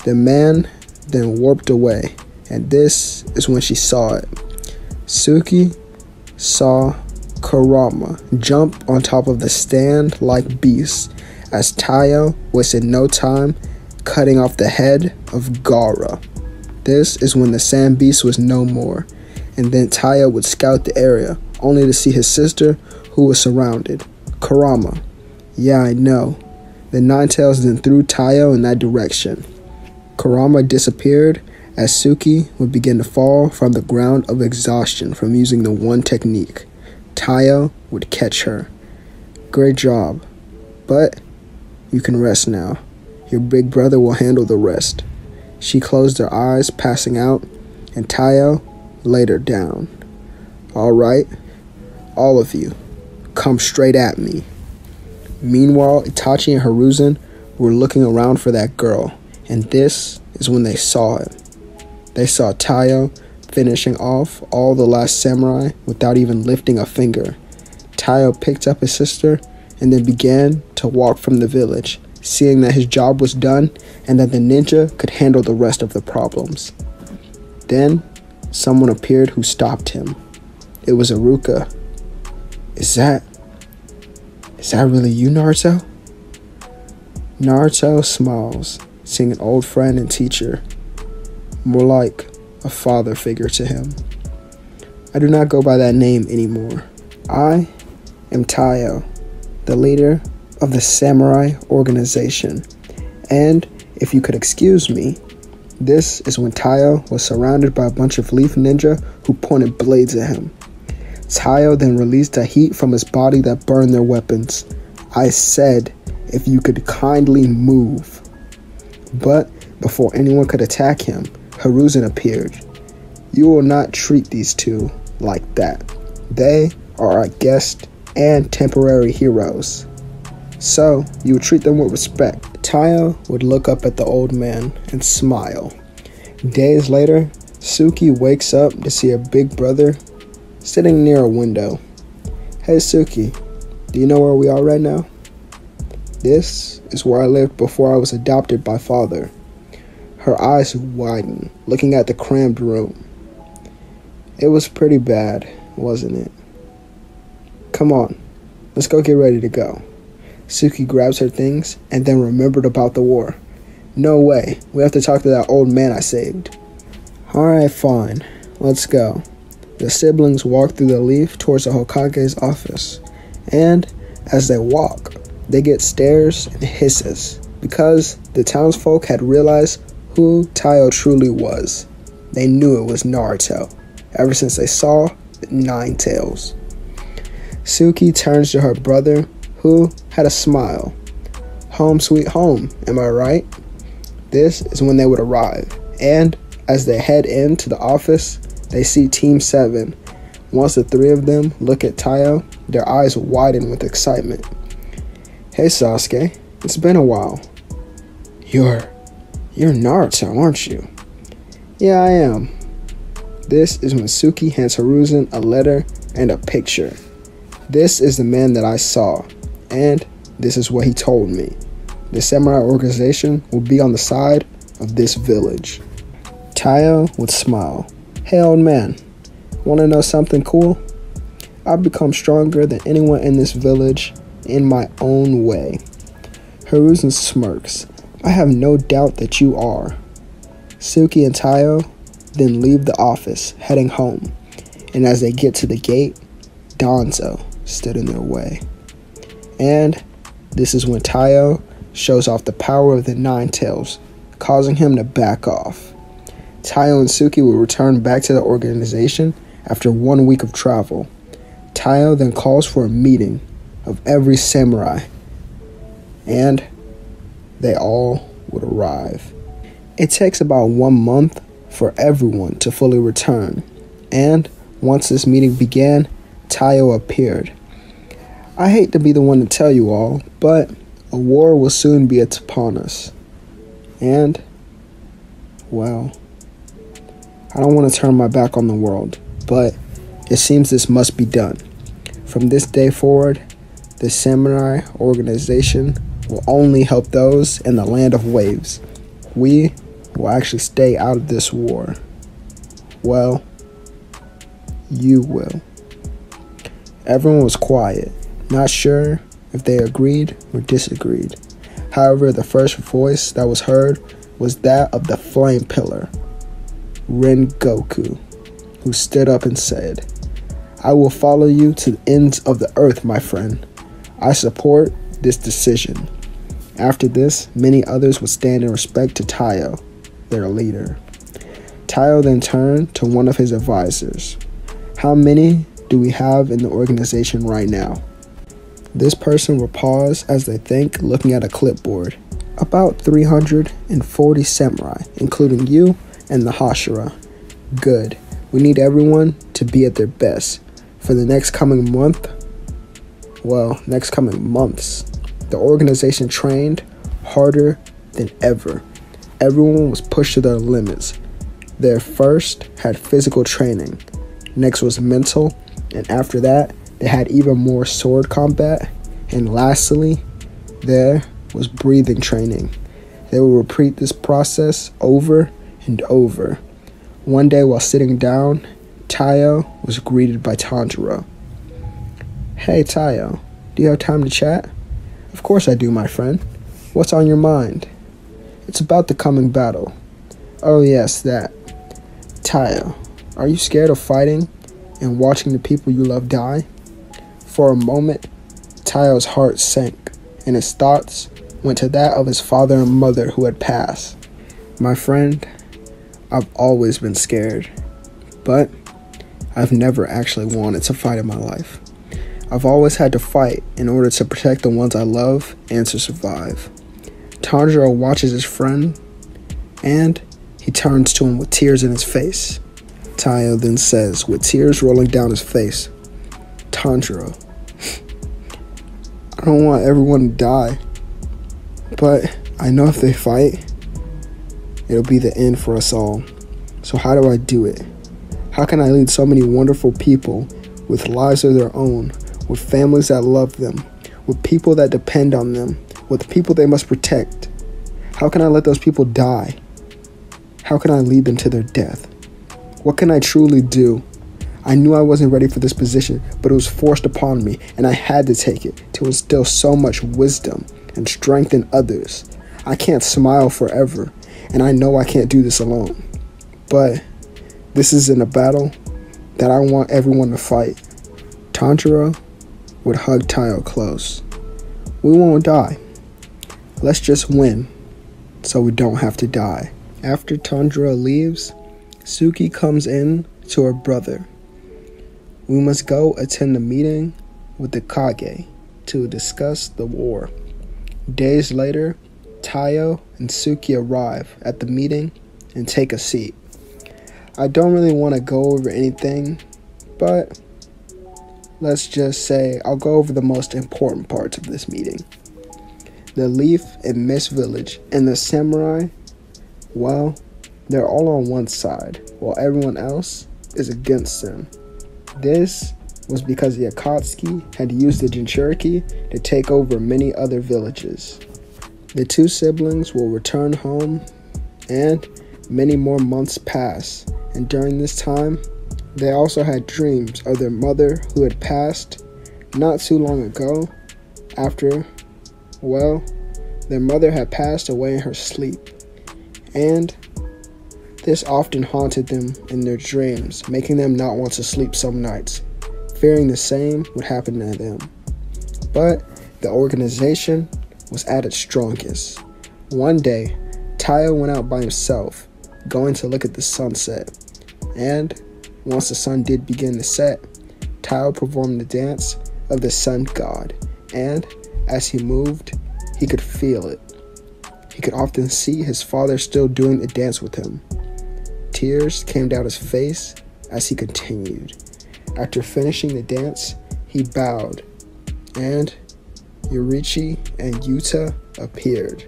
Speaker 2: The man then warped away, and this is when she saw it. Suki saw Kurama jump on top of the stand like beast, as Tayo was in no time cutting off the head of Gaara. This is when the sand beast was no more, and then Tayo would scout the area, only to see his sister, who was surrounded. Kurama. Yeah, I know. The Ninetales then threw Tayo in that direction. Kurama disappeared as Suki would begin to fall from the ground of exhaustion from using the one technique. Tayo would catch her. Great job. But you can rest now. Your big brother will handle the rest. She closed her eyes, passing out, and Tayo laid her down. All right, all of you, come straight at me. Meanwhile, Itachi and Hiruzen were looking around for that girl, and this is when they saw it. They saw Tayo finishing off all the last samurai without even lifting a finger. Tayo picked up his sister and then began to walk from the village, seeing that his job was done and that the ninja could handle the rest of the problems. Then, someone appeared who stopped him. It was Iruka. Is that really you, Naruto? Naruto smiles, seeing an old friend and teacher, more like a father figure to him. I do not go by that name anymore. I am Tayo, the leader of the samurai organization, and if you could excuse me, this is when Tayo was surrounded by a bunch of leaf ninja who pointed blades at him. Tayo then released a heat from his body that burned their weapons. I said, if you could kindly move. But before anyone could attack him, Hiruzen appeared. You will not treat these two like that. They are our guest and temporary heroes. So, you would treat them with respect. Tayo would look up at the old man and smile. Days later, Suki wakes up to see her big brother sitting near a window. Hey Suki, do you know where we are right now? This is where I lived before I was adopted by father. Her eyes widened, looking at the crammed room. It was pretty bad, wasn't it? Come on, let's go get ready to go. Suki grabs her things and then remembered about the war. No way, we have to talk to that old man I saved. Alright, fine, let's go. The siblings walk through the leaf towards the Hokage's office, and as they walk, they get stares and hisses because the townsfolk had realized who Tayo truly was. They knew it was Naruto, ever since they saw the Ninetales. Suki turns to her brother, who had a smile. Home sweet home, am I right? This is when they would arrive, and as they head into the office, they see Team 7. Once the three of them look at Tayo, their eyes widen with excitement. Hey Sasuke, it's been a while. You're Naruto, aren't you? Yeah, I am. This is when Suki hands Hiruzen a letter and a picture. This is the man that I saw, and this is what he told me. The samurai organization will be on the side of this village. Taiyo would smile. Hey old man, wanna know something cool? I've become stronger than anyone in this village in my own way. Hiruzen smirks. I have no doubt that you are. Suki and Taiyo then leave the office, heading home, and as they get to the gate, Danzo stood in their way. And this is when Taiyo shows off the power of the Nine Tails, causing him to back off. Taiyo and Suki will return back to the organization after 1 week of travel. Taiyo then calls for a meeting of every samurai, and they all would arrive. It takes about 1 month for everyone to fully return, and once this meeting began, Taiyo appeared. I hate to be the one to tell you all, but a war will soon be upon us. And, well, I don't want to turn my back on the world, but it seems this must be done. From this day forward, the samurai organization will only help those in the land of waves. We will actually stay out of this war. Well, you will. Everyone was quiet, not sure if they agreed or disagreed. However, the first voice that was heard was that of the Flame Pillar, Rengoku, who stood up and said, I will follow you to the ends of the earth, my friend. I support this decision. After this, many others would stand in respect to Taiyo, their leader. Taiyo then turned to one of his advisors. How many do we have in the organization right now? This person will pause as they think, looking at a clipboard. About 340 samurai, including you and the Hashira. Good. We need everyone to be at their best. For the next coming months, the organization trained harder than ever. Everyone was pushed to their limits. Their first had physical training. Next was mental. And after that, they had even more sword combat. And lastly, there was breathing training. They would repeat this process over and over. One day while sitting down, Taiyo was greeted by Tanjiro. Hey Taiyo, do you have time to chat? Of course I do, my friend. What's on your mind? It's about the coming battle. Oh yes, that. Taiyo, are you scared of fighting and watching the people you love die? For a moment, Taiyo's heart sank, and his thoughts went to that of his father and mother who had passed. My friend, I've always been scared, but I've never actually wanted to fight in my life. I've always had to fight in order to protect the ones I love and to survive. Tanjiro watches his friend, and he turns to him with tears in his face. Taiyo then says, with tears rolling down his face, Tanjiro, I don't want everyone to die, but I know if they fight, it'll be the end for us all. So how do I do it? How can I lead so many wonderful people with lives of their own, with families that love them, with people that depend on them, with people they must protect? How can I let those people die? How can I lead them to their death? What can I truly do? I knew I wasn't ready for this position, but it was forced upon me, and I had to take it to instill so much wisdom and strength in others. I can't smile forever, and I know I can't do this alone. But this isn't a battle that I want everyone to fight. Tanjiro would hug Taiyo close. We won't die. Let's just win, so we don't have to die. After Tanjiro leaves, Suki comes in to her brother. We must go attend a meeting with the Kage to discuss the war. Days later, Taiyo and Suki arrive at the meeting and take a seat. I don't really want to go over anything, but let's just say I'll go over the most important parts of this meeting. The Leaf and Mist Village and the Samurai, well, they're all on one side, while everyone else is against them. This was because the Akatsuki had used the Jinchuriki to take over many other villages. The two siblings will return home, and Many more months pass, and during this time, they also had dreams of their mother who had passed not too long ago after, well, their mother had passed away in her sleep. And this often haunted them in their dreams, making them not want to sleep some nights, fearing the same would happen to them. But the organization was at its strongest. One day, Taiyo went out by himself, going to look at the sunset. And once the sun did begin to set, Taiyo performed the dance of the sun god. And as he moved, he could feel it. He could often see his father still doing the dance with him. Tears came down his face as he continued. After finishing the dance, he bowed, and Yoriichi and Yuta appeared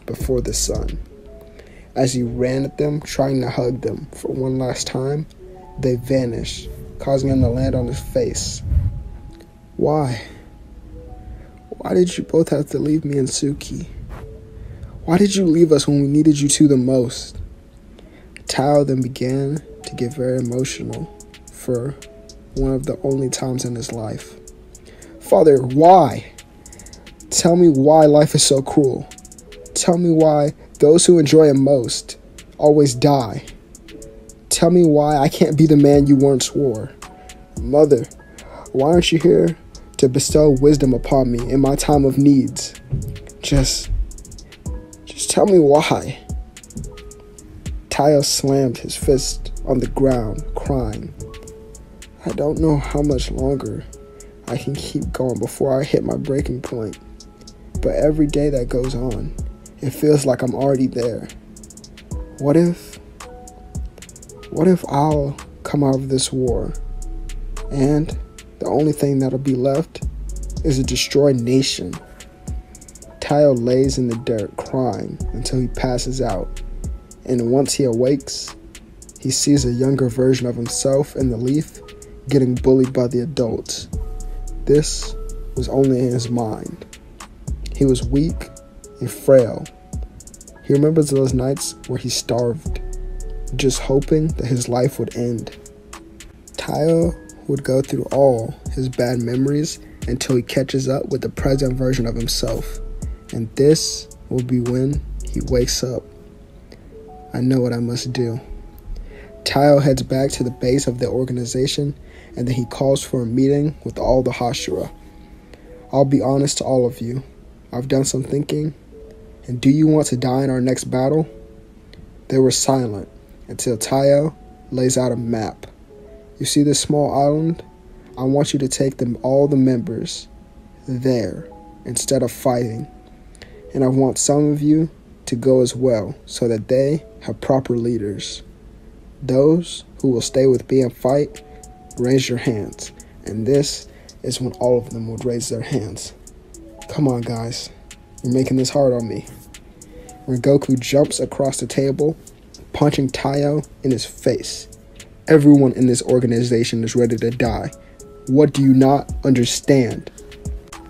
Speaker 2: before the sun. As he ran at them, trying to hug them for one last time, they vanished, causing him to land on his face. Why? Why did you both have to leave me and Suki? Why did you leave us when we needed you to the most? Taiyo then began to get very emotional for one of the only times in his life. Father, why? Tell me why life is so cruel. Tell me why those who enjoy it most always die. Tell me why I can't be the man you once were. Mother, why aren't you here to bestow wisdom upon me in my time of needs? Just tell me why. Taiyo slammed his fist on the ground, crying. I don't know how much longer I can keep going before I hit my breaking point. But every day that goes on, it feels like I'm already there. What if I'll come out of this war and the only thing that'll be left is a destroyed nation? Taiyo lays in the dirt crying until he passes out, and once he awakes, he sees a younger version of himself in the leaf getting bullied by the adults. This was only in his mind. He was weak and frail. He remembers those nights where he starved, just hoping that his life would end. Taiyo would go through all his bad memories until he catches up with the present version of himself. And this will be when he wakes up. I know what I must do. Taiyo heads back to the base of the organization, and then he calls for a meeting with all the Hashira. I'll be honest to all of you. I've done some thinking, and do you want to die in our next battle? They were silent until Taiyo lays out a map. You see this small island? I want you to take all the members there instead of fighting. And I want some of you to go as well so that they have proper leaders. Those who will stay with me and fight, raise your hands. And this is when all of them would raise their hands. Come on, guys. You're making this hard on me. Rengoku jumps across the table, punching Taiyo in his face. Everyone in this organization is ready to die. What do you not understand?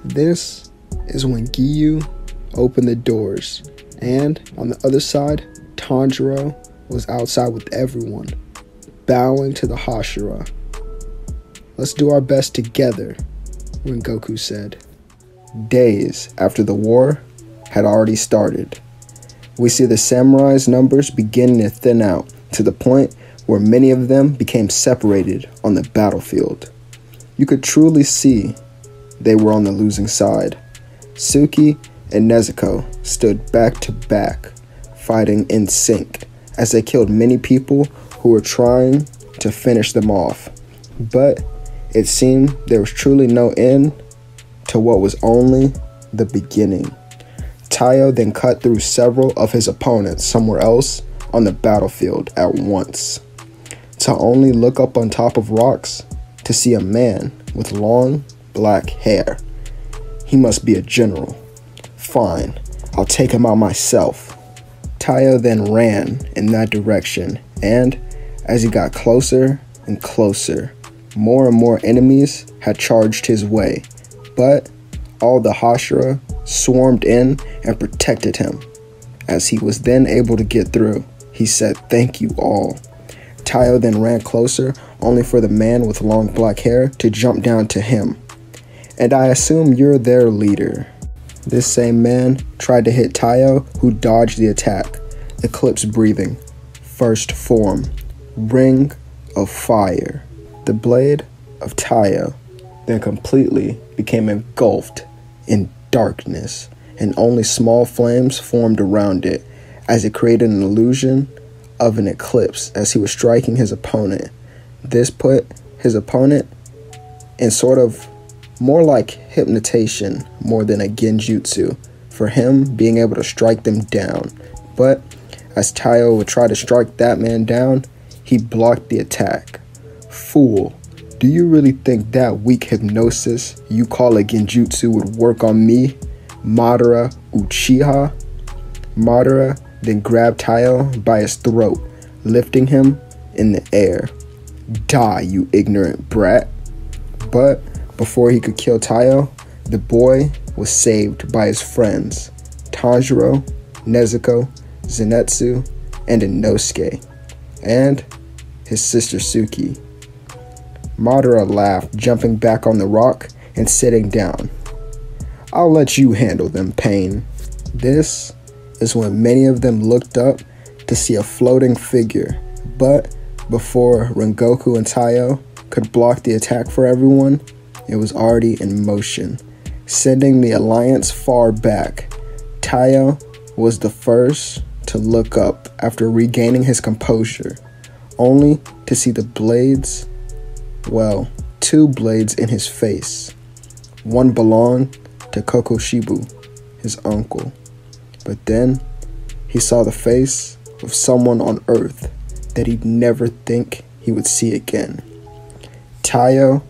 Speaker 2: This is when Giyu opened the doors, and on the other side, Tanjiro was outside with everyone, bowing to the Hashira. Let's do our best together, Rengoku said. Days after the war had already started, we see the samurai's numbers beginning to thin out to the point where many of them became separated on the battlefield. You could truly see they were on the losing side. Suki and Nezuko stood back to back, fighting in sync as they killed many people who were trying to finish them off. But it seemed there was truly no end to what was only the beginning. Taiyo then cut through several of his opponents somewhere else on the battlefield at once, to only look up on top of rocks to see a man with long black hair. He must be a general. Fine, I'll take him out myself. Taiyo then ran in that direction, and as he got closer and closer, more and more enemies had charged his way, but all the Hashira swarmed in and protected him, as he was then able to get through. He said, "Thank you all." Taiyo then ran closer, only for the man with long black hair to jump down to him. "And I assume you're their leader." This same man tried to hit Taiyo, who dodged the attack. Eclipse breathing. First form. Ring of fire. The blade of Taiyo then completely became engulfed in darkness, and only small flames formed around it as it created an illusion of an eclipse as he was striking his opponent. This put his opponent in sort of more like hypnotation more than a genjutsu for him being able to strike them down. But as Taiyo would try to strike that man down, he blocked the attack. "Fool, do you really think that weak hypnosis you call a genjutsu would work on me, Madara Uchiha?" Madara then grabbed Taiyo by his throat, lifting him in the air. "Die, you ignorant brat." But before he could kill Taiyo, the boy was saved by his friends, Tanjiro, Nezuko, Zenitsu, and Inosuke, and his sister Suki. Madara laughed, jumping back on the rock and sitting down. "I'll let you handle them, Pain." This is when many of them looked up to see a floating figure, but before Rengoku and Taiyo could block the attack for everyone, it was already in motion, sending the alliance far back. Taiyo was the first to look up after regaining his composure, only to see the blades, well, two blades in his face. One belonged to Kokoshibu, his uncle. But then he saw the face of someone on Earth that he'd never think he would see again. Taiyo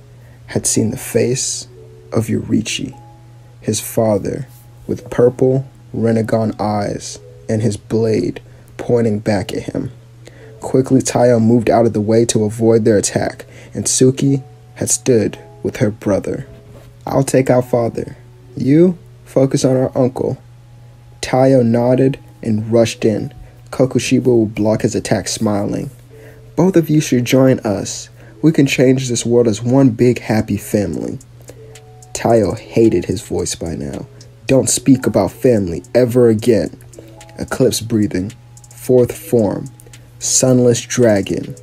Speaker 2: had seen the face of Yoriichi, his father, with purple Rinnegan eyes and his blade pointing back at him. Quickly, Taiyo moved out of the way to avoid their attack, and Suki had stood with her brother. "I'll take our father. You focus on our uncle." Taiyo nodded and rushed in. Kokoshiba would block his attack, smiling. "Both of you should join us. We can change this world as one big happy family." Taiyo hated his voice by now. "Don't speak about family ever again." Eclipse breathing. Fourth form. Sunless dragon.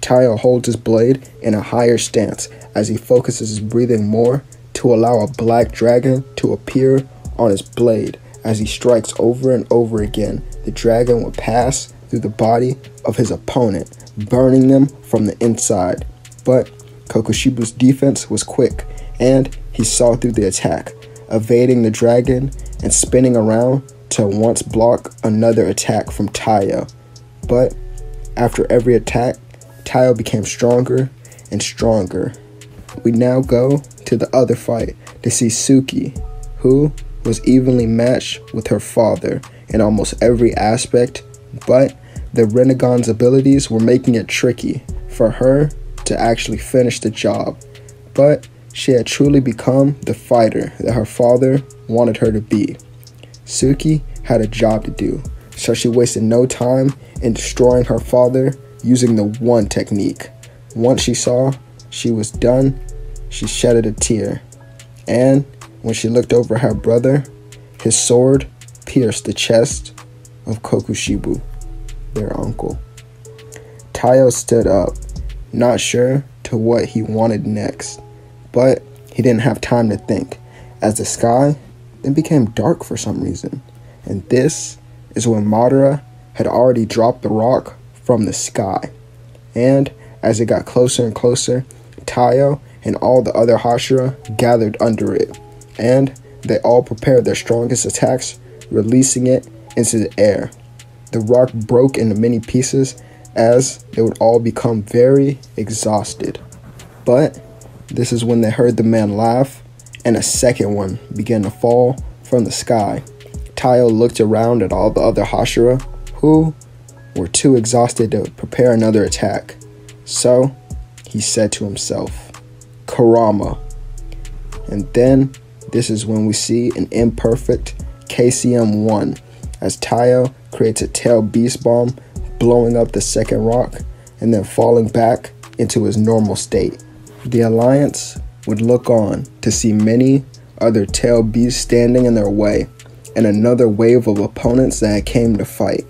Speaker 2: Taiyo holds his blade in a higher stance as he focuses his breathing more to allow a black dragon to appear on his blade. As he strikes over and over again, the dragon will pass through the body of his opponent, burning them from the inside. But Kokoshibu's defense was quick, and he saw through the attack, evading the dragon and spinning around to once block another attack from Taiyo. But after every attack, Taiyo became stronger and stronger. We now go to the other fight to see Suki, who was evenly matched with her father in almost every aspect, but the Rinnegan's abilities were making it tricky for her to actually finish the job. But she had truly become the fighter that her father wanted her to be. Suki had a job to do, so she wasted no time in destroying her father using the one technique. Once she saw she was done, she shedded a tear, and when she looked over at her brother, his sword pierced the chest of Kokoshibu, their uncle. Taiyo stood up, not sure to what he wanted next, but he didn't have time to think, as the sky then became dark for some reason. And this is when Madara had already dropped the rock from the sky. And as it got closer and closer, Taiyo and all the other Hashira gathered under it, and they all prepared their strongest attacks, releasing it into the air. The rock broke into many pieces as they would all become very exhausted. But this is when they heard the man laugh, and a second one began to fall from the sky. Taiyo looked around at all the other Hashira, who were too exhausted to prepare another attack. So he said to himself, "Kurama." And then this is when we see an imperfect KCM-1 as Taiyo creates a tail beast bomb, blowing up the second rock and then falling back into his normal state. The Alliance would look on to see many other tail beasts standing in their way and another wave of opponents that came to fight.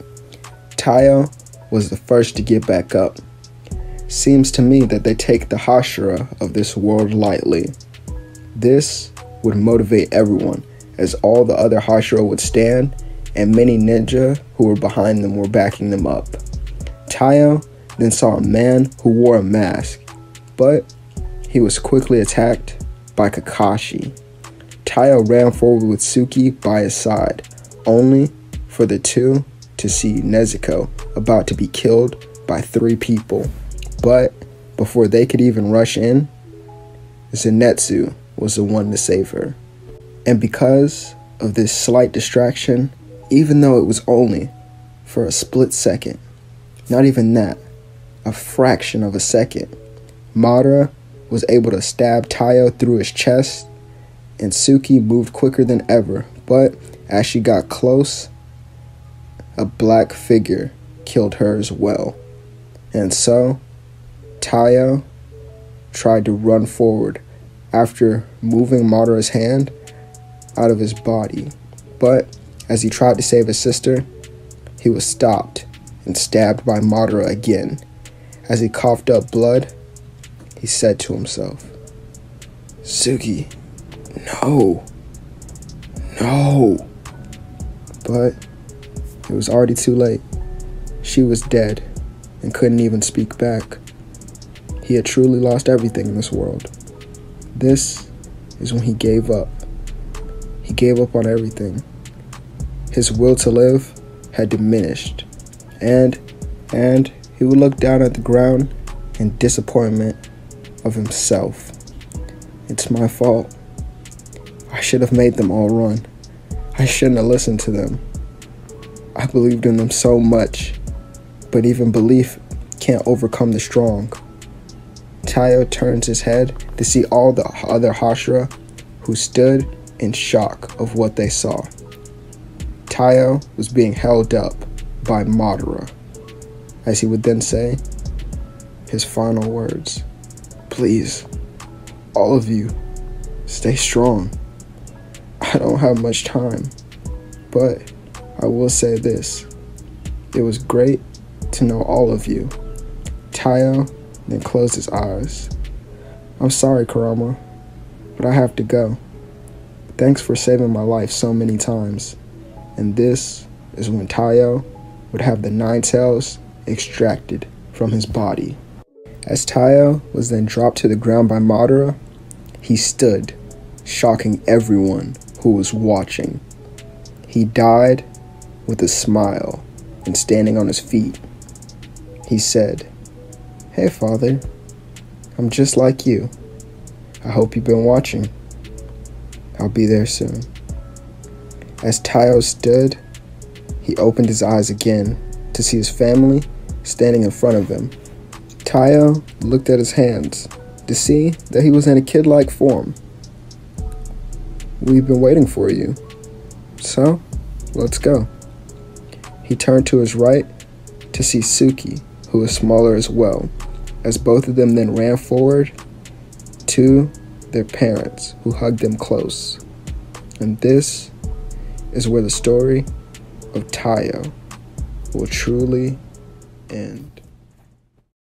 Speaker 2: Taiyo was the first to get back up. Seems to me that they take the Hashira of this world lightly. This would motivate everyone, as all the other Hashira would stand and many ninja who were behind them were backing them up. Taiyo then saw a man who wore a mask, but he was quickly attacked by Kakashi. Taiyo ran forward with Suki by his side, only for the two to see Nezuko about to be killed by 3 people. But before they could even rush in, Zenitsu was the one to save her. And because of this slight distraction, even though it was only for a split second, not even that, a fraction of a second, Madara was able to stab Taiyo through his chest, and Suki moved quicker than ever, but as she got close, a black figure killed her as well. And so, Taiyo tried to run forward after moving Madara's hand out of his body, but as he tried to save his sister, he was stopped and stabbed by Madara again. As he coughed up blood, he said to himself, "Suki, no, no." But it was already too late. She was dead and couldn't even speak back. He had truly lost everything in this world. This is when he gave up. He gave up on everything. His will to live had diminished, and he would look down at the ground in disappointment of himself. It's my fault. I should have made them all run. I shouldn't have listened to them. I believed in them so much, but even belief can't overcome the strong. Taiyo turns his head to see all the other Hashira who stood in shock of what they saw. Taiyo was being held up by Madara, as he would then say his final words. "Please, all of you, stay strong. I don't have much time, but I will say this. It was great to know all of you." Taiyo then closed his eyes. "I'm sorry, Kurama, but I have to go. Thanks for saving my life so many times." And this is when Taiyo would have the 9 tails extracted from his body. As Taiyo was then dropped to the ground by Madara, he stood, shocking everyone who was watching. He died with a smile and standing on his feet. He said, "Hey, Father, I'm just like you. I hope you've been watching. I'll be there soon." As Taiyo stood, he opened his eyes again to see his family standing in front of him. Taiyo looked at his hands to see that he was in a kid-like form. "We've been waiting for you, so let's go." He turned to his right to see Suki, who was smaller as well, as both of them then ran forward to their parents, who hugged them close. And this is where the story of Taiyo will truly end.